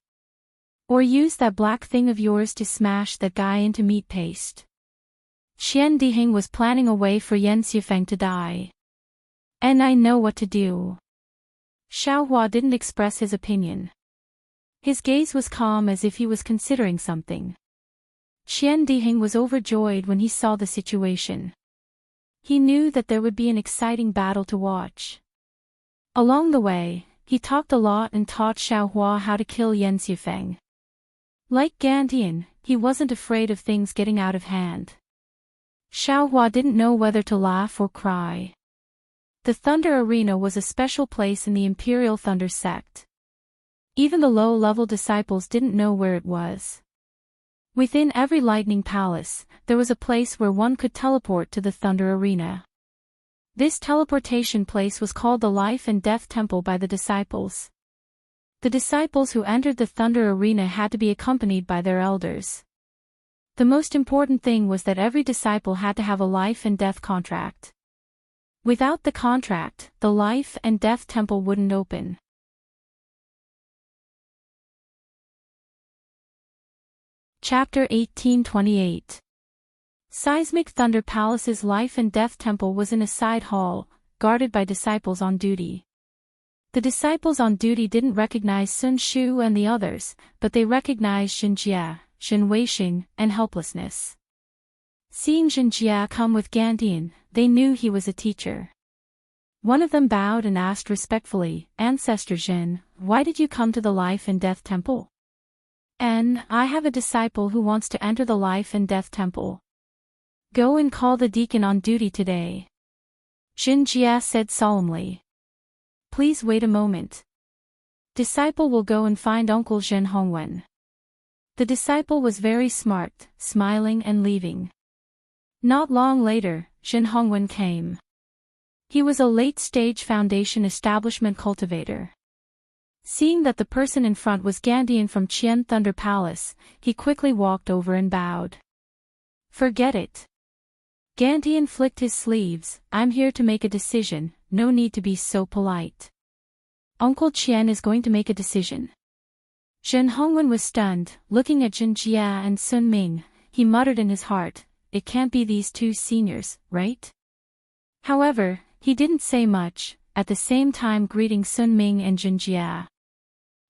Or use that black thing of yours to smash that guy into meat paste? Qian Dihing was planning a way for Yan Xiefeng to die. And I know what to do. Xiaohua didn't express his opinion. His gaze was calm as if he was considering something. Qian Dihing was overjoyed when he saw the situation. He knew that there would be an exciting battle to watch. Along the way, he talked a lot and taught Xiaohua how to kill Yan Xiefeng. Like Gantian, he wasn't afraid of things getting out of hand. Xiaohua didn't know whether to laugh or cry. The Thunder Arena was a special place in the Imperial Thunder sect. Even the low-level disciples didn't know where it was. Within every lightning palace, there was a place where one could teleport to the Thunder Arena. This teleportation place was called the Life and Death Temple by the disciples. The disciples who entered the Thunder Arena had to be accompanied by their elders. The most important thing was that every disciple had to have a life and death contract. Without the contract, the Life and Death Temple wouldn't open. Chapter 1828. Seismic Thunder Palace's Life and Death Temple was in a side hall, guarded by disciples on duty. The disciples on duty didn't recognize Sun Shu and the others, but they recognized Jinjie, Shen Weixing, and helplessness. Seeing Jinjie come with Gantian, they knew he was a teacher. One of them bowed and asked respectfully, Ancestor Jin, why did you come to the Life and Death Temple? And I have a disciple who wants to enter the Life and Death Temple. Go and call the deacon on duty today. Jinjie said solemnly. Please wait a moment. Disciple will go and find Uncle Zhen Hongwen. The disciple was very smart, smiling and leaving. Not long later, Zhen Hongwen came. He was a late-stage Foundation establishment cultivator. Seeing that the person in front was Gantian from Qian Thunder Palace, he quickly walked over and bowed. Forget it. Gantian flicked his sleeves, I'm here to make a decision, no need to be so polite. Uncle Qian is going to make a decision. Zhen Hongwen was stunned, looking at Jin Jia and Sun Ming. He muttered in his heart, it can't be these two seniors, right? However, he didn't say much, at the same time greeting Sun Ming and Jin Jia.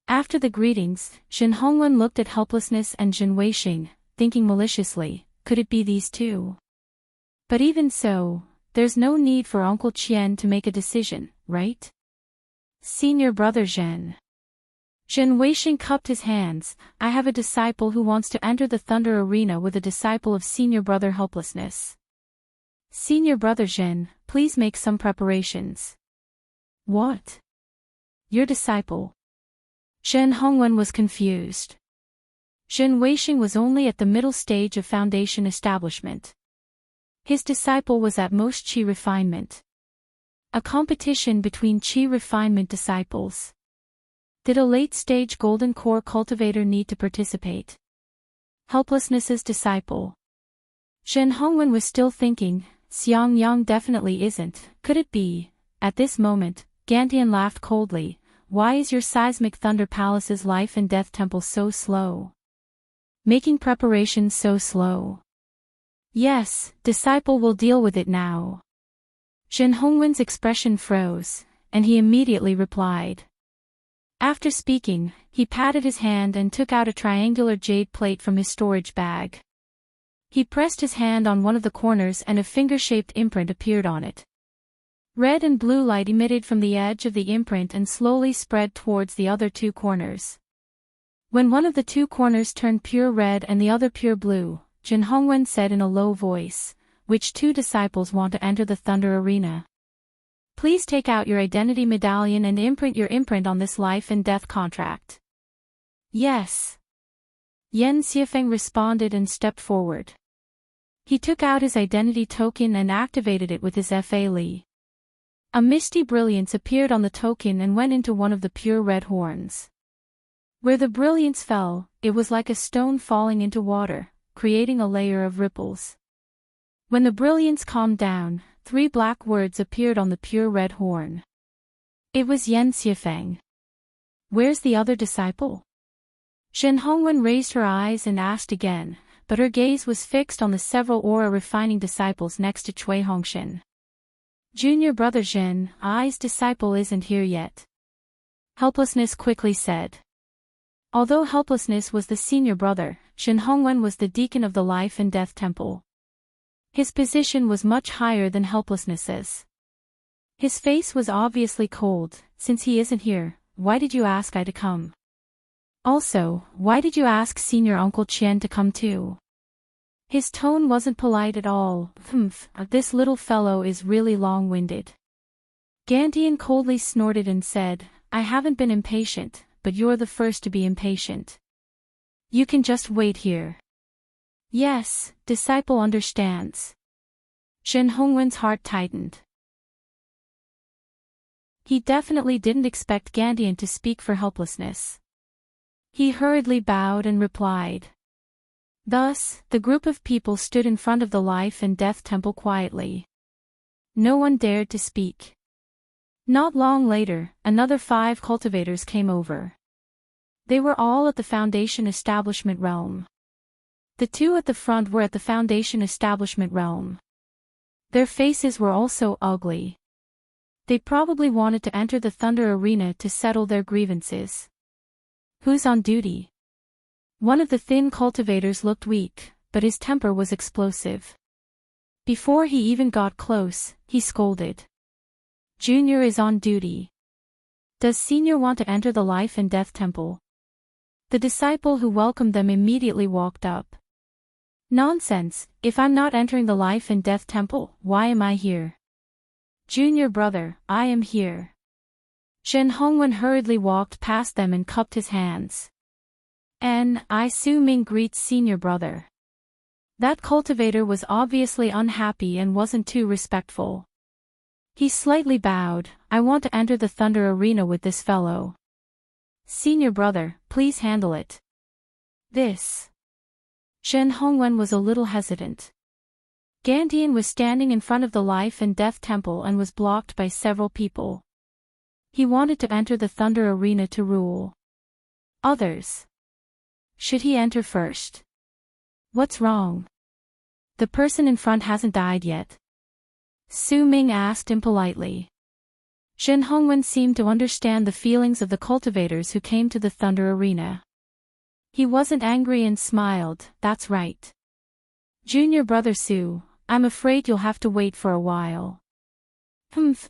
After the greetings, Zhen Hongwen looked at Helplessness and Jin Weixing, thinking maliciously, could it be these two? But even so, there's no need for Uncle Qian to make a decision, right? Senior brother Zhen. Jin Weixing cupped his hands. I have a disciple who wants to enter the Thunder Arena with a disciple of Senior Brother Helplessness. Senior Brother Zhen, please make some preparations. What? Your disciple? Zhen Hongwen was confused. Jin Weixing was only at the middle stage of foundation establishment. His disciple was at most Qi refinement. A competition between Qi refinement disciples. Did a late-stage Golden Core cultivator need to participate? Helplessness's disciple. Zhen Hongwen was still thinking, Xiang Yang definitely isn't, could it be? At this moment, Gantian laughed coldly, why is your seismic Thunder Palace's life and death temple so slow? Making preparations so slow. Yes, disciple will deal with it now. Zhen Hongwen's expression froze, and he immediately replied. After speaking, he patted his hand and took out a triangular jade plate from his storage bag. He pressed his hand on one of the corners and a finger-shaped imprint appeared on it. Red and blue light emitted from the edge of the imprint and slowly spread towards the other two corners. When one of the two corners turned pure red and the other pure blue, Zhen Hongwen said in a low voice, which two disciples want to enter the Thunder Arena? Please take out your identity medallion and imprint your imprint on this life and death contract. Yes. Yan Xiefeng responded and stepped forward. He took out his identity token and activated it with his Fa Li. A misty brilliance appeared on the token and went into one of the pure red horns. Where the brilliance fell, it was like a stone falling into water, creating a layer of ripples. When the brilliance calmed down, 3 black words appeared on the pure red horn. It was Yan Xiefeng. Where's the other disciple? Zhen Hongwen raised her eyes and asked again, but her gaze was fixed on the several aura-refining disciples next to Cui Hongshan. Junior brother Zhen, I's disciple isn't here yet. Helplessness quickly said. Although Helplessness was the senior brother, Zhen Hongwen was the deacon of the Life and Death Temple. His position was much higher than Helplessness's. His face was obviously cold. Since he isn't here, why did you ask I to come? Also, why did you ask Senior Uncle Qian to come too? His tone wasn't polite at all. This little fellow is really long-winded. Gantian coldly snorted and said, I haven't been impatient, but you're the first to be impatient. You can just wait here. Yes, disciple understands. Zhen Hongwen's heart tightened. He definitely didn't expect Gantian to speak for Helplessness. He hurriedly bowed and replied. Thus, the group of people stood in front of the Life and Death Temple quietly. No one dared to speak. Not long later, another 5 cultivators came over. They were all at the Foundation Establishment realm. The 2 at the front were at the Foundation Establishment realm. Their faces were also ugly. They probably wanted to enter the Thunder Arena to settle their grievances. Who's on duty? One of the thin cultivators looked weak, but his temper was explosive. Before he even got close, he scolded. Junior is on duty. Does Senior want to enter the Life and Death Temple? The disciple who welcomed them immediately walked up. Nonsense, if I'm not entering the Life and Death Temple, why am I here? Junior brother, I am here. Zhen Hongwen hurriedly walked past them and cupped his hands. I Su Ming greets senior brother. That cultivator was obviously unhappy and wasn't too respectful. He slightly bowed, I want to enter the Thunder Arena with this fellow. Senior brother, please handle it. This. Zhen Hongwen was a little hesitant. Gantian was standing in front of the Life and Death Temple and was blocked by several people. He wanted to enter the Thunder Arena to rule. Others. Should he enter first? What's wrong? The person in front hasn't died yet. Su Ming asked impolitely. Zhen Hongwen seemed to understand the feelings of the cultivators who came to the Thunder Arena. He wasn't angry and smiled, "That's right. Junior brother Su, I'm afraid you'll have to wait for a while."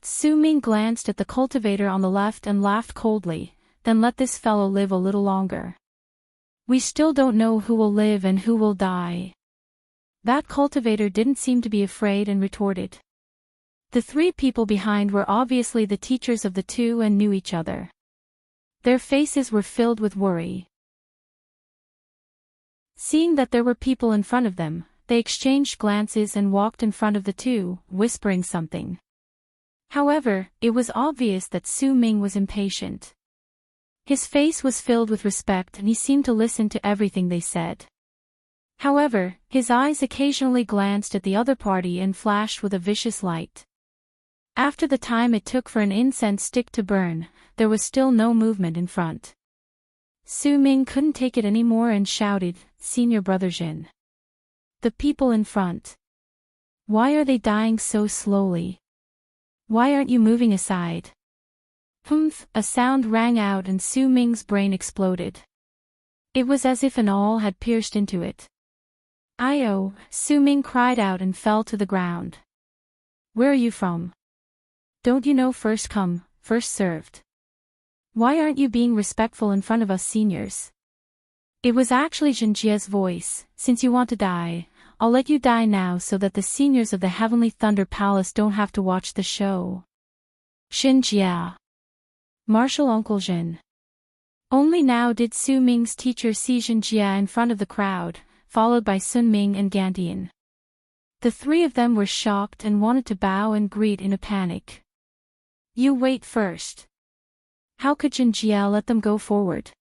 Su Ming glanced at the cultivator on the left and laughed coldly, "Then let this fellow live a little longer. We still don't know who will live and who will die." That cultivator didn't seem to be afraid and retorted. The three people behind were obviously the teachers of the two and knew each other. Their faces were filled with worry. Seeing that there were people in front of them, they exchanged glances and walked in front of the two, whispering something. However, it was obvious that Su Ming was impatient. His face was filled with respect and he seemed to listen to everything they said. However, his eyes occasionally glanced at the other party and flashed with a vicious light. After the time it took for an incense stick to burn, there was still no movement in front. Su Ming couldn't take it anymore and shouted, "Senior brother Jin. The people in front. Why are they dying so slowly? Why aren't you moving aside?" Humph! A sound rang out and Su Ming's brain exploded. It was as if an awl had pierced into it. "Io!" Su Ming cried out and fell to the ground. "Where are you from? Don't you know first come, first served? Why aren't you being respectful in front of us seniors?" It was actually Jinjie's voice. "Since you want to die, I'll let you die now so that the seniors of the Heavenly Thunder Palace don't have to watch the show." Jinjie. Martial Uncle Jin. Only now did Su Ming's teacher see Jinjie in front of the crowd, followed by Sun Ming and Gantian. The three of them were shocked and wanted to bow and greet in a panic. "You wait first." How could Jinjie let them go forward?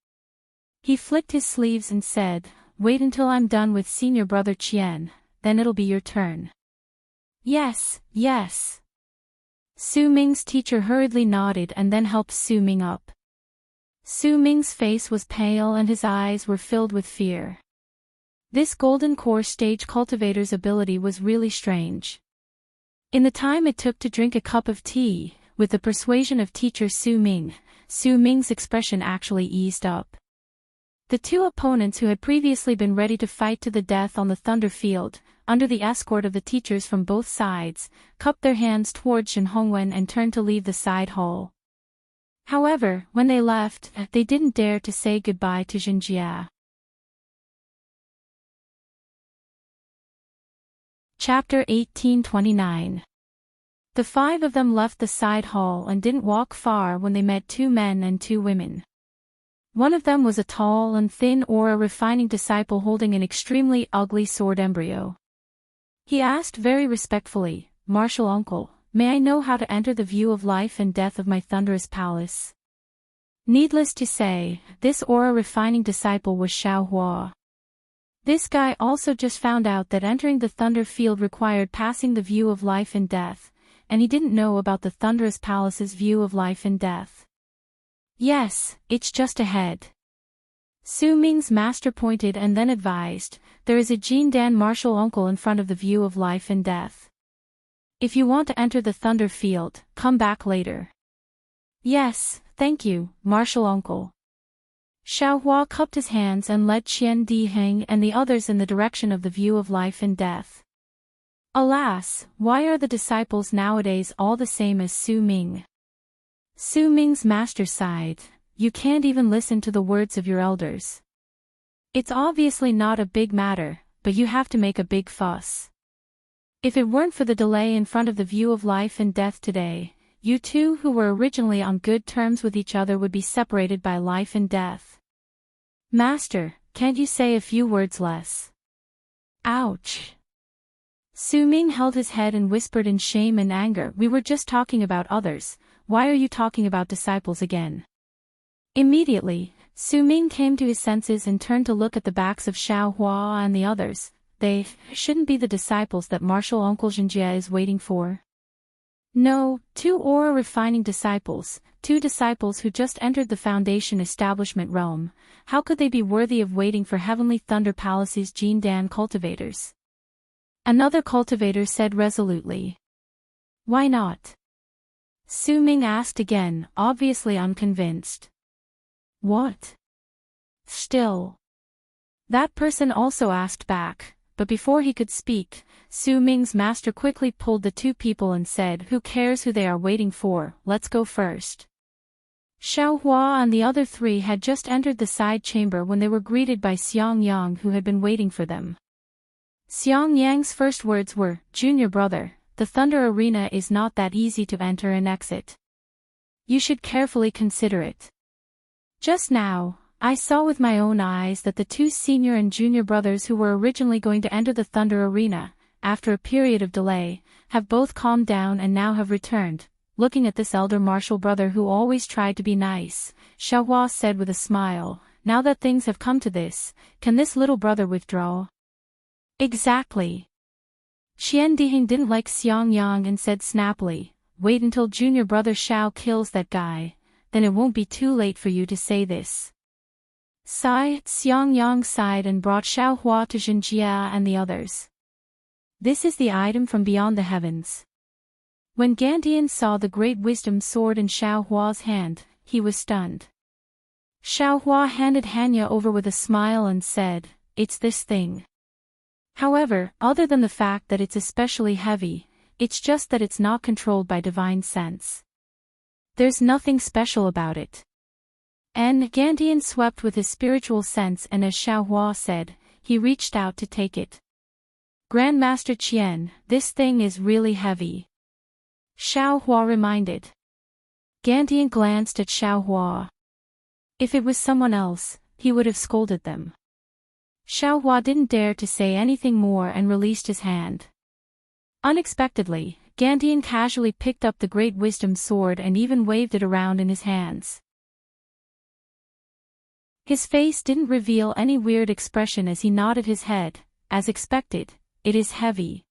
He flicked his sleeves and said, "Wait until I'm done with senior brother Qian, then it'll be your turn." "Yes, yes." Su Ming's teacher hurriedly nodded and then helped Su Ming up. Su Ming's face was pale and his eyes were filled with fear. This golden core stage cultivator's ability was really strange. In the time it took to drink a cup of tea, with the persuasion of teacher Su Ming's expression actually eased up. The two opponents who had previously been ready to fight to the death on the Thunder Field, under the escort of the teachers from both sides, cupped their hands towards Zhen Hongwen and turned to leave the side hall. However, when they left, they didn't dare to say goodbye to Jinjie. Chapter 1829. The five of them left the side hall and didn't walk far when they met two men and two women. One of them was a tall and thin aura refining disciple holding an extremely ugly sword embryo. He asked very respectfully, "Martial uncle, may I know how to enter the view of life and death of my thunderous palace?" Needless to say, this aura refining disciple was Xiao Hua. This guy also just found out that entering the Thunder Field required passing the view of life and death, and he didn't know about the Thunderous Palace's view of life and death. "Yes, it's just ahead." Su Ming's master pointed and then advised, "There is a Jin Dan martial uncle in front of the view of life and death. If you want to enter the Thunder Field, come back later." "Yes, thank you, martial uncle." Xiao Hua cupped his hands and led Qian Diheng and the others in the direction of the view of life and death. Alas, why are the disciples nowadays all the same as Su Ming? Su Ming's master sighed, "You can't even listen to the words of your elders. It's obviously not a big matter, but you have to make a big fuss. If it weren't for the delay in front of the view of life and death today, you two who were originally on good terms with each other would be separated by life and death. Master, can't you say a few words less?" Ouch. Su Ming held his head and whispered in shame and anger, "We were just talking about others, why are you talking about disciples again?" Immediately, Su Ming came to his senses and turned to look at the backs of Xiao Hua and the others. They shouldn't be the disciples that martial uncle Jinjie is waiting for. No, two aura-refining disciples, two disciples who just entered the Foundation establishment realm. How could they be worthy of waiting for Heavenly Thunder Palace's Jindan cultivators? Another cultivator said resolutely. Why not? Su Ming asked again, obviously unconvinced. What? Still. That person also asked back, but before he could speak, Su Ming's master quickly pulled the two people and said, who cares who they are waiting for, let's go first. Xiao Hua and the other three had just entered the side chamber when they were greeted by Xiang Yang, who had been waiting for them. Xiang Yang's first words were, Junior brother, the Thunder Arena is not that easy to enter and exit. You should carefully consider it. Just now, I saw with my own eyes that the two senior and junior brothers who were originally going to enter the Thunder Arena, after a period of delay, have both calmed down and now have returned. Looking at this elder martial brother who always tried to be nice, Xiao Hua said with a smile, now that things have come to this, can this little brother withdraw? Exactly. Qian Dihing didn't like Xiang Yang and said snappily, wait until junior brother Xiao kills that guy, then it won't be too late for you to say this. Xiang Yang sighed and brought Xiao Hua to Zhenjia and the others. This is the item from beyond the heavens. When Gantian saw the great wisdom sword in Xiao Hua's hand, he was stunned. Xiao Hua handed Hanya over with a smile and said, it's this thing. However, other than the fact that it's especially heavy, it's just that it's not controlled by divine sense. There's nothing special about it. And Gantian swept with his spiritual sense, and as Xiao Hua said, he reached out to take it. Grandmaster Qian, this thing is really heavy. Xiao Hua reminded. Gantian glanced at Xiao Hua. If it was someone else, he would have scolded them. Xiao Hua didn't dare to say anything more and released his hand. Unexpectedly, Gantian casually picked up the great wisdom sword and even waved it around in his hands. His face didn't reveal any weird expression as he nodded his head. As expected, it is heavy.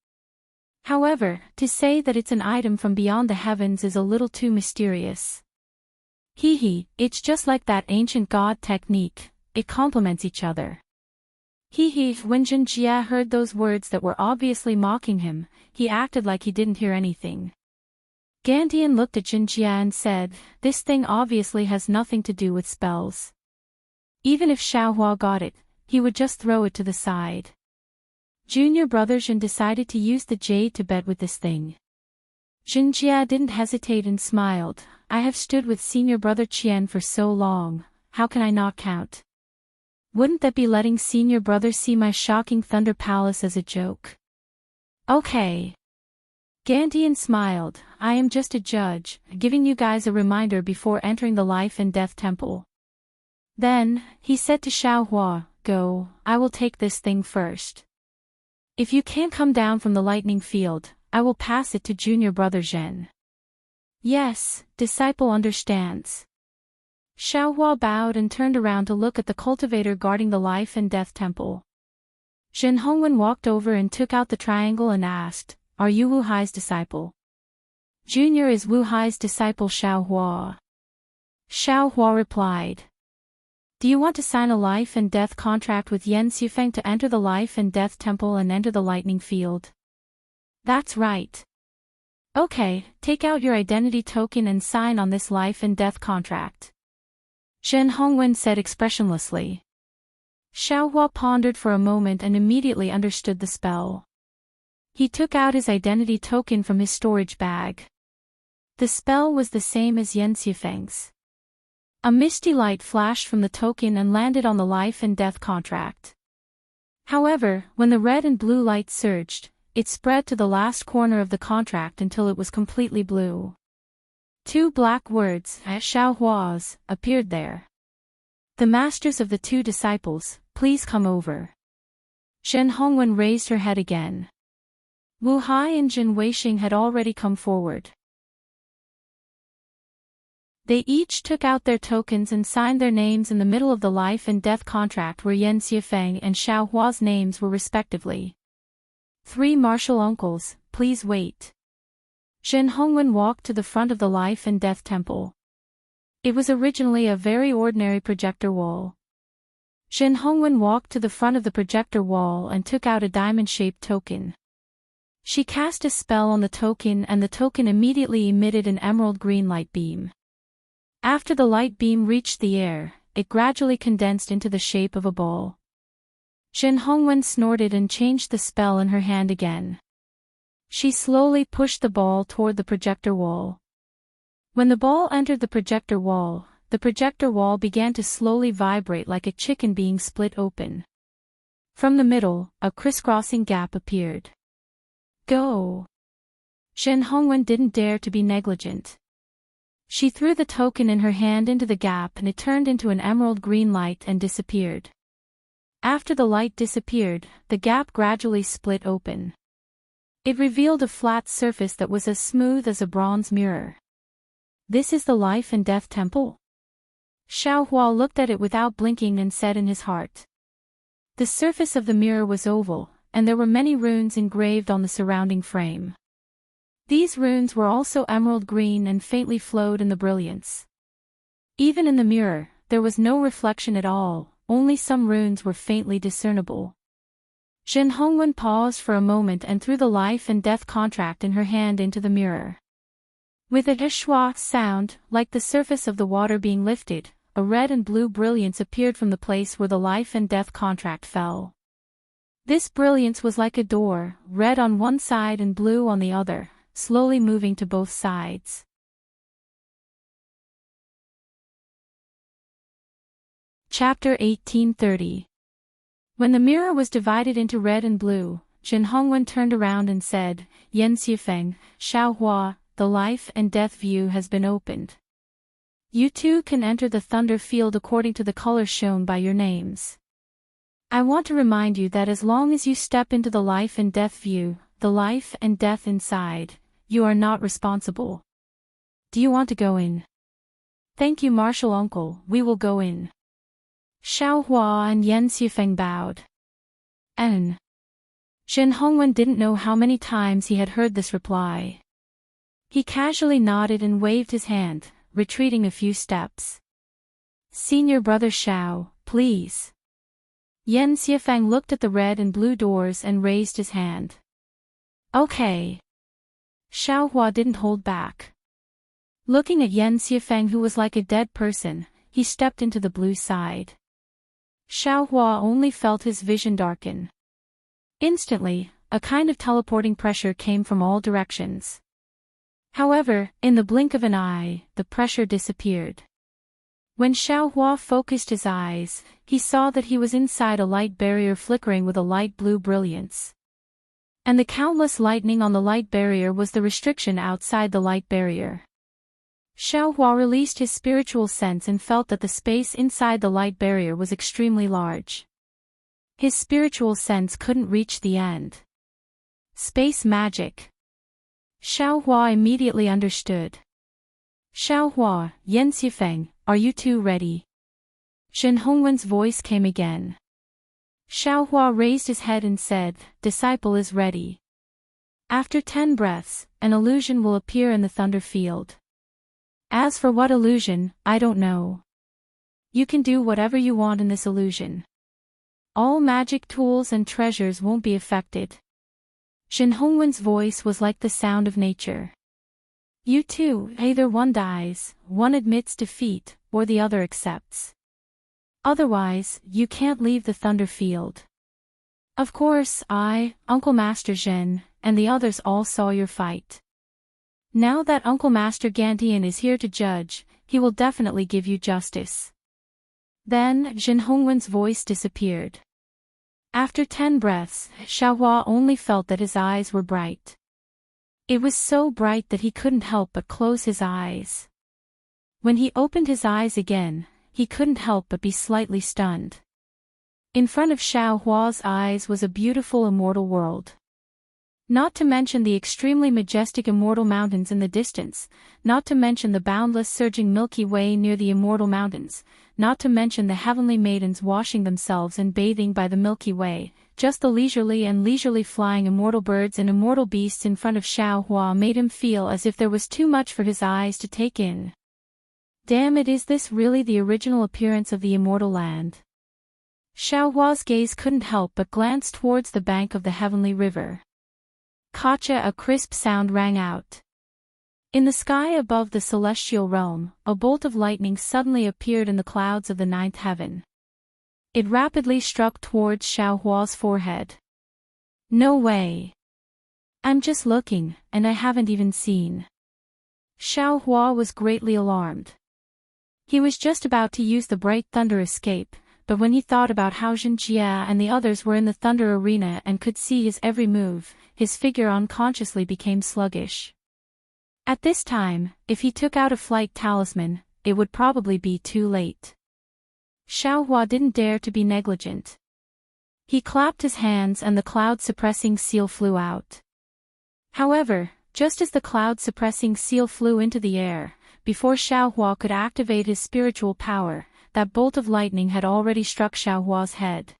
However, to say that it's an item from beyond the heavens is a little too mysterious. It's just like that ancient god technique, it complements each other. When Zhenjia heard those words that were obviously mocking him, he acted like he didn't hear anything. Gantian looked at Zhenjia and said, this thing obviously has nothing to do with spells. Even if Xiao Hua got it, he would just throw it to the side. Junior brother Zhen decided to use the jade to bet with this thing. Zhenjia didn't hesitate and smiled, I have stood with senior brother Qian for so long, how can I not count? Wouldn't that be letting senior brother see my shocking Thunder Palace as a joke? Okay. Gantian smiled, I am just a judge, giving you guys a reminder before entering the Life and Death Temple. Then, he said to Xiao Hua, go, I will take this thing first. If you can't come down from the lightning field, I will pass it to junior brother Zhen. Yes, disciple understands. Xiao Hua bowed and turned around to look at the cultivator guarding the Life and Death Temple. Zhen Hongwen walked over and took out the triangle and asked, are you Wu Hai's disciple? Junior is Wu Hai's disciple Xiao Hua. Xiao Hua replied. Do you want to sign a life and death contract with Yan Xufeng to enter the Life and Death Temple and enter the lightning field? That's right. Okay, take out your identity token and sign on this life and death contract. Zhen Hongwen said expressionlessly. Xiao Hua pondered for a moment and immediately understood the spell. He took out his identity token from his storage bag. The spell was the same as Yan Xufeng's. A misty light flashed from the token and landed on the life and death contract. However, when the red and blue light surged, it spread to the last corner of the contract until it was completely blue. Two black words, Xiao Hua's, appeared there. The masters of the two disciples, please come over. Zhen Hongwen raised her head again. Wu Hai and Jin Weixing had already come forward. They each took out their tokens and signed their names in the middle of the life and death contract where Yan Xufeng and Xiao Hua's names were respectively. Three martial uncles, please wait. Zhen Hongwen walked to the front of the Life and Death Temple. It was originally a very ordinary projector wall. Zhen Hongwen walked to the front of the projector wall and took out a diamond-shaped token. She cast a spell on the token and the token immediately emitted an emerald green light beam. After the light beam reached the air, it gradually condensed into the shape of a ball. Zhen Hongwen snorted and changed the spell in her hand again. She slowly pushed the ball toward the projector wall. When the ball entered the projector wall began to slowly vibrate like a chicken being split open. From the middle, a crisscrossing gap appeared. Go! Zhen Hongwen didn't dare to be negligent. She threw the token in her hand into the gap and it turned into an emerald green light and disappeared. After the light disappeared, the gap gradually split open. It revealed a flat surface that was as smooth as a bronze mirror. This is the Life and Death Temple? Xiaohua looked at it without blinking and said in his heart. The surface of the mirror was oval, and there were many runes engraved on the surrounding frame. These runes were also emerald green and faintly flowed in the brilliance. Even in the mirror, there was no reflection at all, only some runes were faintly discernible. Zhen Hongwen paused for a moment and threw the Life and Death contract in her hand into the mirror. With a shwa sound, like the surface of the water being lifted, a red and blue brilliance appeared from the place where the Life and Death contract fell. This brilliance was like a door, red on one side and blue on the other, slowly moving to both sides. Chapter 1830. When the mirror was divided into red and blue, Zhen Hongwen turned around and said, Yan Xifeng, Xiaohua, the Life and Death view has been opened. You too can enter the thunder field according to the colors shown by your names. I want to remind you that as long as you step into the Life and Death view, the life and death inside, you are not responsible. Do you want to go in? Thank you, Martial Uncle, we will go in. Xiaohua and Yan Xifeng bowed. Zhen Hongwen didn't know how many times he had heard this reply. He casually nodded and waved his hand, retreating a few steps. Senior brother Xiao, please. Yan Xifeng looked at the red and blue doors and raised his hand. Okay. Xiaohua didn't hold back. Looking at Yan Xifeng, who was like a dead person, he stepped into the blue side. Xiaohua only felt his vision darken. Instantly, a kind of teleporting pressure came from all directions. However, in the blink of an eye, the pressure disappeared. When Xiaohua focused his eyes, he saw that he was inside a light barrier flickering with a light blue brilliance. And the countless lightning on the light barrier was the restriction outside the light barrier. Xiaohua released his spiritual sense and felt that the space inside the light barrier was extremely large. His spiritual sense couldn't reach the end. Space magic. Xiaohua immediately understood. Xiaohua, Yan Xifeng, are you two ready? Zhen Hongwen's voice came again. Xiaohua raised his head and said, Disciple is ready. After 10 breaths, an illusion will appear in the thunder field. As for what illusion, I don't know. You can do whatever you want in this illusion. All magic tools and treasures won't be affected. Zhen Hongwen's voice was like the sound of nature. You two, either one dies, one admits defeat, or the other accepts. Otherwise, you can't leave the thunder field. Of course, I, Uncle Master Zhen, and the others all saw your fight. Now that Uncle Master Gantian is here to judge, he will definitely give you justice. Then, Zhen Hongwen's voice disappeared. After 10 breaths, Xiaohua only felt that his eyes were bright. It was so bright that he couldn't help but close his eyes. When he opened his eyes again, he couldn't help but be slightly stunned. In front of Xiaohua's eyes was a beautiful immortal world. Not to mention the extremely majestic immortal mountains in the distance, not to mention the boundless surging Milky Way near the immortal mountains, not to mention the heavenly maidens washing themselves and bathing by the Milky Way. Just the leisurely flying immortal birds and immortal beasts in front of Xiaohua made him feel as if there was too much for his eyes to take in. Damn it, is this really the original appearance of the immortal land? Xiaohua's gaze couldn't help but glance towards the bank of the heavenly river. Kacha, a crisp sound rang out. In the sky above the celestial realm, a bolt of lightning suddenly appeared in the clouds of the ninth heaven. It rapidly struck towards Xiaohua's forehead. No way. I'm just looking, and I haven't even seen. Xiaohua was greatly alarmed. He was just about to use the bright thunder escape, but when he thought about how Zhenjia and the others were in the thunder arena and could see his every move, his figure unconsciously became sluggish. At this time, if he took out a flight talisman, it would probably be too late. Xiaohua didn't dare to be negligent. He clapped his hands and the cloud-suppressing seal flew out. However, just as the cloud-suppressing seal flew into the air, before Xiaohua could activate his spiritual power, that bolt of lightning had already struck Xiaohua's head.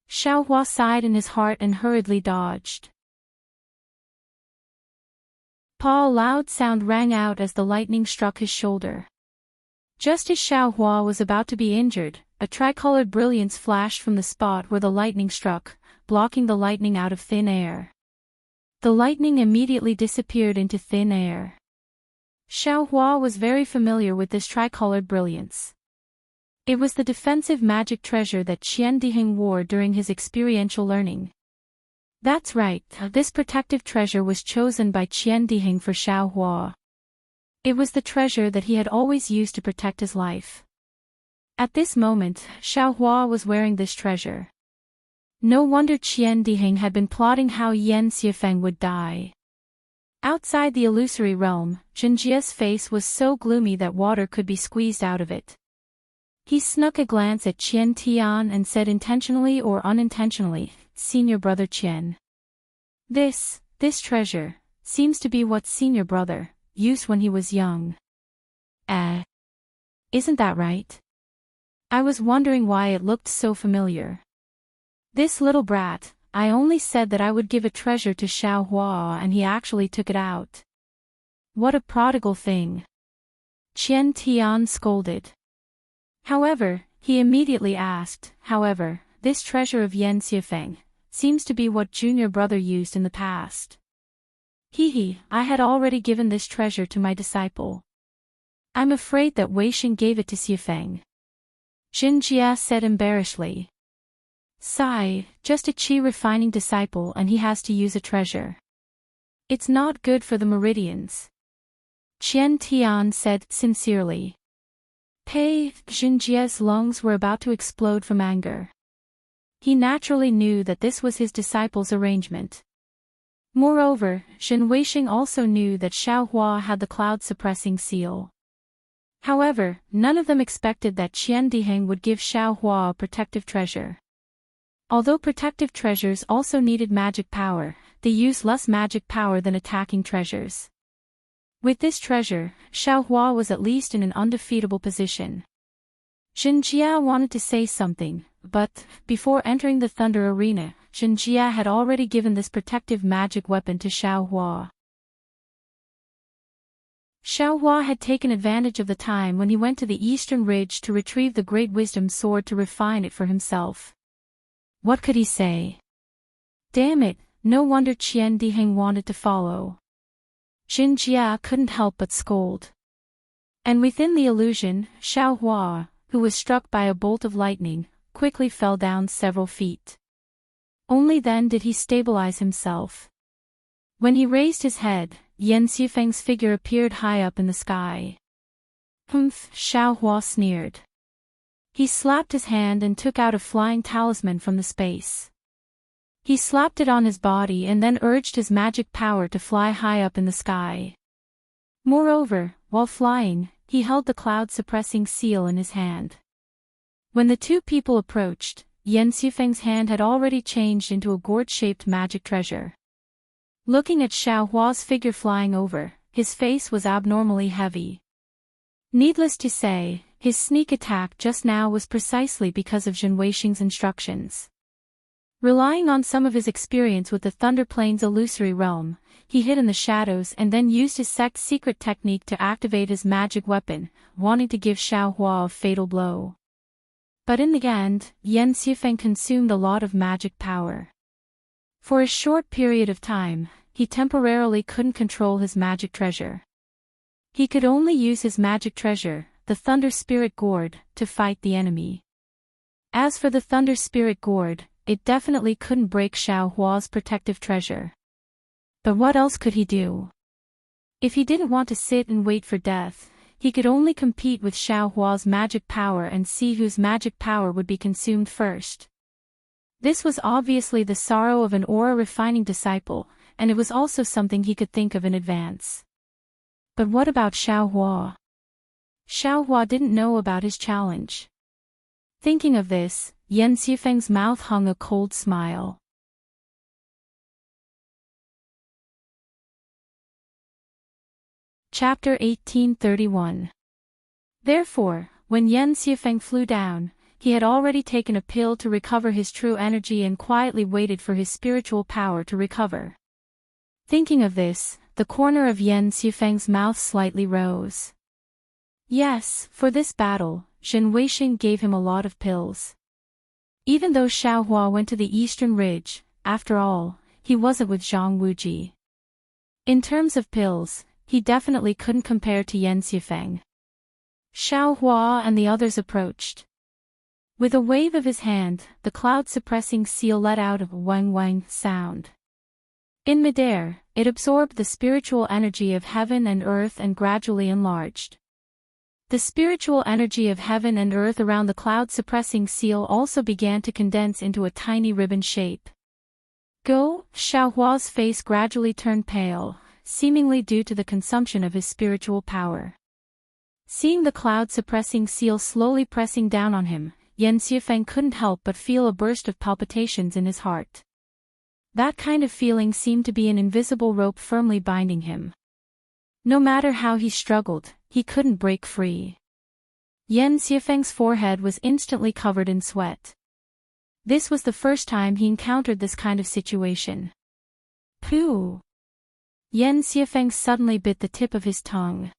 Xiaohua sighed in his heart and hurriedly dodged. A loud sound rang out as the lightning struck his shoulder. Just as Xiaohua was about to be injured, a tricolored brilliance flashed from the spot where the lightning struck, blocking the lightning out of thin air. The lightning immediately disappeared into thin air. Xiaohua was very familiar with this tricolored brilliance. It was the defensive magic treasure that Qian Diheng wore during his experiential learning. That's right, this protective treasure was chosen by Qian Diheng for Xiaohua. It was the treasure that he had always used to protect his life. At this moment, Xiaohua was wearing this treasure. No wonder Qian Diheng had been plotting how Yan Xiefeng would die. Outside the illusory realm, Zhenjia's face was so gloomy that water could be squeezed out of it. He snuck a glance at Qian Tian and said intentionally or unintentionally, "Senior brother Qian. This treasure, seems to be what senior brother used when he was young." Isn't that right? I was wondering why it looked so familiar. This little brat, I only said that I would give a treasure to Xiaohua and he actually took it out. What a prodigal thing. Qian Tian scolded. However, he immediately asked, however, this treasure of Yan Xiefeng seems to be what junior brother used in the past. I had already given this treasure to my disciple. I'm afraid that Wei Xing gave it to Xiefeng. Zhenjia said embarrassedly. Sigh, just a qi refining disciple and he has to use a treasure. It's not good for the meridians. Qian Tian said sincerely. Zhenjia's lungs were about to explode from anger. He naturally knew that this was his disciple's arrangement. Moreover, Zhen Weixing also knew that Xiaohua had the cloud-suppressing seal. However, none of them expected that Qian Diheng would give Xiaohua a protective treasure. Although protective treasures also needed magic power, they used less magic power than attacking treasures. With this treasure, Xiaohua was at least in an undefeatable position. Zhenjia wanted to say something, but, before entering the Thunder Arena, Zhenjia had already given this protective magic weapon to Xiaohua. Xiaohua had taken advantage of the time when he went to the Eastern Ridge to retrieve the Great Wisdom Sword to refine it for himself. What could he say? Damn it, no wonder Qian Diheng wanted to follow. Zhenjia couldn't help but scold. And within the illusion, Xiaohua, who was struck by a bolt of lightning, quickly fell down several feet. Only then did he stabilize himself. When he raised his head, Yan Xifeng's figure appeared high up in the sky. Humph, Xiaohua sneered. He slapped his hand and took out a flying talisman from the space. He slapped it on his body and then urged his magic power to fly high up in the sky. Moreover, while flying, he held the cloud-suppressing seal in his hand. When the two people approached, Yan Xifeng's hand had already changed into a gourd-shaped magic treasure. Looking at Xiaohua's figure flying over, his face was abnormally heavy. Needless to say, his sneak attack just now was precisely because of Zhen Weixing's instructions. Relying on some of his experience with the Thunder Plains illusory realm, he hid in the shadows and then used his sect's secret technique to activate his magic weapon, wanting to give Xiaohua a fatal blow. But in the end, Yan Xifeng consumed a lot of magic power. For a short period of time, he temporarily couldn't control his magic treasure. He could only use his magic treasure, the Thunder Spirit Gourd, to fight the enemy. As for the Thunder Spirit Gourd, it definitely couldn't break Xiaohua's protective treasure. But what else could he do? If he didn't want to sit and wait for death, he could only compete with Xiaohua's magic power and see whose magic power would be consumed first. This was obviously the sorrow of an aura-refining disciple, and it was also something he could think of in advance. But what about Xiaohua? Xiaohua didn't know about his challenge. Thinking of this, Yan Xifeng's mouth hung a cold smile. Chapter 1831. Therefore, when Yan Xifeng flew down, he had already taken a pill to recover his true energy and quietly waited for his spiritual power to recover. Thinking of this, the corner of Yan Xifeng's mouth slightly rose. Yes, for this battle, Zhen Weixing gave him a lot of pills. Even though Xiaohua went to the eastern ridge, after all, he wasn't with Zhang Wuji. In terms of pills, he definitely couldn't compare to Yan Xifeng. Xiaohua and the others approached. With a wave of his hand, the cloud-suppressing seal let out a wang-wang sound. In midair, it absorbed the spiritual energy of heaven and earth and gradually enlarged. The spiritual energy of heaven and earth around the cloud-suppressing seal also began to condense into a tiny ribbon shape. Go, Xiaohua's face gradually turned pale, seemingly due to the consumption of his spiritual power. Seeing the cloud-suppressing seal slowly pressing down on him, Yan Xifeng couldn't help but feel a burst of palpitations in his heart. That kind of feeling seemed to be an invisible rope firmly binding him. No matter how he struggled, he couldn't break free. Yan Xifeng's forehead was instantly covered in sweat. This was the first time he encountered this kind of situation. Pooh! Yan Xifeng suddenly bit the tip of his tongue.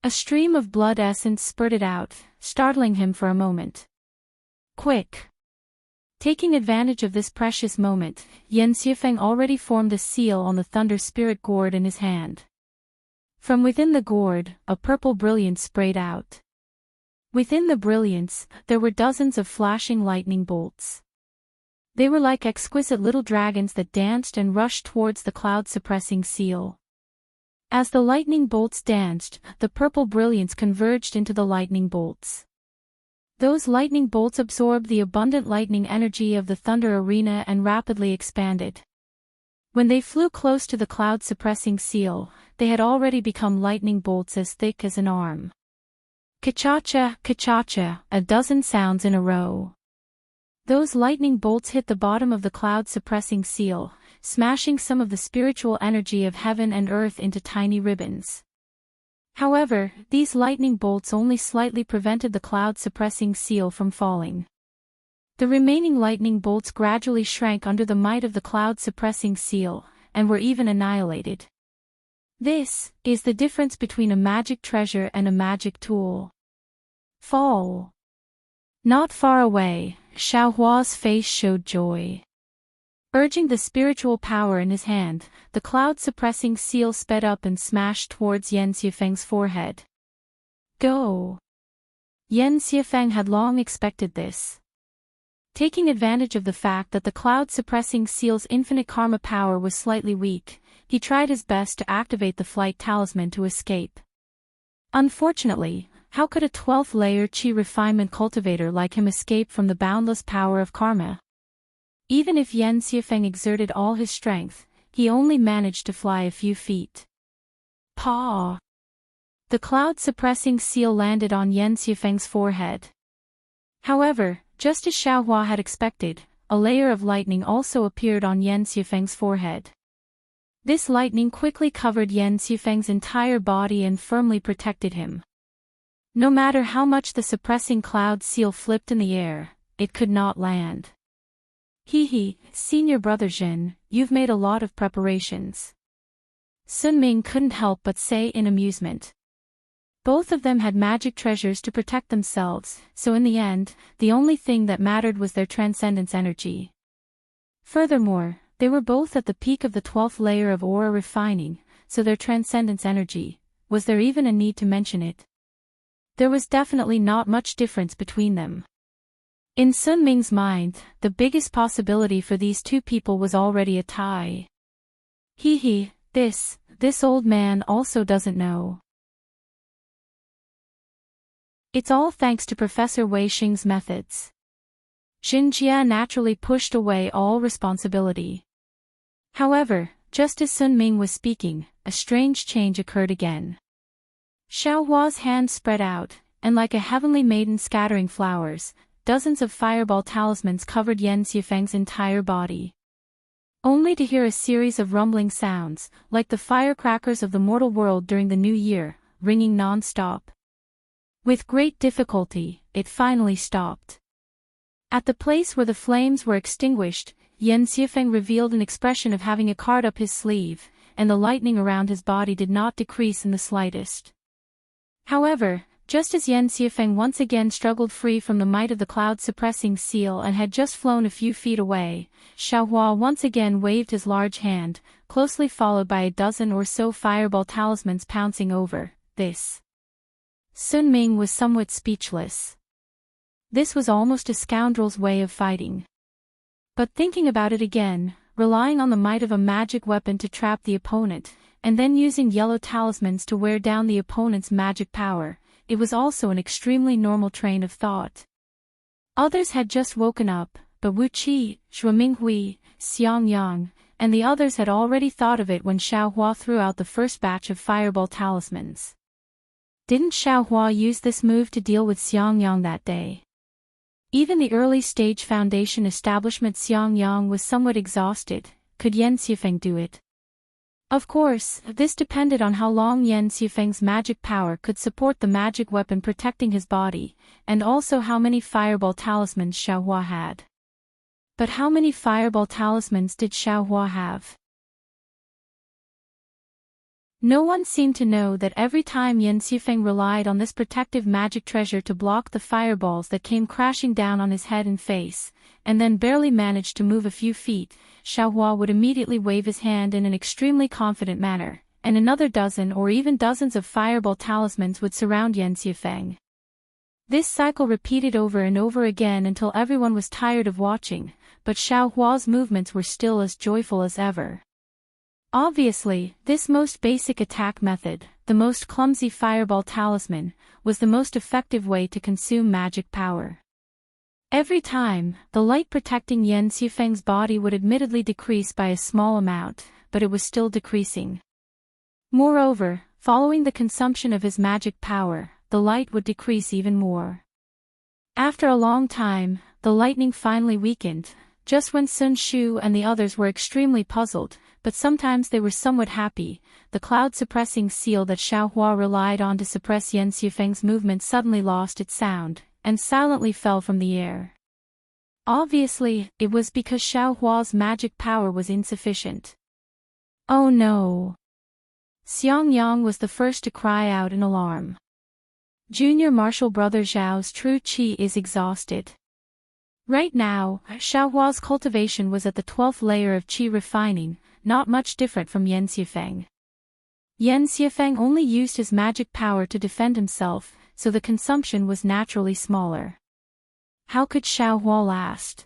A stream of blood essence spurted out, startling him for a moment. Quick! Taking advantage of this precious moment, Yan Xifeng already formed a seal on the Thunder Spirit Gourd in his hand. From within the gourd, a purple brilliance sprayed out. Within the brilliance, there were dozens of flashing lightning bolts. They were like exquisite little dragons that danced and rushed towards the cloud-suppressing seal. As the lightning bolts danced, the purple brilliance converged into the lightning bolts. Those lightning bolts absorbed the abundant lightning energy of the thunder arena and rapidly expanded. When they flew close to the cloud-suppressing seal, they had already become lightning bolts as thick as an arm. Ka-cha-cha, ka-cha-cha, a dozen sounds in a row. Those lightning bolts hit the bottom of the cloud-suppressing seal, smashing some of the spiritual energy of heaven and earth into tiny ribbons. However, these lightning bolts only slightly prevented the cloud-suppressing seal from falling. The remaining lightning bolts gradually shrank under the might of the cloud-suppressing seal, and were even annihilated. This is the difference between a magic treasure and a magic tool. Fall. Not far away, Xiaohua's face showed joy. Urging the spiritual power in his hand, the cloud-suppressing seal sped up and smashed towards Yan Xifeng's forehead. Go! Yan Xifeng had long expected this. Taking advantage of the fact that the cloud-suppressing seal's infinite karma power was slightly weak, he tried his best to activate the flight talisman to escape. Unfortunately, how could a 12th layer chi refinement cultivator like him escape from the boundless power of karma? Even if Yan Xifeng exerted all his strength, he only managed to fly a few feet. Paw! The cloud-suppressing seal landed on Yan Xifeng's forehead. However, just as Xiaohua had expected, a layer of lightning also appeared on Yan Xifeng's forehead. This lightning quickly covered Yan Xifeng's entire body and firmly protected him. No matter how much the suppressing cloud seal flipped in the air, it could not land. Hee, senior brother Jin, you've made a lot of preparations. Sun Ming couldn't help but say in amusement. Both of them had magic treasures to protect themselves, so in the end, the only thing that mattered was their transcendence energy. Furthermore, they were both at the peak of the 12th layer of aura refining, so their transcendence energy, was there even a need to mention it? There was definitely not much difference between them. In Sun Ming's mind, the biggest possibility for these two people was already a tie. Hee, this old man also doesn't know. It's all thanks to Professor Wei Xing's methods. Xinjia naturally pushed away all responsibility. However, just as Sun Ming was speaking, a strange change occurred again. Xiao Hua's hand spread out, and like a heavenly maiden scattering flowers, dozens of fireball talismans covered Yan Xifeng's entire body. Only to hear a series of rumbling sounds, like the firecrackers of the mortal world during the new year, ringing non-stop. With great difficulty, it finally stopped. At the place where the flames were extinguished, Yan Xifeng revealed an expression of having a card up his sleeve, and the lightning around his body did not decrease in the slightest. However, just as Yan Xifeng once again struggled free from the might of the cloud-suppressing seal and had just flown a few feet away, Xiao Hua once again waved his large hand, closely followed by a dozen or so fireball talismans pouncing over this. Sun Ming was somewhat speechless. This was almost a scoundrel's way of fighting. But thinking about it again, relying on the might of a magic weapon to trap the opponent, and then using yellow talismans to wear down the opponent's magic power, it was also an extremely normal train of thought. Others had just woken up, but Wu Qi, Zhuo Minghui, Xiang Yang, and the others had already thought of it when Xiao Hua threw out the first batch of fireball talismans. Didn't Xiao Hua use this move to deal with Xiang Yang that day? Even the early-stage foundation establishment Xiang Yang was somewhat exhausted. Could Yan Xifeng do it? Of course, this depended on how long Yan Xifeng's magic power could support the magic weapon protecting his body, and also how many fireball talismans Xiao Hua had. But how many fireball talismans did Xiao Hua have? No one seemed to know that every time Yan Xifeng relied on this protective magic treasure to block the fireballs that came crashing down on his head and face, and then barely managed to move a few feet, Xiao Hua would immediately wave his hand in an extremely confident manner, and another dozen or even dozens of fireball talismans would surround Yan Xifeng. This cycle repeated over and over again until everyone was tired of watching, but Xiao Hua's movements were still as joyful as ever. Obviously, this most basic attack method, the most clumsy fireball talisman, was the most effective way to consume magic power. Every time, the light protecting Yan Xifeng's body would admittedly decrease by a small amount, but it was still decreasing. Moreover, following the consumption of his magic power, the light would decrease even more. After a long time, the lightning finally weakened, just when Sun Shu and the others were extremely puzzled, but sometimes they were somewhat happy. The cloud-suppressing seal that Xiao Hua relied on to suppress Yan Xifeng's movement suddenly lost its sound, and silently fell from the air. Obviously, it was because Xiao Hua's magic power was insufficient. Oh no! Xiang Yang was the first to cry out in alarm. Junior martial brother Zhao's true qi is exhausted. Right now, Xiao Hua's cultivation was at the 12th layer of qi refining, not much different from Yan Xifeng. Yan Xifeng only used his magic power to defend himself, so the consumption was naturally smaller. How could Xiao Hua last?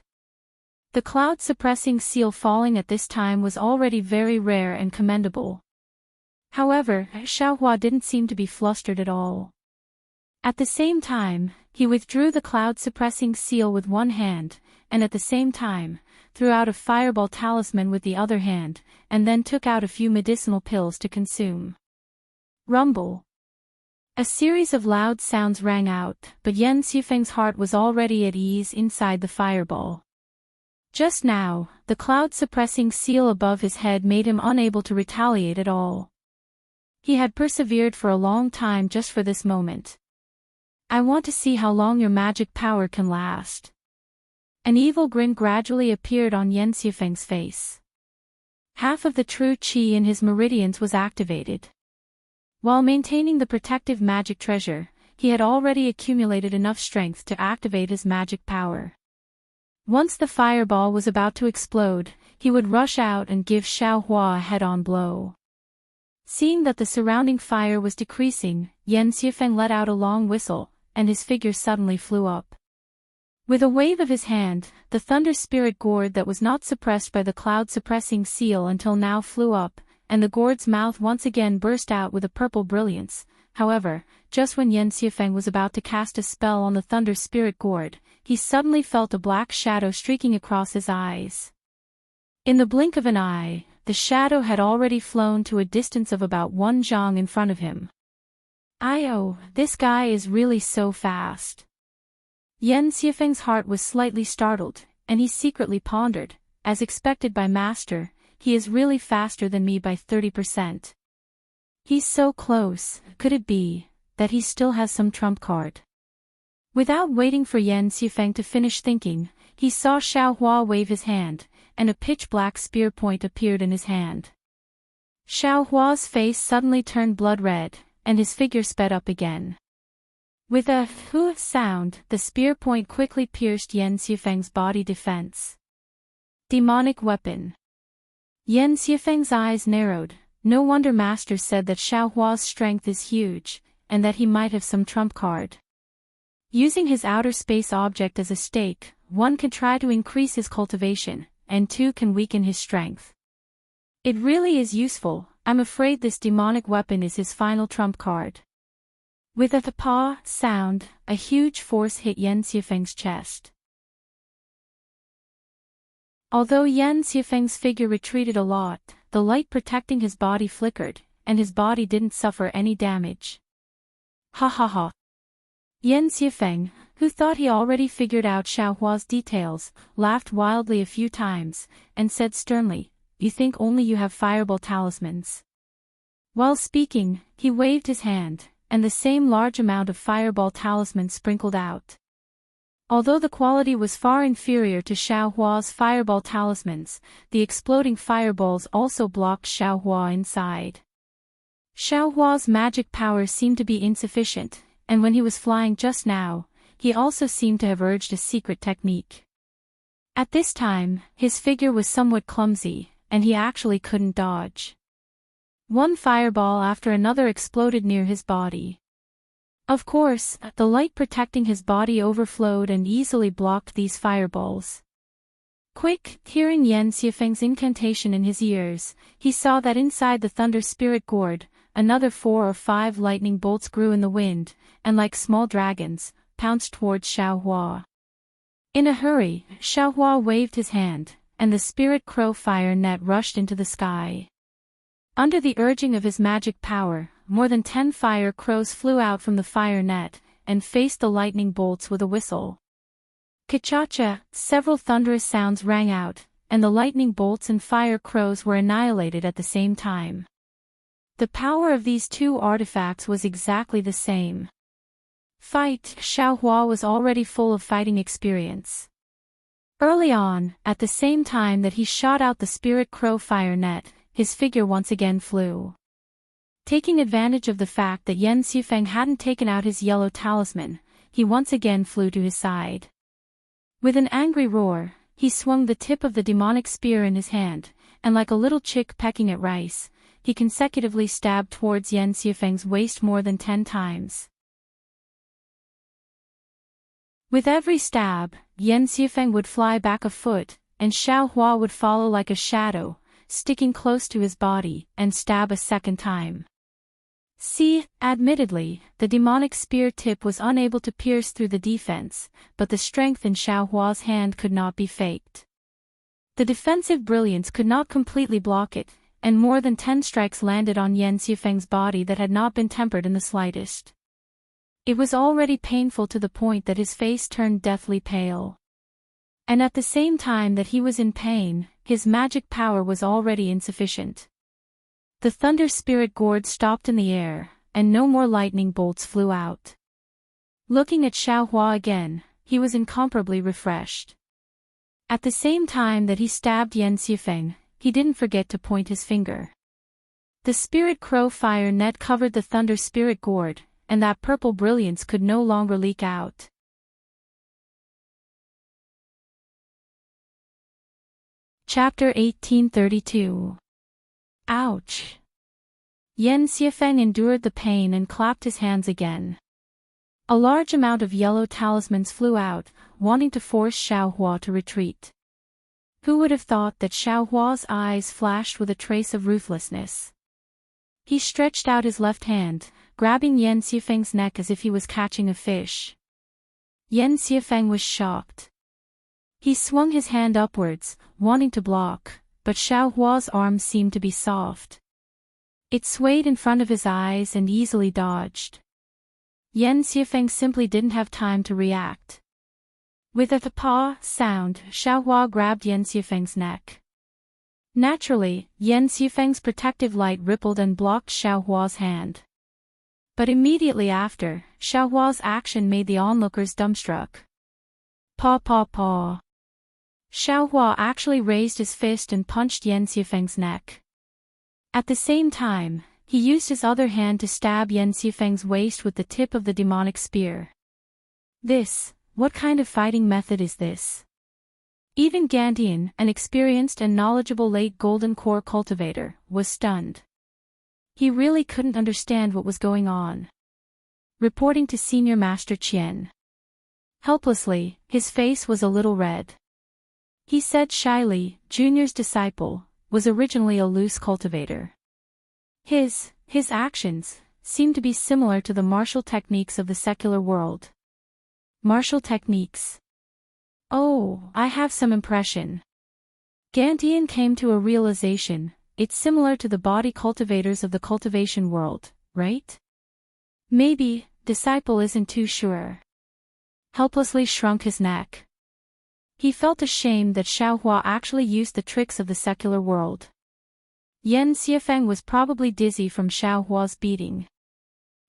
The cloud-suppressing seal falling at this time was already very rare and commendable. However, Xiao Hua didn't seem to be flustered at all. At the same time, he withdrew the cloud-suppressing seal with one hand, and at the same time, threw out a fireball talisman with the other hand, and then took out a few medicinal pills to consume. Rumble. A series of loud sounds rang out, but Yan Xifeng's heart was already at ease inside the fireball. Just now, the cloud-suppressing seal above his head made him unable to retaliate at all. He had persevered for a long time just for this moment. I want to see how long your magic power can last. An evil grin gradually appeared on Yan Xiufeng's face. Half of the true qi in his meridians was activated. While maintaining the protective magic treasure, he had already accumulated enough strength to activate his magic power. Once the fireball was about to explode, he would rush out and give Xiao Hua a head-on blow. Seeing that the surrounding fire was decreasing, Yan Xiufeng let out a long whistle, and his figure suddenly flew up. With a wave of his hand, the thunder spirit gourd that was not suppressed by the cloud-suppressing seal until now flew up, and the gourd's mouth once again burst out with a purple brilliance. However, just when Yan Xiufeng was about to cast a spell on the thunder spirit gourd, he suddenly felt a black shadow streaking across his eyes. In the blink of an eye, the shadow had already flown to a distance of about 1 zhang in front of him. "Oh, this guy is really so fast." Yan Xiufeng's heart was slightly startled, and he secretly pondered, as expected by Master, he is really faster than me by 30%. He's so close, could it be that he still has some trump card? Without waiting for Yan Xiufeng to finish thinking, he saw Xiao Hua wave his hand, and a pitch-black spear point appeared in his hand. Xiao Hua's face suddenly turned blood red, and his figure sped up again. With a "hu" sound, the spear point quickly pierced Yan Xiufeng's body defense. Demonic weapon. Yan Xiufeng's eyes narrowed. No wonder Master said that Xiao Hua's strength is huge, and that he might have some trump card. Using his outer space object as a stake, one can try to increase his cultivation, and two can weaken his strength. It really is useful. I'm afraid this demonic weapon is his final trump card. With a "pa" sound, a huge force hit Yan Xiufeng's chest. Although Yan Xiufeng's figure retreated a lot, the light protecting his body flickered, and his body didn't suffer any damage. Ha ha ha. Yan Xiufeng, who thought he already figured out Xiao Hua's details, laughed wildly a few times, and said sternly, "You think only you have fireball talismans." While speaking, he waved his hand, and the same large amount of fireball talismans sprinkled out. Although the quality was far inferior to Xiao Hua's fireball talismans, the exploding fireballs also blocked Xiao Hua inside. Xiao Hua's magic power seemed to be insufficient, and when he was flying just now, he also seemed to have urged a secret technique. At this time, his figure was somewhat clumsy, and he actually couldn't dodge. One fireball after another exploded near his body. Of course, the light protecting his body overflowed and easily blocked these fireballs. Quick, hearing Yan Xiufeng's incantation in his ears, he saw that inside the thunder spirit gourd, another 4 or 5 lightning bolts grew in the wind, and like small dragons, pounced towards Xiao Hua. In a hurry, Xiao Hua waved his hand, and the spirit crow fire net rushed into the sky. Under the urging of his magic power, more than 10 fire crows flew out from the fire net, and faced the lightning bolts with a whistle. Ka-cha-cha, several thunderous sounds rang out, and the lightning bolts and fire crows were annihilated at the same time. The power of these two artifacts was exactly the same. Xiao Hua was already full of fighting experience. Early on, at the same time that he shot out the spirit crow fire net, his figure once again flew. Taking advantage of the fact that Yan Xiufeng hadn't taken out his yellow talisman, he once again flew to his side. With an angry roar, he swung the tip of the demonic spear in his hand, and like a little chick pecking at rice, he consecutively stabbed towards Yan Xiufeng's waist more than 10 times. With every stab, Yan Xiufeng would fly back a foot, and Xiao Hua would follow like a shadow, sticking close to his body, and stab a second time. Admittedly, the demonic spear tip was unable to pierce through the defense, but the strength in Xiao Hua's hand could not be faked. The defensive brilliance could not completely block it, and more than 10 strikes landed on Yan Xiufeng's body that had not been tempered in the slightest. It was already painful to the point that his face turned deathly pale. And at the same time that he was in pain, his magic power was already insufficient. The thunder spirit gourd stopped in the air, and no more lightning bolts flew out. Looking at Xiaohua again, he was incomparably refreshed. At the same time that he stabbed Yan Xifeng, he didn't forget to point his finger. The spirit crow fire net covered the thunder spirit gourd, and that purple brilliance could no longer leak out. Chapter 1832. Ouch! Yan Xifeng endured the pain and clapped his hands again. A large amount of yellow talismans flew out, wanting to force Xiaohua to retreat. Who would have thought that Xiaohua's eyes flashed with a trace of ruthlessness? He stretched out his left hand, grabbing Yan Xifeng's neck as if he was catching a fish. Yan Xifeng was shocked. He swung his hand upwards, wanting to block, but Xiaohua's arm seemed to be soft. It swayed in front of his eyes and easily dodged. Yan Xifeng simply didn't have time to react. With a "paw" sound, Xiaohua grabbed Yan Xifeng's neck. Naturally, Yan Xifeng's protective light rippled and blocked Xiaohua's hand. But immediately after, Xiaohua's action made the onlookers dumbstruck. Paw paw paw. Xiaohua actually raised his fist and punched Yan Xifeng's neck. At the same time, he used his other hand to stab Yan Xifeng's waist with the tip of the demonic spear. What kind of fighting method is this? Even Gantian, an experienced and knowledgeable late Golden Core cultivator, was stunned. He really couldn't understand what was going on. Reporting to Senior Master Qian. Helplessly, his face was a little red. He said shyly, Junior's disciple, was originally a loose cultivator. His actions seemed to be similar to the martial techniques of the secular world. Martial techniques. Oh, I have some impression. Gantian came to a realization, it's similar to the body cultivators of the cultivation world, right? Maybe, disciple isn't too sure. Helplessly shrunk his neck. He felt ashamed that Xiaohua actually used the tricks of the secular world. Yan Xifeng was probably dizzy from Xiaohua's beating.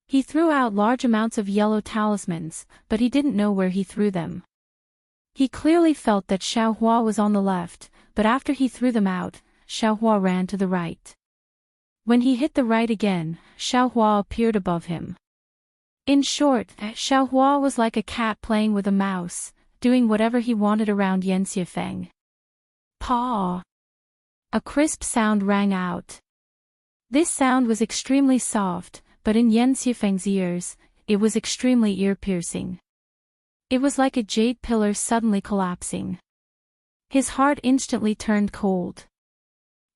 He threw out large amounts of yellow talismans, but he didn't know where he threw them. He clearly felt that Xiaohua was on the left, but after he threw them out, Xiaohua ran to the right. When he hit the right again, Xiaohua appeared above him. In short, Xiaohua was like a cat playing with a mouse, doing whatever he wanted around Yan Xifeng. Paw! A crisp sound rang out. This sound was extremely soft, but in Yan Xifeng's ears, it was extremely ear-piercing. It was like a jade pillar suddenly collapsing. His heart instantly turned cold.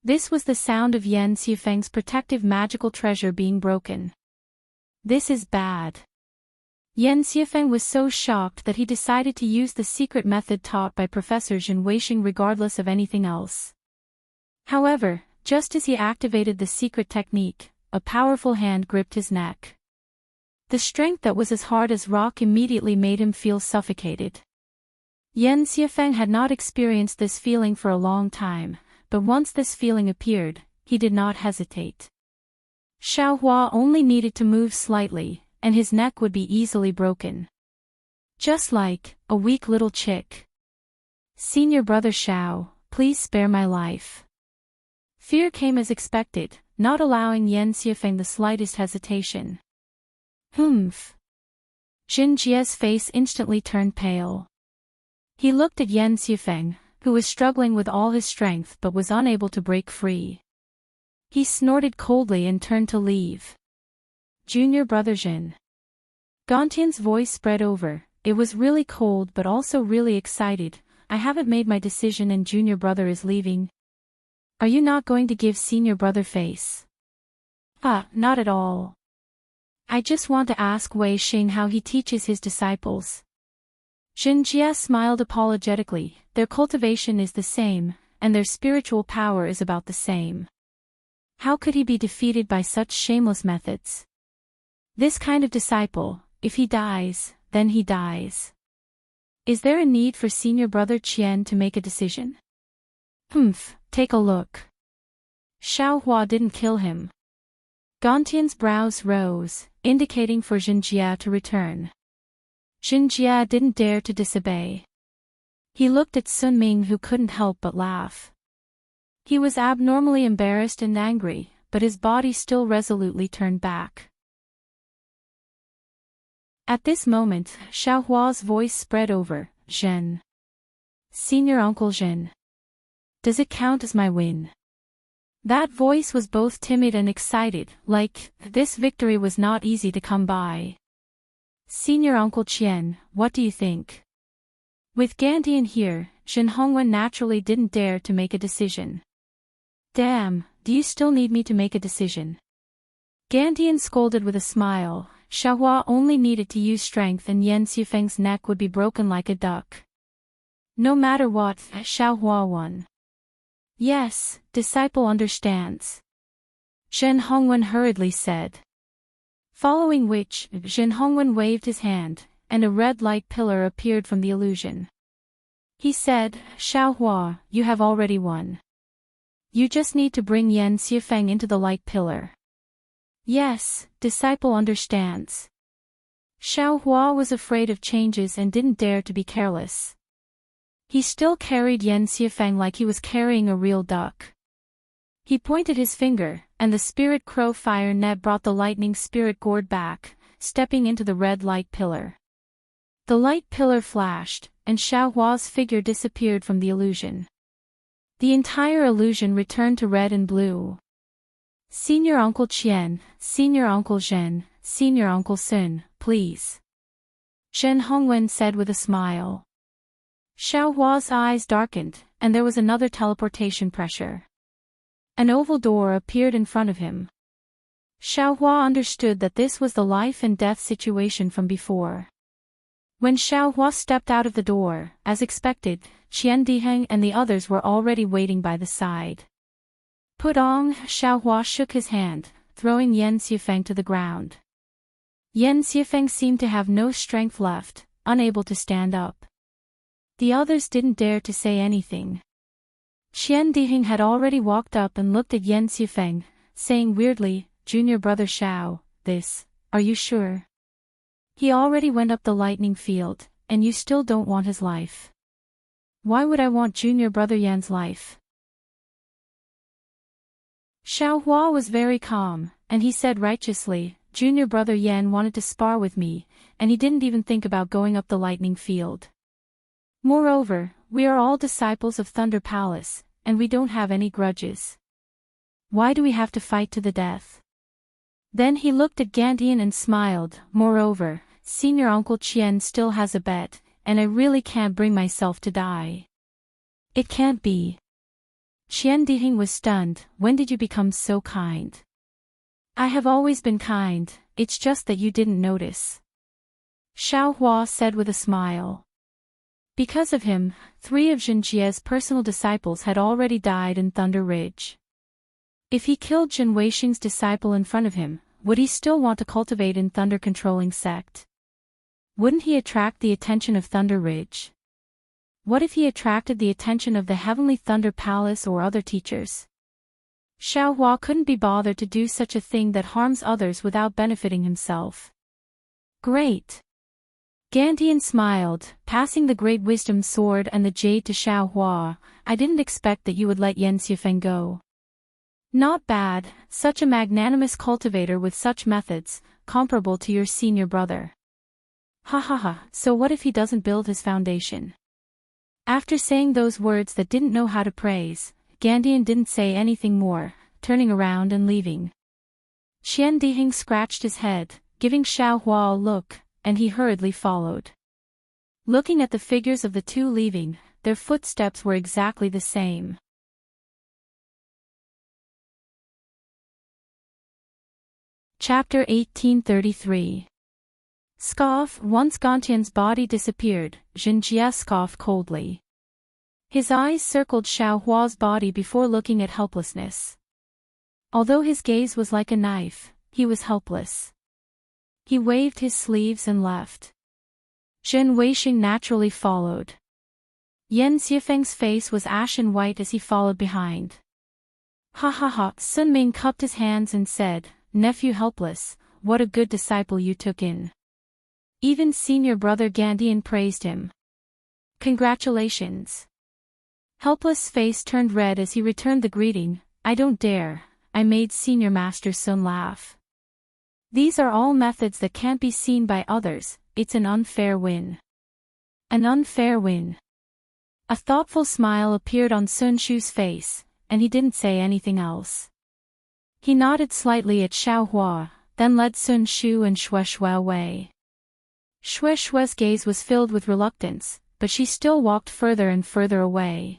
This was the sound of Yan Xifeng's protective magical treasure being broken. This is bad. Yan Xifeng was so shocked that he decided to use the secret method taught by Professor Zhen Weixing regardless of anything else. However, just as he activated the secret technique, a powerful hand gripped his neck. The strength that was as hard as rock immediately made him feel suffocated. Yan Xifeng had not experienced this feeling for a long time, but once this feeling appeared, he did not hesitate. Xiaohua only needed to move slightly, and his neck would be easily broken. Just like a weak little chick. Senior brother Xiao, please spare my life. Fear came as expected, not allowing Yan Xifeng the slightest hesitation. Humph. Jin Jie's face instantly turned pale. He looked at Yan Xifeng, who was struggling with all his strength but was unable to break free. He snorted coldly and turned to leave. Junior brother Jin. Gantian's voice spread over, it was really cold but also really excited, I haven't made my decision and junior brother is leaving. Are you not going to give senior brother face? Not at all. I just want to ask Wei Xing how he teaches his disciples. Jin Jie smiled apologetically, their cultivation is the same, and their spiritual power is about the same. How could he be defeated by such shameless methods? This kind of disciple, if he dies, then he dies. Is there a need for senior brother Qian to make a decision? Take a look. Xiaohua didn't kill him. Gantian's brows rose, indicating for Jin Jie to return. Jinjia didn't dare to disobey. He looked at Sun Ming, who couldn't help but laugh. He was abnormally embarrassed and angry, but his body still resolutely turned back. At this moment, Xiaohua's voice spread over, Zhen. Senior Uncle Zhen. Does it count as my win? That voice was both timid and excited, like, this victory was not easy to come by. Senior Uncle Qian, what do you think? With Gantian here, Zhen Hongwen naturally didn't dare to make a decision. Damn, do you still need me to make a decision? Gantian scolded with a smile. Xiaohua only needed to use strength and Yan Xufeng's neck would be broken like a duck. No matter what, Xiaohua won. Yes, disciple understands. Zhen Hongwen hurriedly said. Following which, Zhen Hongwen waved his hand, and a red light pillar appeared from the illusion. He said, Xiaohua, you have already won. You just need to bring Yan Xufeng into the light pillar. Yes, disciple understands. Xiaohua was afraid of changes and didn't dare to be careless. He still carried Yan Xufeng like he was carrying a real duck. He pointed his finger, and the spirit crow fire net brought the lightning spirit gourd back, stepping into the red light pillar. The light pillar flashed, and Xiaohua's figure disappeared from the illusion. The entire illusion returned to red and blue. Senior Uncle Qian, Senior Uncle Zhen, Senior Uncle Sun, please. Zhen Hongwen said with a smile. Xiaohua's eyes darkened, and there was another teleportation pressure. An oval door appeared in front of him. Xiaohua understood that this was the life and death situation from before. When Xiaohua stepped out of the door, as expected, Qian Diheng and the others were already waiting by the side. Pudong, Xiaohua shook his hand, throwing Yan Xufeng to the ground. Yan Xufeng seemed to have no strength left, unable to stand up. The others didn't dare to say anything. Qian Diheng had already walked up and looked at Yan Xufeng, saying weirdly, Junior brother Xiao, are you sure? He already went up the lightning field, and you still don't want his life. Why would I want junior brother Yan's life? Xiaohua was very calm, and he said righteously, junior brother Yan wanted to spar with me, and he didn't even think about going up the lightning field. Moreover, we are all disciples of Thunder Palace, and we don't have any grudges. Why do we have to fight to the death? Then he looked at Gantian and smiled. Moreover, Senior Uncle Qian still has a bet, and I really can't bring myself to die. It can't be. Qian Diheng was stunned. When did you become so kind? I have always been kind, it's just that you didn't notice. Xiaohua said with a smile. Because of him, 3 of Jinjia's personal disciples had already died in Thunder Ridge. If he killed Jin Weixing's disciple in front of him, would he still want to cultivate in thunder-controlling sect? Wouldn't he attract the attention of Thunder Ridge? What if he attracted the attention of the Heavenly Thunder Palace or other teachers? Xiaohua couldn't be bothered to do such a thing that harms others without benefiting himself. Great! Gantian smiled, passing the Great Wisdom Sword and the jade to Xiaohua. I didn't expect that you would let Yan Xufeng go. Not bad, such a magnanimous cultivator with such methods, comparable to your senior brother. Ha ha ha, so what if he doesn't build his foundation? After saying those words that didn't know how to praise, Gantian didn't say anything more, turning around and leaving. Qian Diheng scratched his head, giving Xiaohua a look, and he hurriedly followed. Looking at the figures of the two leaving, their footsteps were exactly the same. Chapter 1833. Scoff. Once Gantian's body disappeared, Jinjia scoffed coldly. His eyes circled Xiaohua's body before looking at helplessness. Although his gaze was like a knife, he was helpless. He waved his sleeves and left. Jin Weixing naturally followed. Yan Xufeng's face was ashen white as he followed behind. Ha ha ha, Sun Ming cupped his hands and said, Nephew helpless, what a good disciple you took in. Even senior brother Gandian praised him. Congratulations. Helpless' face turned red as he returned the greeting. I don't dare. I made Senior Master Sun laugh. These are all methods that can't be seen by others. It's an unfair win. An unfair win. A thoughtful smile appeared on Sun Shu's face, and he didn't say anything else. He nodded slightly at Xiao Hua, then led Sun Shu and Xue Xue away. Xue Xue's gaze was filled with reluctance, but she still walked further and further away.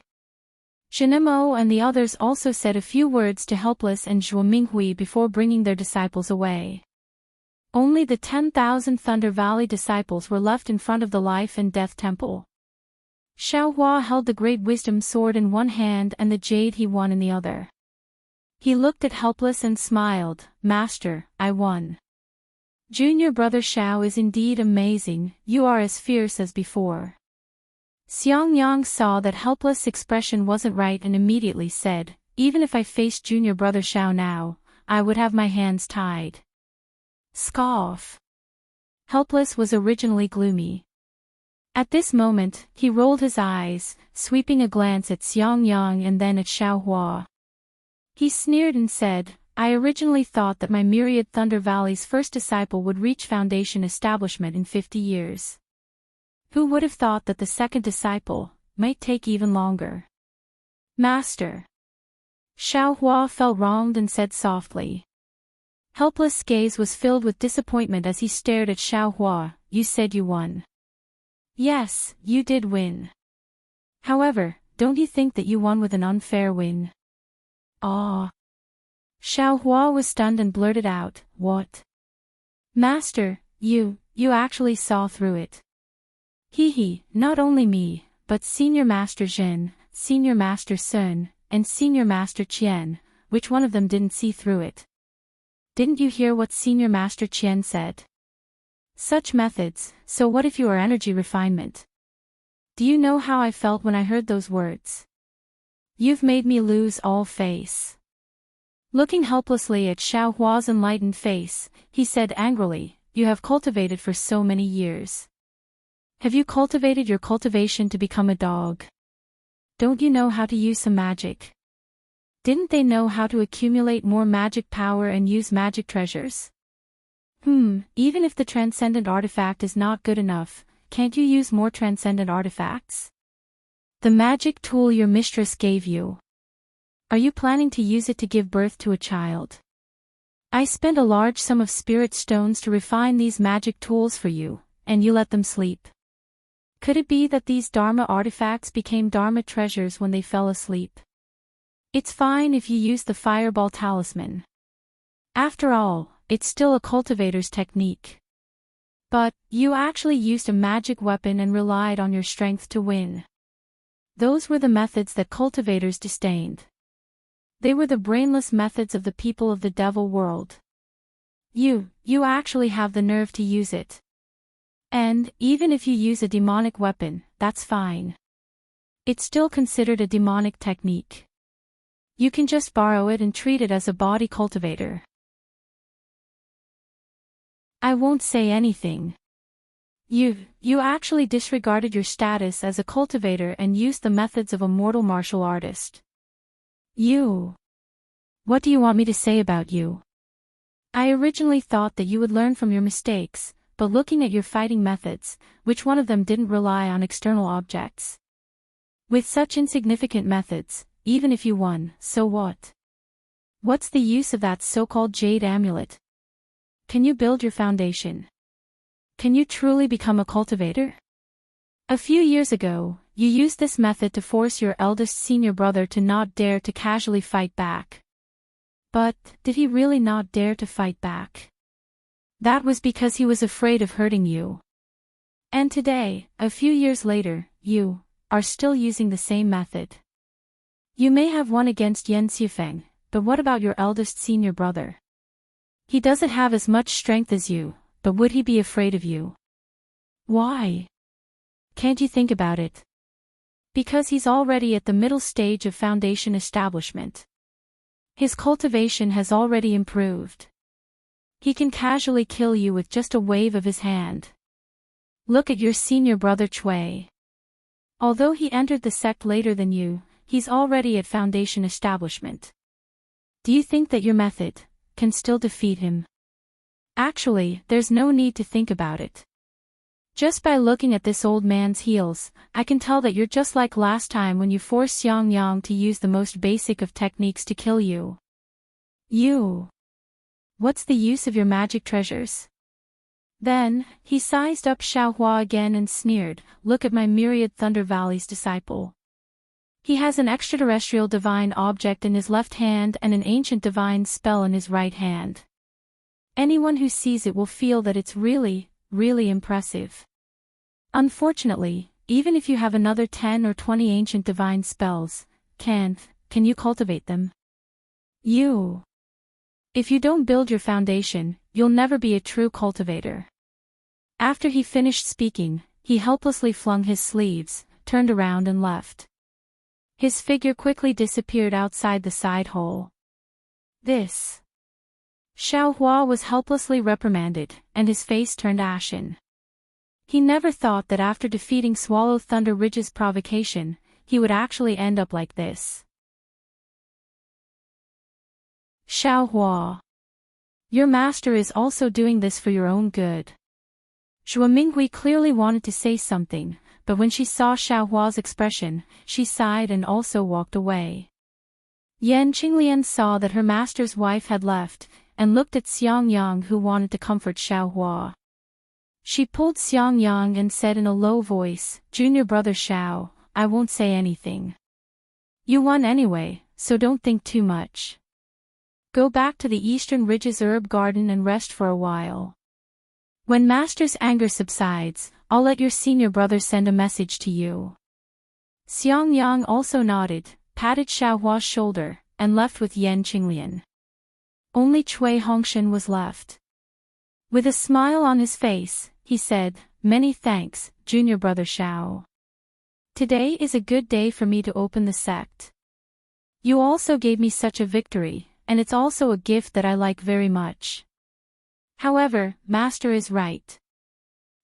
Zhenemo and the others also said a few words to Helpless and Zhuo Minghui before bringing their disciples away. Only the 10,000 Thunder Valley disciples were left in front of the Life and Death Temple. Xiao Hua held the Great Wisdom Sword in one hand and the Jade he won in the other. He looked at Helpless and smiled. Master, I won. Junior brother Xiao is indeed amazing, you are as fierce as before. Xiangyang saw that Helpless' expression wasn't right and immediately said, even if I faced junior brother Xiao now, I would have my hands tied. Scoff. Helpless was originally gloomy. At this moment, he rolled his eyes, sweeping a glance at Xiangyang and then at Xiao Hua. He sneered and said, I originally thought that my myriad Thunder Valley's first disciple would reach Foundation establishment in 50 years. Who would have thought that the second disciple might take even longer? Master. Xiao Hua felt wronged and said softly. Helpless' gaze was filled with disappointment as he stared at Xiao Hua. You said you won. Yes, you did win. However, don't you think that you won with an unfair win? Ah. Xiao Hua was stunned and blurted out, what? Master, you actually saw through it. He, not only me, but Senior Master Zhen, Senior Master Sun, and Senior Master Qian, which one of them didn't see through it? Didn't you hear what Senior Master Qian said? Such methods, so what if you are energy refinement? Do you know how I felt when I heard those words? You've made me lose all face. Looking helplessly at Xiao Hua's enlightened face, he said angrily, you have cultivated for so many years. Have you cultivated your cultivation to become a dog? Don't you know how to use some magic? Didn't they know how to accumulate more magic power and use magic treasures? Even if the transcendent artifact is not good enough, can't you use more transcendent artifacts? The magic tool your mistress gave you. Are you planning to use it to give birth to a child? I spent a large sum of spirit stones to refine these magic tools for you, and you let them sleep. Could it be that these Dharma artifacts became Dharma treasures when they fell asleep? It's fine if you use the Fireball Talisman. After all, it's still a cultivator's technique. But, you actually used a magic weapon and relied on your strength to win. Those were the methods that cultivators disdained. They were the brainless methods of the people of the devil world. You actually have the nerve to use it. And, even if you use a demonic weapon, that's fine. It's still considered a demonic technique. You can just borrow it and treat it as a body cultivator. I won't say anything. You actually disregarded your status as a cultivator and used the methods of a mortal martial artist. What do you want me to say about you? I originally thought that you would learn from your mistakes, but looking at your fighting methods, which one of them didn't rely on external objects? With such insignificant methods, even if you won, so what? What's the use of that so-called jade amulet? Can you build your foundation? Can you truly become a cultivator? A few years ago, you used this method to force your eldest senior brother to not dare to casually fight back. But, did he really not dare to fight back? That was because he was afraid of hurting you. And today, a few years later, you are still using the same method. You may have won against Yan Xifeng, but what about your eldest senior brother? He doesn't have as much strength as you, but would he be afraid of you? Why? Can't you think about it? Because he's already at the middle stage of foundation establishment. His cultivation has already improved. He can casually kill you with just a wave of his hand. Look at your senior brother Chui. Although he entered the sect later than you, he's already at foundation establishment. Do you think that your method can still defeat him? Actually, there's no need to think about it. Just by looking at this old man's heels, I can tell that you're just like last time when you forced Xiang Yang to use the most basic of techniques to kill you. What's the use of your magic treasures? Then, he sized up Xiaohua again and sneered, look at my myriad Thunder Valley's disciple. He has an extraterrestrial divine object in his left hand and an ancient divine spell in his right hand. Anyone who sees it will feel that it's really impressive. Unfortunately, even if you have another 10 or 20 ancient divine spells, can you cultivate them? If you don't build your foundation, you'll never be a true cultivator. After he finished speaking, he helplessly flung his sleeves, turned around and left. His figure quickly disappeared outside the side hole. This. Xiao Hua was helplessly reprimanded, and his face turned ashen. He never thought that after defeating Swallow Thunder Ridge's provocation, he would actually end up like this. Xiao Hua. Your master is also doing this for your own good. Zhua Minghui clearly wanted to say something, but when she saw Xiao Hua's expression, she sighed and also walked away. Yan Qinglian saw that her master's wife had left, and looked at Xiang Yang who wanted to comfort Xiao Hua. She pulled Xiang Yang and said in a low voice, Junior brother Xiao, I won't say anything. You won anyway, so don't think too much. Go back to the Eastern Ridges herb garden and rest for a while. When Master's anger subsides, I'll let your senior brother send a message to you. Xiang Yang also nodded, patted Xiao Hua's shoulder, and left with Yan Qinglian. Only Cui Hongshan was left. With a smile on his face, he said, Many thanks, junior brother Xiao. Today is a good day for me to open the sect. You also gave me such a victory, and it's also a gift that I like very much. However, Master is right.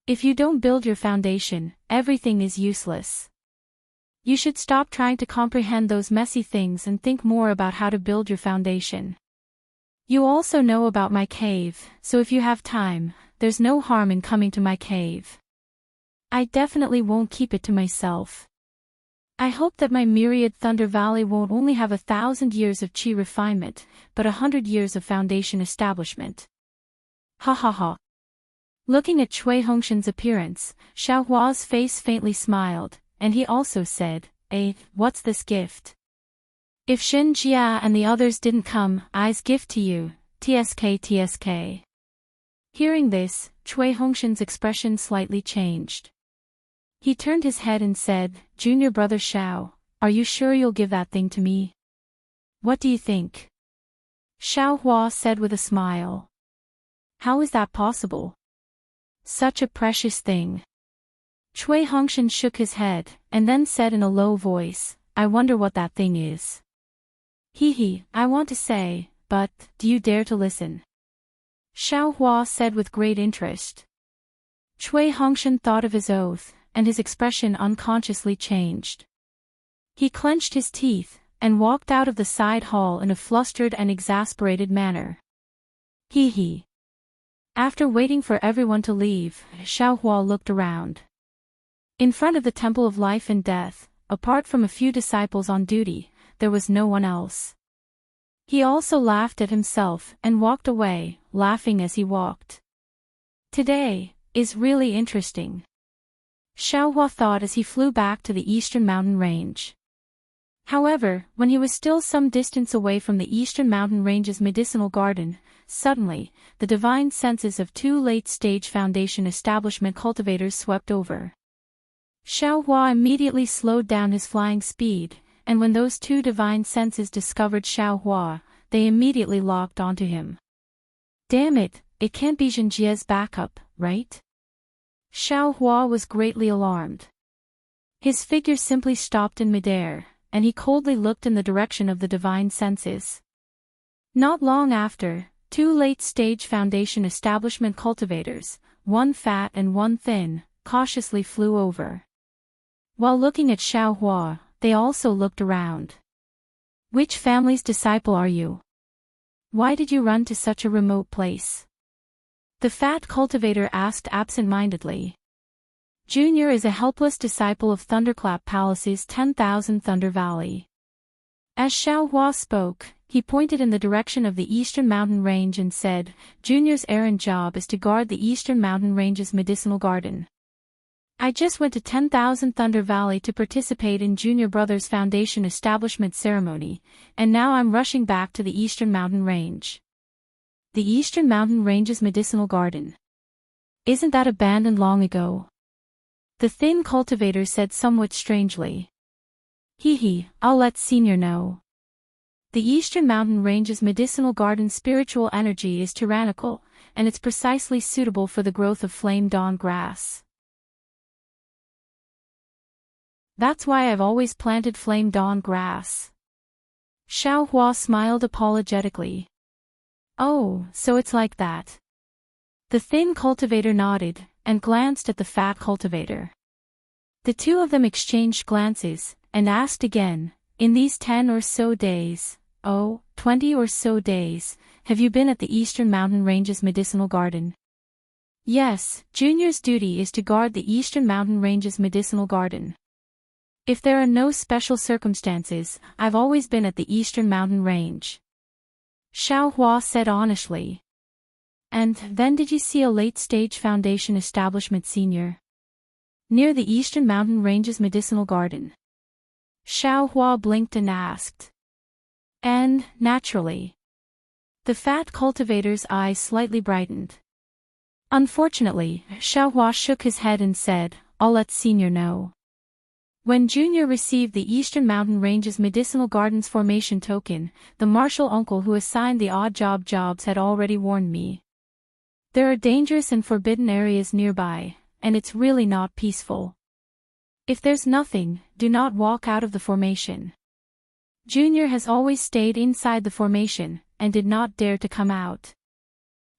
If you don't build your foundation, everything is useless. You should stop trying to comprehend those messy things and think more about how to build your foundation. You also know about my cave, so if you have time, there's no harm in coming to my cave. I definitely won't keep it to myself. I hope that my myriad Thunder Valley won't only have 1,000 years of chi refinement, but 100 years of foundation establishment. Ha ha ha. Looking at Cui Hongshan's appearance, Xiao Hua's face faintly smiled, and he also said, what's this gift? If Shen Jia and the others didn't come, I's gift to you, TSK. Hearing this, Cui Hongshan's expression slightly changed. He turned his head and said, Junior brother Xiao, are you sure you'll give that thing to me? What do you think? Xiao Hua said with a smile. How is that possible? Such a precious thing. Cui Hongshan shook his head, and then said in a low voice, I wonder what that thing is. I want to say, but, do you dare to listen? Xiao Hua said with great interest. Cui Hongshan thought of his oath, and his expression unconsciously changed. He clenched his teeth, and walked out of the side hall in a flustered and exasperated manner. After waiting for everyone to leave, Xiao Hua looked around. In front of the Temple of Life and Death, apart from a few disciples on duty, there was no one else. He also laughed at himself and walked away, laughing as he walked. Today is really interesting. Xiao Hua thought as he flew back to the eastern mountain range. However, when he was still some distance away from the eastern mountain range's medicinal garden, suddenly, the divine senses of 2 late-stage foundation establishment cultivators swept over. Xiao Hua immediately slowed down his flying speed, and when those 2 divine senses discovered Xiao Hua, they immediately locked onto him. Damn it, it can't be Zhenjia's backup, right? Xiao Hua was greatly alarmed. His figure simply stopped in midair, and he coldly looked in the direction of the divine senses. Not long after, 2 late-stage foundation establishment cultivators, one fat and one thin, cautiously flew over. While looking at Xiaohua, they also looked around. Which family's disciple are you? Why did you run to such a remote place? The fat cultivator asked absent-mindedly. Junior is a helpless disciple of Thunderclap Palace's 10,000 Thunder Valley. As Xiaohua spoke, he pointed in the direction of the Eastern Mountain Range and said, Junior's errand job is to guard the Eastern Mountain Range's medicinal garden. I just went to 10,000 Thunder Valley to participate in Junior Brothers Foundation establishment ceremony, and now I'm rushing back to the Eastern Mountain Range. The Eastern Mountain Range's medicinal garden. Isn't that abandoned long ago? The thin cultivator said somewhat strangely. I'll let Senior know. The Eastern Mountain Range's medicinal garden's spiritual energy is tyrannical, and it's precisely suitable for the growth of flame dawn grass. That's why I've always planted flame dawn grass. Xiaohua smiled apologetically. Oh, so it's like that. The thin cultivator nodded, and glanced at the fat cultivator. The two of them exchanged glances, and asked again, in these 10 or so days, 20 or so days, have you been at the Eastern Mountain Range's medicinal garden? Yes, Junior's duty is to guard the Eastern Mountain Range's medicinal garden. If there are no special circumstances, I've always been at the Eastern Mountain Range. Xiaohua said honestly. And then did you see a late-stage foundation establishment, Senior? Near the Eastern Mountain Range's medicinal garden. Xiaohua blinked and asked. And, naturally. The fat cultivator's eyes slightly brightened. Unfortunately, Xiaohua shook his head and said, I'll let Senior know. When Junior received the Eastern Mountain Range's medicinal garden's formation token, the martial uncle who assigned the odd jobs had already warned me. There are dangerous and forbidden areas nearby, and it's really not peaceful. If there's nothing, do not walk out of the formation. Junior has always stayed inside the formation, and did not dare to come out.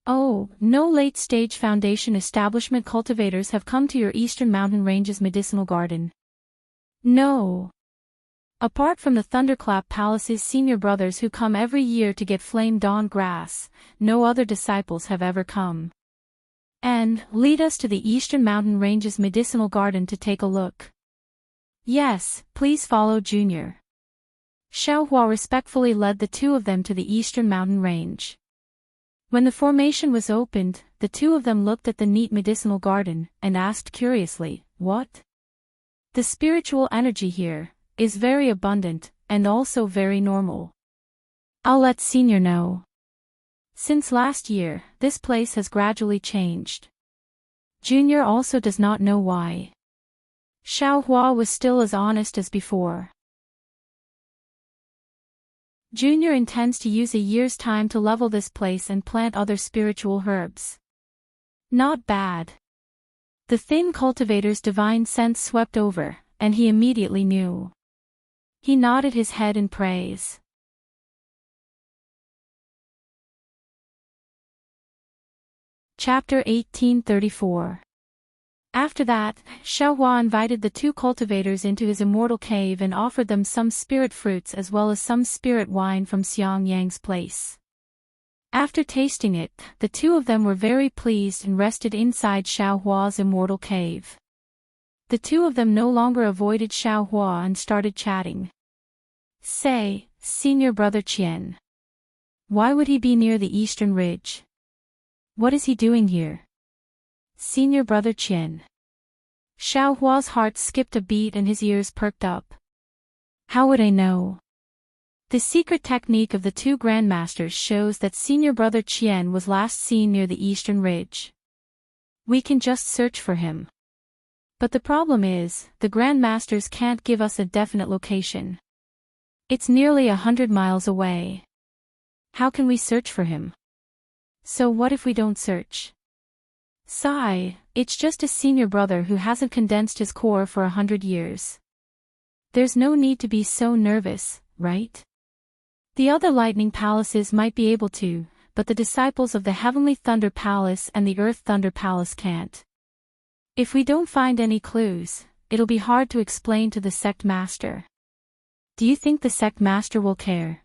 Oh, no late-stage foundation establishment cultivators have come to your Eastern Mountain Range's medicinal garden. No. Apart from the Thunderclap Palace's senior brothers who come every year to get flame dawn grass, no other disciples have ever come. And, lead us to the Eastern Mountain Range's medicinal garden to take a look. Yes, please follow Junior. Xiaohua respectfully led the two of them to the Eastern Mountain Range. When the formation was opened, the two of them looked at the neat medicinal garden, and asked curiously, what? The spiritual energy here is very abundant, and also very normal. I'll let Senior know. Since last year, this place has gradually changed. Junior also does not know why. Xiaohua was still as honest as before. Junior intends to use a year's time to level this place and plant other spiritual herbs. Not bad. The thin cultivator's divine sense swept over, and he immediately knew. He nodded his head in praise. Chapter 1834. After that, Xiaohua invited the two cultivators into his immortal cave and offered them some spirit fruits as well as some spirit wine from Xiang Yang's place. After tasting it, the two of them were very pleased and rested inside Xiaohua's immortal cave. The two of them no longer avoided Xiaohua and started chatting. Say, Senior Brother Qian. Why would he be near the Eastern Ridge? What is he doing here? Senior Brother Qian. Xiaohua's heart skipped a beat and his ears perked up. How would I know? The secret technique of the two grandmasters shows that Senior Brother Qian was last seen near the Eastern Ridge. We can just search for him. But the problem is, the grandmasters can't give us a definite location. It's nearly 100 miles away. How can we search for him? So what if we don't search? Sigh, it's just a senior brother who hasn't condensed his core for 100 years. There's no need to be so nervous, right? The other lightning palaces might be able to, but the disciples of the Heavenly Thunder Palace and the Earth Thunder Palace can't. If we don't find any clues, it'll be hard to explain to the sect master. Do you think the sect master will care?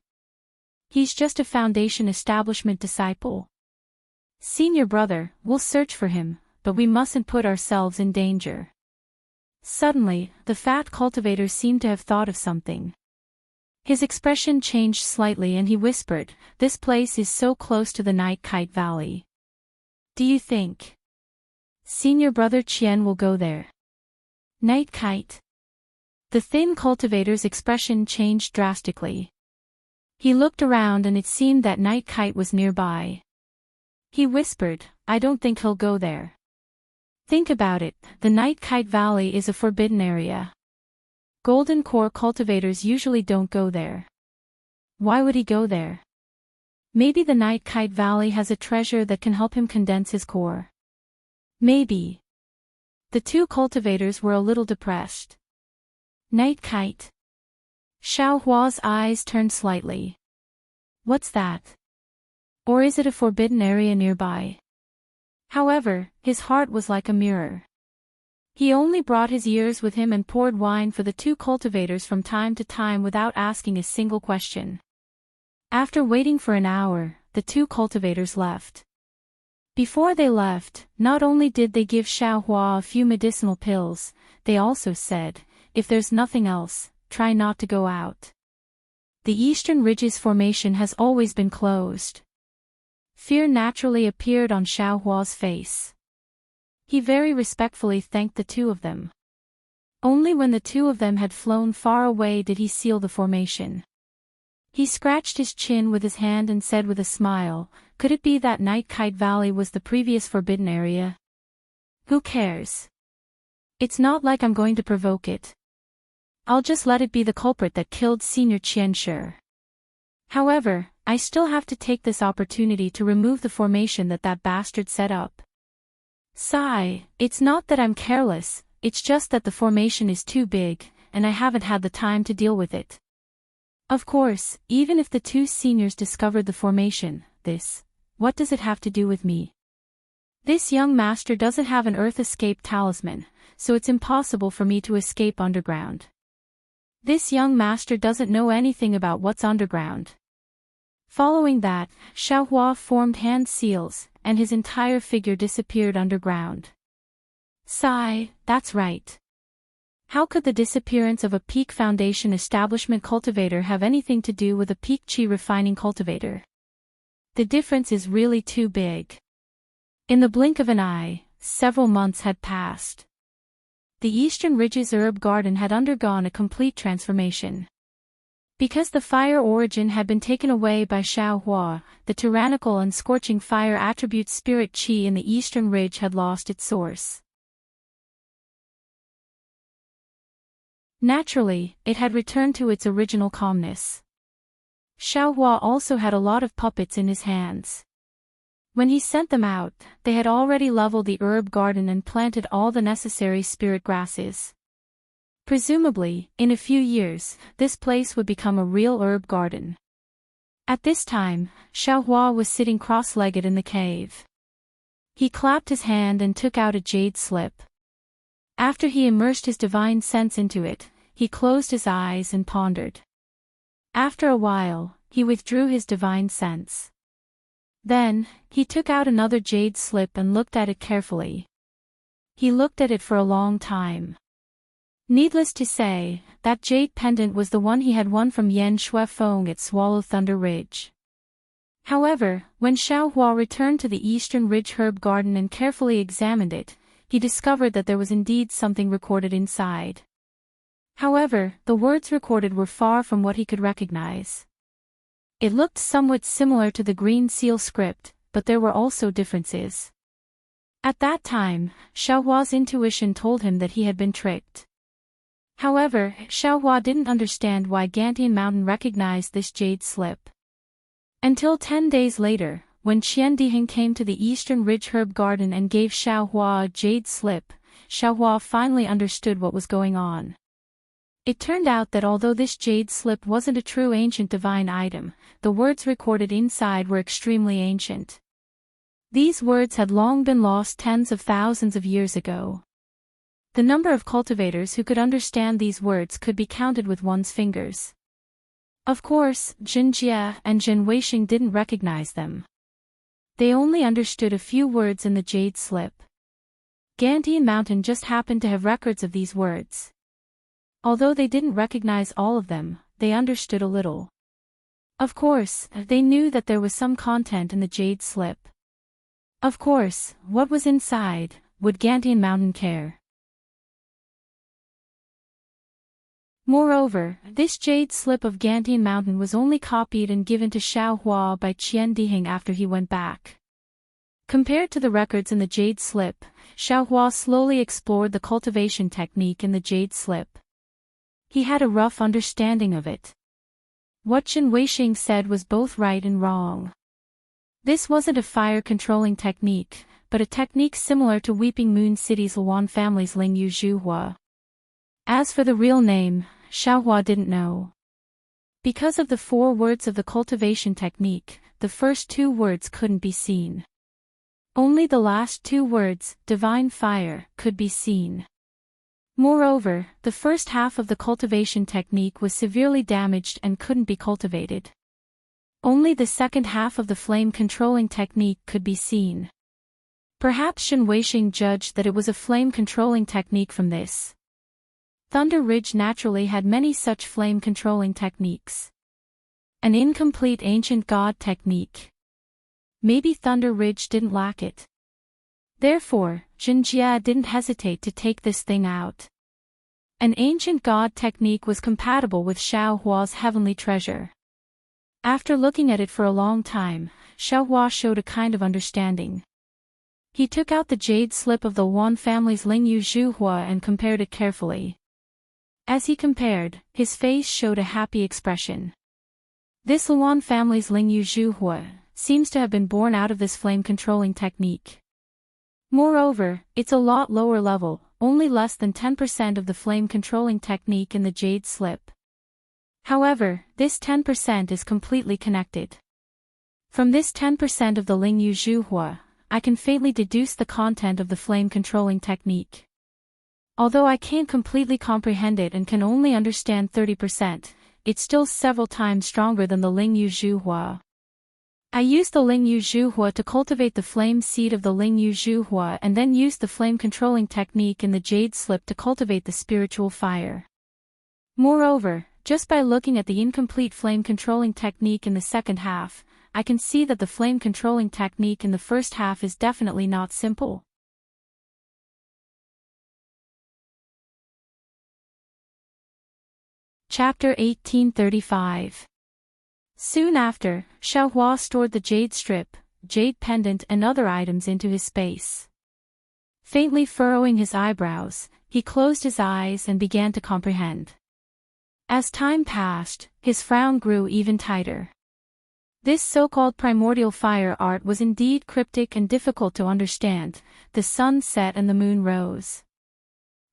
He's just a Foundation establishment disciple. Senior brother, we'll search for him, but we mustn't put ourselves in danger. Suddenly, the fat cultivator seemed to have thought of something. His expression changed slightly and he whispered, "This place is so close to the Night Kite Valley. Do you think Senior brother Chien will go there?" Night Kite? The thin cultivator's expression changed drastically. He looked around and it seemed that Night Kite was nearby. He whispered, "I don't think he'll go there. Think about it, the Night Kite Valley is a forbidden area. Golden core cultivators usually don't go there. Why would he go there? Maybe the Night Kite Valley has a treasure that can help him condense his core. Maybe." The two cultivators were a little depressed. Night Kite? Xiao Hua's eyes turned slightly. What's that? Or is it a forbidden area nearby? However, his heart was like a mirror. He only brought his ears with him and poured wine for the two cultivators from time to time without asking a single question. After waiting for an hour, the two cultivators left. Before they left, not only did they give Xiao Hua a few medicinal pills, they also said, "If there's nothing else, try not to go out. The Eastern Ridges formation has always been closed." Fear naturally appeared on Xiao Hua's face. He very respectfully thanked the two of them. Only when the two of them had flown far away did he seal the formation. He scratched his chin with his hand and said with a smile, "Could it be that Night Kite Valley was the previous forbidden area? Who cares? It's not like I'm going to provoke it. I'll just let it be the culprit that killed Senior Qianshi. However, I still have to take this opportunity to remove the formation that bastard set up. Sigh, it's not that I'm careless, it's just that the formation is too big, and I haven't had the time to deal with it. Of course, even if the two seniors discovered the formation, what does it have to do with me? This young master doesn't have an earth escape talisman, so it's impossible for me to escape underground. This young master doesn't know anything about what's underground." Following that, Xiao Hua formed hand seals, and his entire figure disappeared underground. Sigh, that's right. How could the disappearance of a Peak Foundation establishment cultivator have anything to do with a Peak Chi refining cultivator? The difference is really too big. In the blink of an eye, several months had passed. The Eastern Ridges herb garden had undergone a complete transformation. Because the fire origin had been taken away by Xiao Hua, the tyrannical and scorching fire attribute spirit Qi in the Eastern Ridge had lost its source. Naturally, it had returned to its original calmness. Xiao Hua also had a lot of puppets in his hands. When he sent them out, they had already leveled the herb garden and planted all the necessary spirit grasses. Presumably, in a few years, this place would become a real herb garden. At this time, Xiao Hua was sitting cross-legged in the cave. He clapped his hand and took out a jade slip. After he immersed his divine sense into it, he closed his eyes and pondered. After a while, he withdrew his divine sense. Then, he took out another jade slip and looked at it carefully. He looked at it for a long time. Needless to say, that jade pendant was the one he had won from Yan Shuifeng at Swallow Thunder Ridge. However, when Xiao Hua returned to the Eastern Ridge herb garden and carefully examined it, he discovered that there was indeed something recorded inside. However, the words recorded were far from what he could recognize. It looked somewhat similar to the Green Seal script, but there were also differences. At that time, Xiao Hua's intuition told him that he had been tricked. However, Xiao Hua didn't understand why Gantian Mountain recognized this jade slip. Until 10 days later, when Qian Diheng came to the Eastern Ridge herb garden and gave Xiao Hua a jade slip, Xiao Hua finally understood what was going on. It turned out that although this jade slip wasn't a true ancient divine item, the words recorded inside were extremely ancient. These words had long been lost tens of thousands of years ago. The number of cultivators who could understand these words could be counted with one's fingers. Of course, Jinjie and Jin Weixing didn't recognize them. They only understood a few words in the jade slip. Gantian Mountain just happened to have records of these words. Although they didn't recognize all of them, they understood a little. Of course, they knew that there was some content in the jade slip. Of course, what was inside, would Gantian Mountain care? Moreover, this jade slip of Gantian Mountain was only copied and given to Xiao Hua by Qian Dihing after he went back. Compared to the records in the jade slip, Xiao Hua slowly explored the cultivation technique in the jade slip. He had a rough understanding of it. What Jin Weixing said was both right and wrong. This wasn't a fire-controlling technique, but a technique similar to Weeping Moon City's Luan family's Ling Yu Zhuhua. As for the real name, Xiaohua didn't know. Because of the 4 words of the cultivation technique, the first 2 words couldn't be seen. Only the last 2 words, divine fire, could be seen. Moreover, the first half of the cultivation technique was severely damaged and couldn't be cultivated. Only the second half of the flame-controlling technique could be seen. Perhaps Jin Weixing judged that it was a flame-controlling technique from this. Thunder Ridge naturally had many such flame-controlling techniques. An incomplete ancient god technique. Maybe Thunder Ridge didn't lack it. Therefore, Jinjie didn't hesitate to take this thing out. An ancient god technique was compatible with Xiao Hua's heavenly treasure. After looking at it for a long time, Xiao Hua showed a kind of understanding. He took out the jade slip of the Wan family's Ling Yu Zhuhua and compared it carefully. As he compared, his face showed a happy expression. This Luan family's Ling Yu Zhuhua seems to have been born out of this flame-controlling technique. Moreover, it's a lot lower level, only less than 10% of the flame-controlling technique in the jade slip. However, this 10% is completely connected. From this 10% of the Ling Yu Zhuhua, I can faintly deduce the content of the flame-controlling technique. Although I can't completely comprehend it and can only understand 30%, it's still several times stronger than the Ling Yu Zhuhua. I used the Ling Yu Zhuhua to cultivate the flame seed of the Ling Yu Zhuhua and then used the flame-controlling technique in the jade slip to cultivate the spiritual fire. Moreover, just by looking at the incomplete flame-controlling technique in the second half, I can see that the flame-controlling technique in the first half is definitely not simple. Chapter 1835. Soon after, Xiao Hua stored the jade strip, jade pendant and other items into his space. Faintly furrowing his eyebrows, he closed his eyes and began to comprehend. As time passed, his frown grew even tighter. This so-called primordial fire art was indeed cryptic and difficult to understand. The sun set and the moon rose.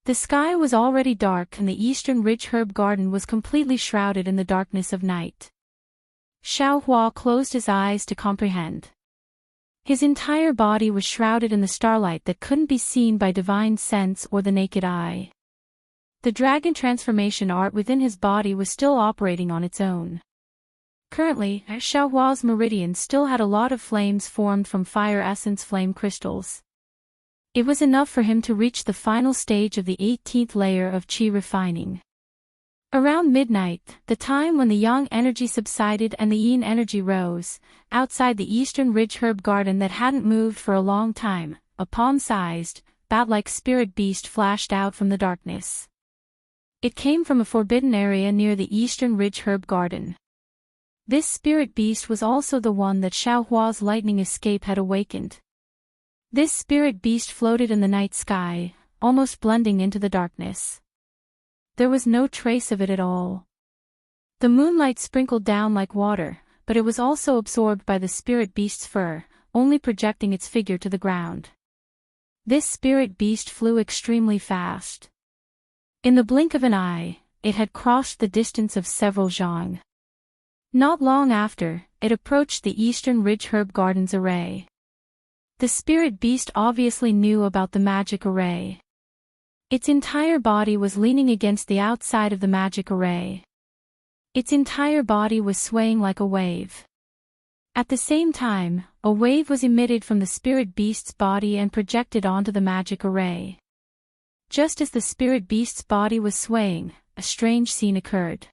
The sky was already dark and the eastern rich herb garden was completely shrouded in the darkness of night. Xiao Hua closed his eyes to comprehend. His entire body was shrouded in the starlight that couldn't be seen by divine sense or the naked eye. The dragon transformation art within his body was still operating on its own. Currently, Xiao Hua's meridian still had a lot of flames formed from fire essence flame crystals. It was enough for him to reach the final stage of the 18th layer of qi refining. Around midnight, the time when the yang energy subsided and the yin energy rose, outside the eastern ridge herb garden that hadn't moved for a long time, a palm-sized, bat-like spirit beast flashed out from the darkness. It came from a forbidden area near the eastern ridge herb garden. This spirit beast was also the one that Xiao Hua's lightning escape had awakened. This spirit beast floated in the night sky, almost blending into the darkness. There was no trace of it at all. The moonlight sprinkled down like water, but it was also absorbed by the spirit beast's fur, only projecting its figure to the ground. This spirit beast flew extremely fast. In the blink of an eye, it had crossed the distance of several zhang. Not long after, it approached the eastern ridge herb garden's array. The spirit beast obviously knew about the magic array. Its entire body was leaning against the outside of the magic array. Its entire body was swaying like a wave. At the same time, a wave was emitted from the spirit beast's body and projected onto the magic array. Just as the spirit beast's body was swaying, a strange scene occurred.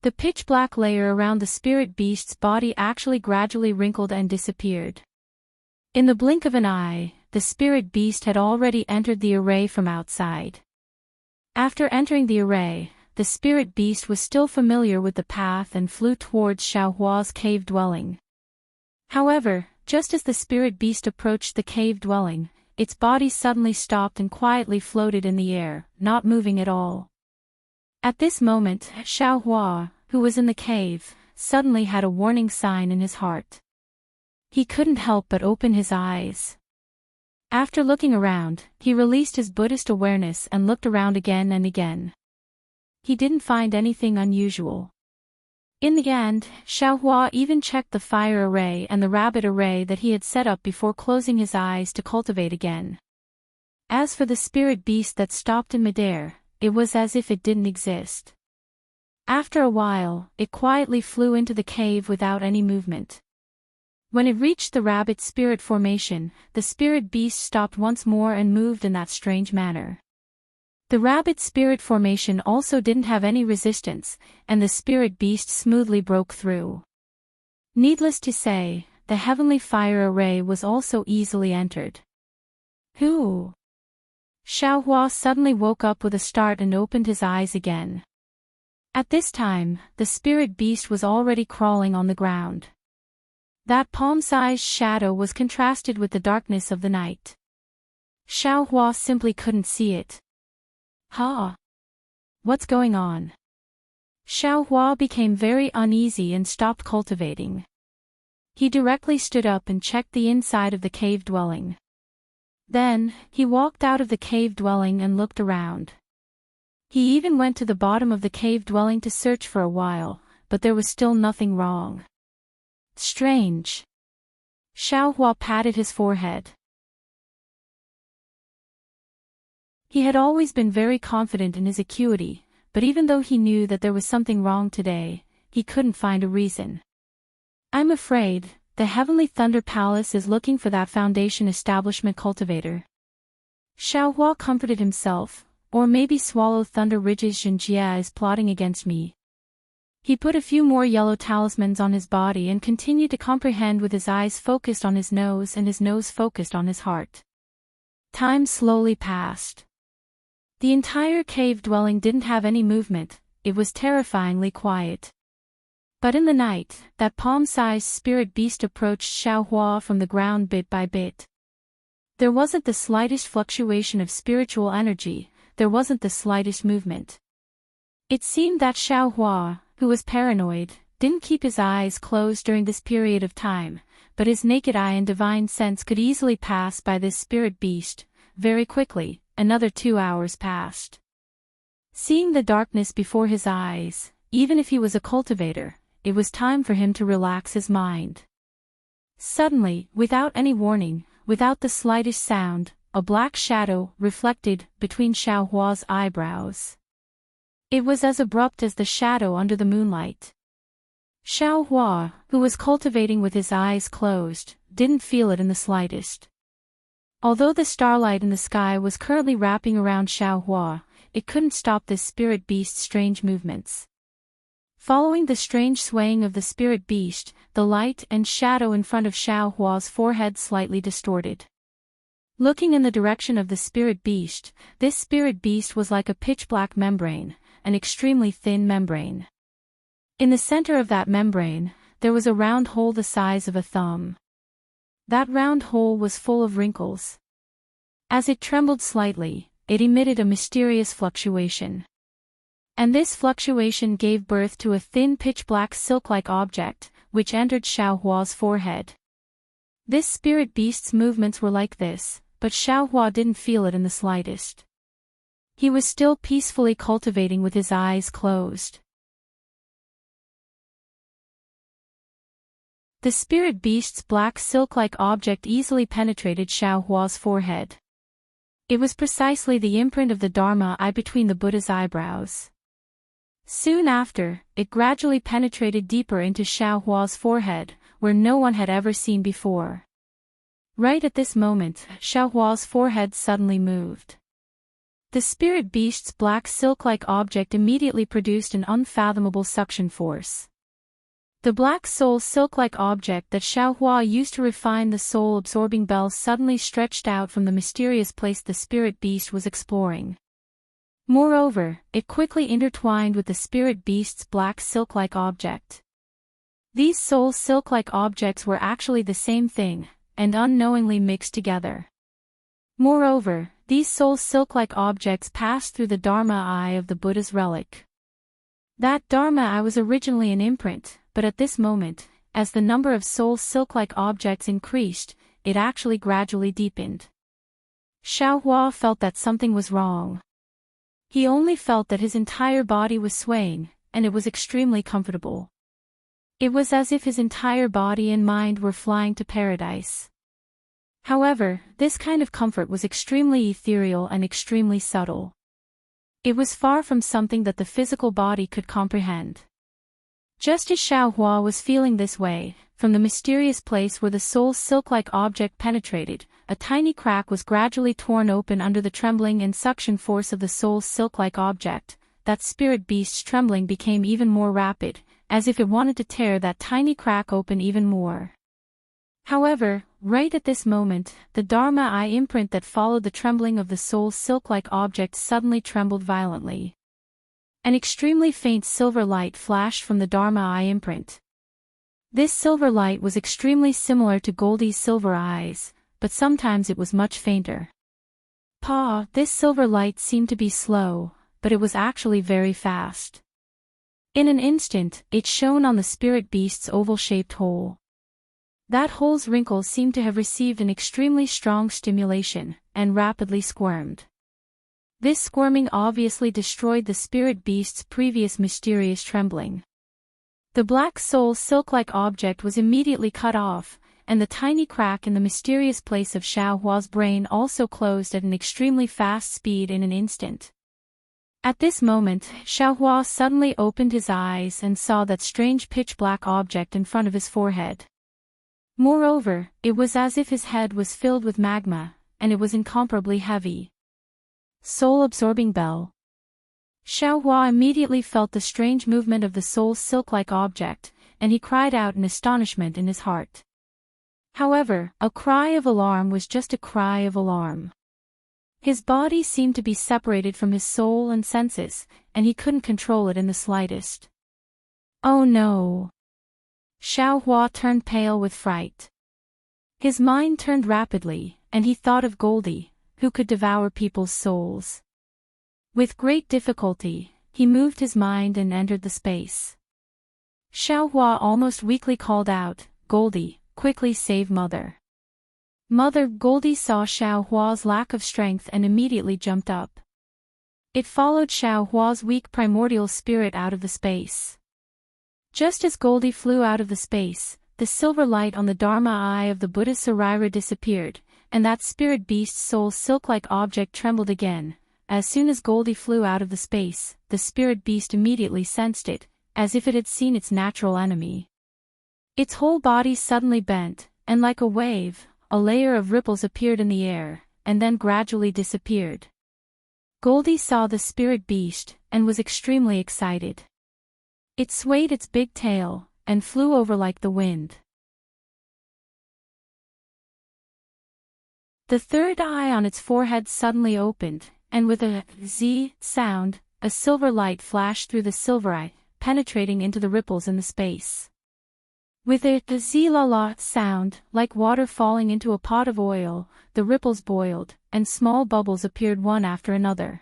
The pitch-black layer around the spirit beast's body actually gradually wrinkled and disappeared. In the blink of an eye, the spirit beast had already entered the array from outside. After entering the array, the spirit beast was still familiar with the path and flew towards Xiaohua's cave dwelling. However, just as the spirit beast approached the cave dwelling, its body suddenly stopped and quietly floated in the air, not moving at all. At this moment, Xiaohua, who was in the cave, suddenly had a warning sign in his heart. He couldn't help but open his eyes. After looking around, he released his Buddhist awareness and looked around again and again. He didn't find anything unusual. In the end, Xiaohua even checked the fire array and the rabbit array that he had set up before closing his eyes to cultivate again. As for the spirit beast that stopped in midair, it was as if it didn't exist. After a while, it quietly flew into the cave without any movement. When it reached the rabbit spirit formation, the spirit beast stopped once more and moved in that strange manner. The rabbit spirit formation also didn't have any resistance, and the spirit beast smoothly broke through. Needless to say, the heavenly fire array was also easily entered. Who? Xiaohua suddenly woke up with a start and opened his eyes again. At this time, the spirit beast was already crawling on the ground. That palm-sized shadow was contrasted with the darkness of the night. Xiaohua simply couldn't see it. Huh? What's going on? Xiaohua became very uneasy and stopped cultivating. He directly stood up and checked the inside of the cave dwelling. Then, he walked out of the cave dwelling and looked around. He even went to the bottom of the cave dwelling to search for a while, but there was still nothing wrong. Strange. Xiaohua patted his forehead. He had always been very confident in his acuity, but even though he knew that there was something wrong today, he couldn't find a reason. I'm afraid, the Heavenly Thunder Palace is looking for that Foundation Establishment cultivator. Xiaohua comforted himself, or maybe Swallow Thunder Ridge's Zhenjia is plotting against me. He put a few more yellow talismans on his body and continued to comprehend with his eyes focused on his nose and his nose focused on his heart. Time slowly passed. The entire cave dwelling didn't have any movement, it was terrifyingly quiet. But in the night, that palm-sized spirit beast approached Xiaohua from the ground bit by bit. There wasn't the slightest fluctuation of spiritual energy, there wasn't the slightest movement. It seemed that Xiaohua, who was paranoid, didn't keep his eyes closed during this period of time, but his naked eye and divine sense could easily pass by this spirit beast. Very quickly, another 2 hours passed. Seeing the darkness before his eyes, even if he was a cultivator, it was time for him to relax his mind. Suddenly, without any warning, without the slightest sound, a black shadow reflected between Xiaohua's eyebrows. It was as abrupt as the shadow under the moonlight. Xiaohua, who was cultivating with his eyes closed, didn't feel it in the slightest. Although the starlight in the sky was currently wrapping around Xiaohua, it couldn't stop this spirit beast's strange movements. Following the strange swaying of the spirit beast, the light and shadow in front of Xiaohua's forehead slightly distorted. Looking in the direction of the spirit beast, this spirit beast was like a pitch-black membrane, an extremely thin membrane. In the center of that membrane, there was a round hole the size of a thumb. That round hole was full of wrinkles. As it trembled slightly, it emitted a mysterious fluctuation. And this fluctuation gave birth to a thin pitch-black silk-like object, which entered Xiaohua's forehead. This spirit beast's movements were like this, but Xiaohua didn't feel it in the slightest. He was still peacefully cultivating with his eyes closed. The spirit beast's black silk-like object easily penetrated Xiaohua's forehead. It was precisely the imprint of the Dharma eye between the Buddha's eyebrows. Soon after, it gradually penetrated deeper into Xiao Hua's forehead, where no one had ever seen before. Right at this moment, Xiao Hua's forehead suddenly moved. The spirit beast's black silk-like object immediately produced an unfathomable suction force. The black soul silk-like object that Xiao Hua used to refine the soul-absorbing bell suddenly stretched out from the mysterious place the spirit beast was exploring. Moreover, it quickly intertwined with the spirit beast's black silk-like object. These soul silk-like objects were actually the same thing, and unknowingly mixed together. Moreover, these soul silk-like objects passed through the Dharma eye of the Buddha's relic. That Dharma eye was originally an imprint, but at this moment, as the number of soul silk-like objects increased, it actually gradually deepened. Xiao Hua felt that something was wrong. He only felt that his entire body was swaying, and it was extremely comfortable. It was as if his entire body and mind were flying to paradise. However, this kind of comfort was extremely ethereal and extremely subtle. It was far from something that the physical body could comprehend. Just as Xiao Hua was feeling this way, from the mysterious place where the soul silk-like object penetrated, a tiny crack was gradually torn open under the trembling and suction force of the soul silk-like object. That spirit beast's trembling became even more rapid, as if it wanted to tear that tiny crack open even more. However, right at this moment, the Dharma eye imprint that followed the trembling of the soul silk-like object suddenly trembled violently. An extremely faint silver light flashed from the Dharma eye imprint. This silver light was extremely similar to Goldie's silver eyes, but sometimes it was much fainter. This silver light seemed to be slow, but it was actually very fast. In an instant, it shone on the spirit beast's oval-shaped hole. That hole's wrinkles seemed to have received an extremely strong stimulation, and rapidly squirmed. This squirming obviously destroyed the spirit beast's previous mysterious trembling. The black soul silk-like object was immediately cut off, and the tiny crack in the mysterious place of Xiao Hua's brain also closed at an extremely fast speed in an instant. At this moment, Xiao Hua suddenly opened his eyes and saw that strange pitch-black object in front of his forehead. Moreover, it was as if his head was filled with magma, and it was incomparably heavy. Soul-absorbing bell. Xiao Hua immediately felt the strange movement of the soul silk-like object, and he cried out in astonishment in his heart. However, a cry of alarm was just a cry of alarm. His body seemed to be separated from his soul and senses, and he couldn't control it in the slightest. Oh no! Xiao Hua turned pale with fright. His mind turned rapidly, and he thought of Goldie, who could devour people's souls. With great difficulty, he moved his mind and entered the space. Xiao Hua almost weakly called out, "Goldie, quickly save Mother." Mother Goldie saw Xiao Hua's lack of strength and immediately jumped up. It followed Xiao Hua's weak primordial spirit out of the space. Just as Goldie flew out of the space, the silver light on the Dharma eye of the Buddha's Sarira disappeared, and that spirit beast's soul silk-like object trembled again. As soon as Goldie flew out of the space, the spirit beast immediately sensed it, as if it had seen its natural enemy. Its whole body suddenly bent, and like a wave, a layer of ripples appeared in the air, and then gradually disappeared. Goldie saw the spirit beast, and was extremely excited. It swayed its big tail, and flew over like the wind. The third eye on its forehead suddenly opened, and with a Z sound, a silver light flashed through the silver eye, penetrating into the ripples in the space. With a Z la la sound, like water falling into a pot of oil, the ripples boiled, and small bubbles appeared one after another.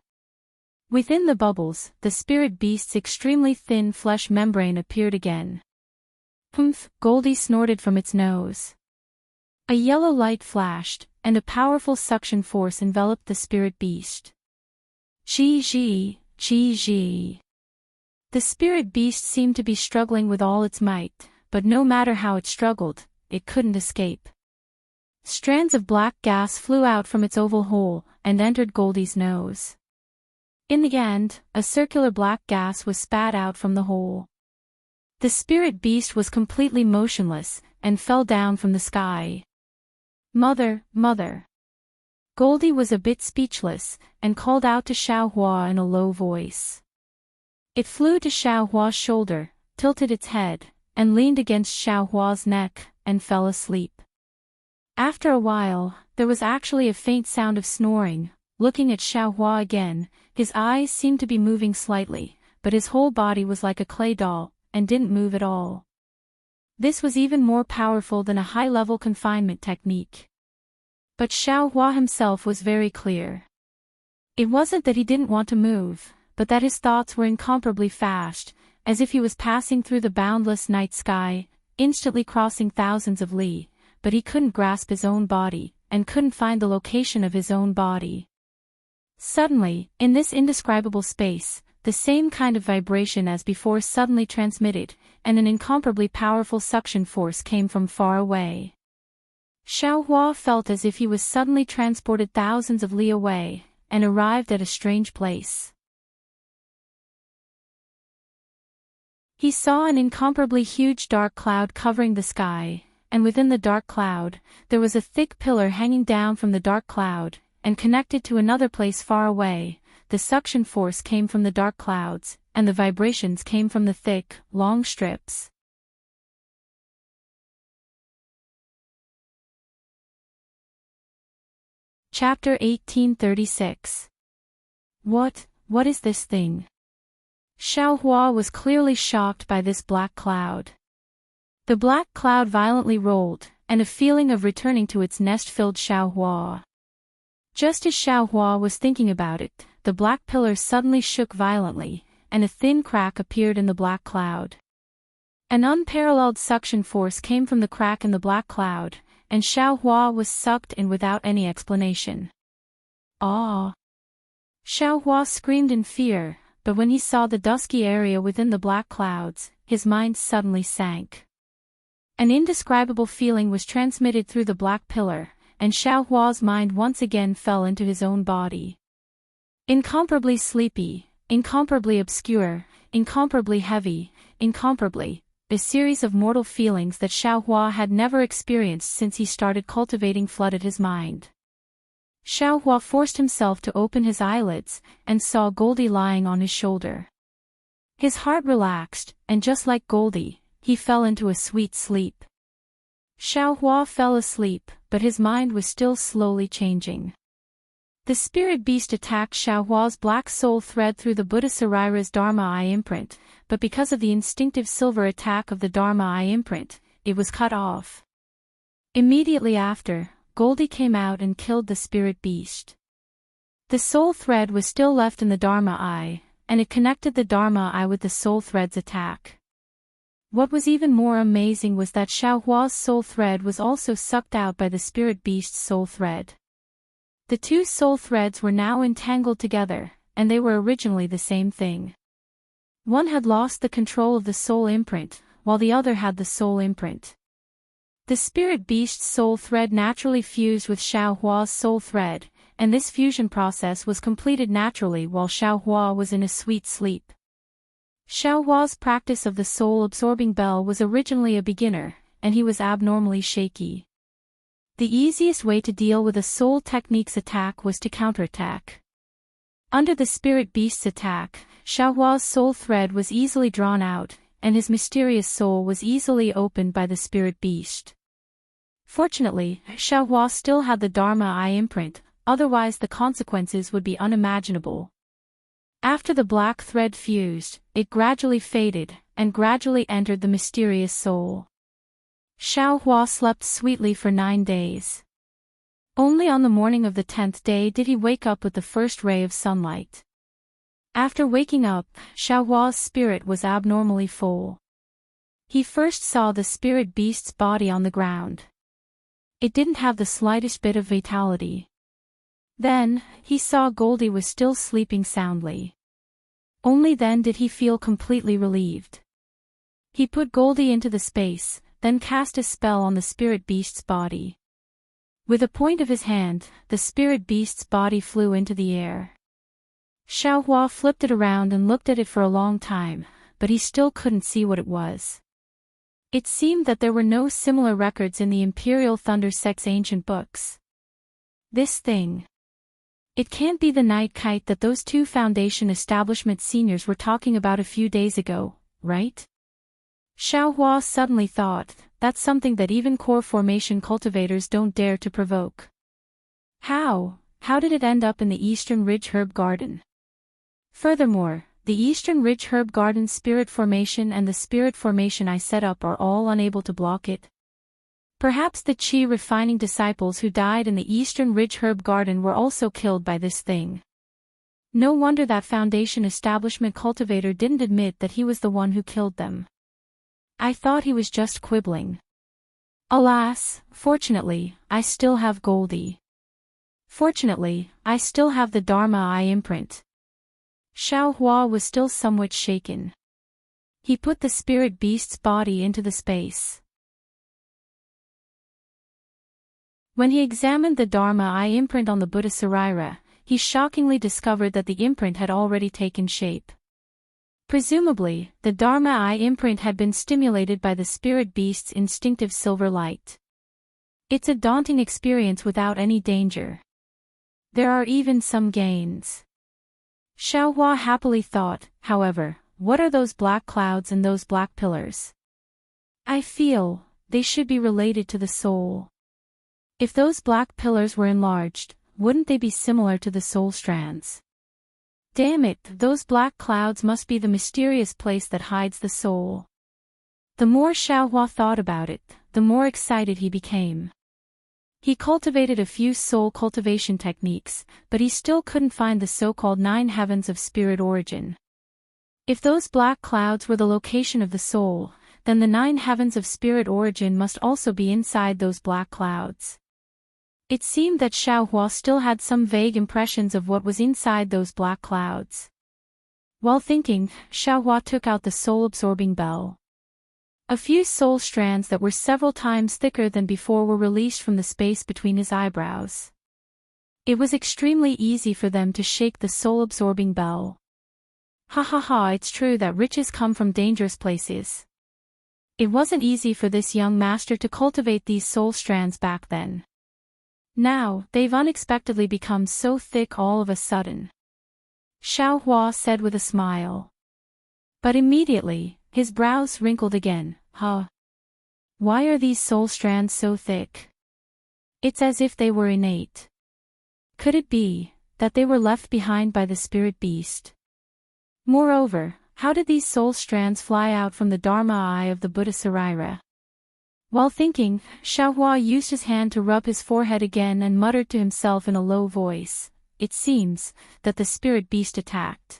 Within the bubbles, the spirit beast's extremely thin flesh membrane appeared again. Humph! Goldie snorted from its nose. A yellow light flashed, and a powerful suction force enveloped the spirit beast. Chi-ji, chi-ji. The spirit beast seemed to be struggling with all its might, but no matter how it struggled, it couldn't escape. Strands of black gas flew out from its oval hole, and entered Goldie's nose. In the end, a circular black gas was spat out from the hole. The spirit beast was completely motionless, and fell down from the sky. "Mother, mother." Goldie was a bit speechless, and called out to Xiaohua in a low voice. It flew to Xiaohua's shoulder, tilted its head, and leaned against Xiaohua's neck, and fell asleep. After a while, there was actually a faint sound of snoring. Looking at Xiaohua again, his eyes seemed to be moving slightly, but his whole body was like a clay doll, and didn't move at all. This was even more powerful than a high-level confinement technique. But Xiaohua himself was very clear. It wasn't that he didn't want to move, but that his thoughts were incomparably fast, as if he was passing through the boundless night sky, instantly crossing thousands of li, but he couldn't grasp his own body, and couldn't find the location of his own body. Suddenly, in this indescribable space, the same kind of vibration as before suddenly transmitted, and an incomparably powerful suction force came from far away. Xiaohua felt as if he was suddenly transported thousands of li away, and arrived at a strange place. He saw an incomparably huge dark cloud covering the sky, and within the dark cloud, there was a thick pillar hanging down from the dark cloud, and connected to another place far away. The suction force came from the dark clouds, and the vibrations came from the thick, long strips. Chapter 1836. What is this thing? Xiaohua was clearly shocked by this black cloud. The black cloud violently rolled, and a feeling of returning to its nest filled Xiaohua. Just as Xiaohua was thinking about it, the black pillar suddenly shook violently, and a thin crack appeared in the black cloud. An unparalleled suction force came from the crack in the black cloud, and Xiaohua was sucked in without any explanation. "Ah!" Xiaohua screamed in fear, but when he saw the dusky area within the black clouds, his mind suddenly sank. An indescribable feeling was transmitted through the black pillar, and Xiaohua's mind once again fell into his own body. Incomparably sleepy, incomparably obscure, incomparably heavy, incomparably, a series of mortal feelings that Xiaohua had never experienced since he started cultivating flooded his mind. Xiaohua forced himself to open his eyelids, and saw Goldie lying on his shoulder. His heart relaxed, and just like Goldie, he fell into a sweet sleep. Xiaohua fell asleep, but his mind was still slowly changing. The spirit beast attacked Xiaohua's black soul thread through the Buddhasarira's Dharma eye imprint, but because of the instinctive silver attack of the Dharma eye imprint, it was cut off. Immediately after, Goldie came out and killed the spirit beast. The soul thread was still left in the Dharma eye, and it connected the Dharma eye with the soul thread's attack. What was even more amazing was that Xiaohua's soul thread was also sucked out by the spirit beast's soul thread. The two soul threads were now entangled together, and they were originally the same thing. One had lost the control of the soul imprint, while the other had the soul imprint. The spirit beast's soul thread naturally fused with Xiaohua's soul thread, and this fusion process was completed naturally while Xiaohua was in a sweet sleep. Xiaohua's practice of the soul-absorbing bell was originally a beginner, and he was abnormally shaky. The easiest way to deal with a soul technique's attack was to counterattack. Under the spirit beast's attack, Xiaohua's soul thread was easily drawn out, and his mysterious soul was easily opened by the spirit beast. Fortunately, Xiaohua still had the Dharma eye imprint, otherwise the consequences would be unimaginable. After the black thread fused, it gradually faded, and gradually entered the mysterious soul. Xiaohua slept sweetly for 9 days. Only on the morning of the 10th day did he wake up with the first ray of sunlight. After waking up, Xiaohua's spirit was abnormally full. He first saw the spirit beast's body on the ground. It didn't have the slightest bit of vitality. Then, he saw Goldie was still sleeping soundly. Only then did he feel completely relieved. He put Goldie into the space, then cast a spell on the spirit beast's body. With a point of his hand, the spirit beast's body flew into the air. Xiaohua flipped it around and looked at it for a long time, but he still couldn't see what it was. It seemed that there were no similar records in the Imperial Thunder Sect's ancient books. This thing. It can't be the night kite that those two Foundation establishment seniors were talking about a few days ago, right? Xiaohua suddenly thought, that's something that even core formation cultivators don't dare to provoke. How did it end up in the Eastern Ridge Herb Garden? Furthermore, the Eastern Ridge Herb Garden's spirit formation and the spirit formation I set up are all unable to block it. Perhaps the Qi refining disciples who died in the Eastern Ridge Herb Garden were also killed by this thing. No wonder that Foundation establishment cultivator didn't admit that he was the one who killed them. I thought he was just quibbling. Alas, fortunately, I still have Goldie. Fortunately, I still have the Dharma Eye imprint. Xiaohua was still somewhat shaken. He put the spirit beast's body into the space. When he examined the Dharma Eye imprint on the Buddha Sarira, he shockingly discovered that the imprint had already taken shape. Presumably, the Dharma Eye imprint had been stimulated by the spirit beast's instinctive silver light. It's a daunting experience without any danger. There are even some gains. Xiaohua happily thought, however, what are those black clouds and those black pillars? I feel they should be related to the soul. If those black pillars were enlarged, wouldn't they be similar to the soul strands? Damn it, those black clouds must be the mysterious place that hides the soul. The more Xiaohua thought about it, the more excited he became. He cultivated a few soul cultivation techniques, but he still couldn't find the so-called 9 heavens of spirit origin. If those black clouds were the location of the soul, then the 9 heavens of spirit origin must also be inside those black clouds. It seemed that Xiaohua still had some vague impressions of what was inside those black clouds. While thinking, Xiaohua took out the soul-absorbing bell. A few soul strands that were several times thicker than before were released from the space between his eyebrows. It was extremely easy for them to shake the soul-absorbing bell. Ha ha ha, it's true that riches come from dangerous places. It wasn't easy for this young master to cultivate these soul strands back then. Now, they've unexpectedly become so thick all of a sudden. Xiaohua said with a smile. But immediately, his brows wrinkled again. Huh? Why are these soul strands so thick? It's as if they were innate. Could it be that they were left behind by the spirit beast? Moreover, how did these soul strands fly out from the Dharma Eye of the Buddha Sarira? While thinking, Xiaohua used his hand to rub his forehead again and muttered to himself in a low voice, "It seems that the spirit beast attacked.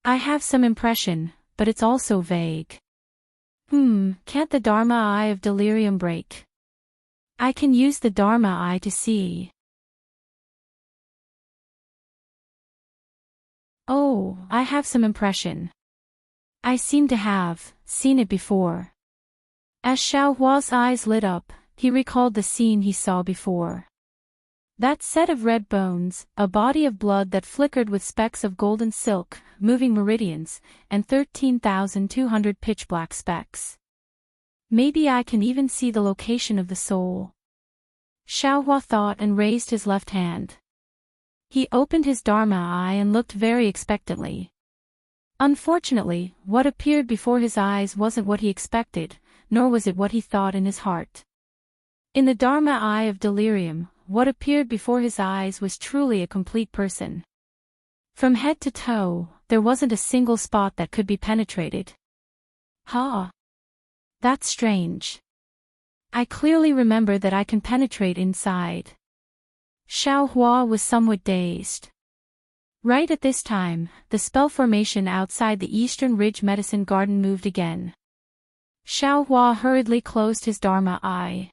I have some impression, but it's also vague. Can't the Dharma Eye of delirium break? I can use the Dharma Eye to see." Oh, I have some impression. I seem to have seen it before. As Xiaohua's eyes lit up, he recalled the scene he saw before. That set of red bones, a body of blood that flickered with specks of golden silk, moving meridians, and 13,200 pitch-black specks. Maybe I can even see the location of the soul. Xiaohua thought and raised his left hand. He opened his Dharma Eye and looked very expectantly. Unfortunately, what appeared before his eyes wasn't what he expected, nor was it what he thought in his heart. In the Dharma Eye of delirium, what appeared before his eyes was truly a complete person. From head to toe, there wasn't a single spot that could be penetrated. Ha! That's strange. I clearly remember that I can penetrate inside. Xiaohua was somewhat dazed. Right at this time, the spell formation outside the Eastern Ridge Medicine Garden moved again. Xiaohua hurriedly closed his Dharma Eye.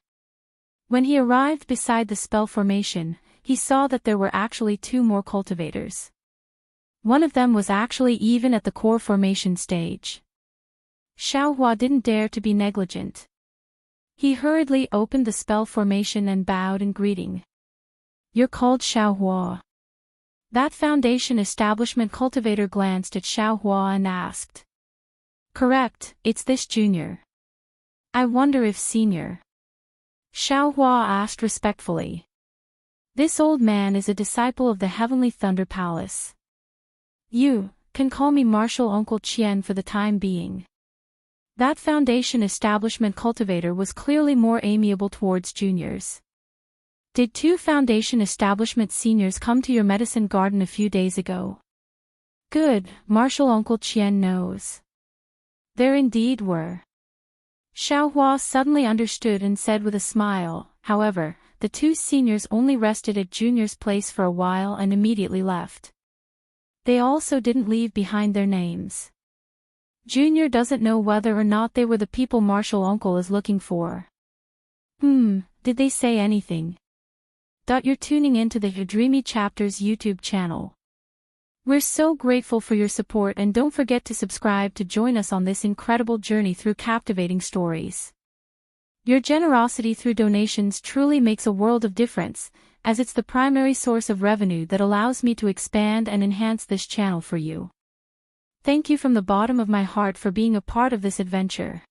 When he arrived beside the spell formation, he saw that there were actually 2 more cultivators. One of them was actually even at the core formation stage. Xiaohua didn't dare to be negligent. He hurriedly opened the spell formation and bowed in greeting. You're called Xiaohua. That Foundation establishment cultivator glanced at Xiaohua and asked. Correct, it's this junior. I wonder if senior. Xiaohua asked respectfully. This old man is a disciple of the Heavenly Thunder Palace. You can call me Martial Uncle Qian for the time being. That Foundation establishment cultivator was clearly more amiable towards juniors. Did 2 Foundation establishment seniors come to your medicine garden a few days ago? Good, Martial Uncle Qian knows. There indeed were. Xiaohua suddenly understood and said with a smile. However, the 2 seniors only rested at Junior's place for a while and immediately left. They also didn't leave behind their names. Junior doesn't know whether or not they were the people Martial Uncle is looking for. Did they say anything? You're tuning into the Dreamy Chapters YouTube channel. We're so grateful for your support, and don't forget to subscribe to join us on this incredible journey through captivating stories. Your generosity through donations truly makes a world of difference, as it's the primary source of revenue that allows me to expand and enhance this channel for you. Thank you from the bottom of my heart for being a part of this adventure.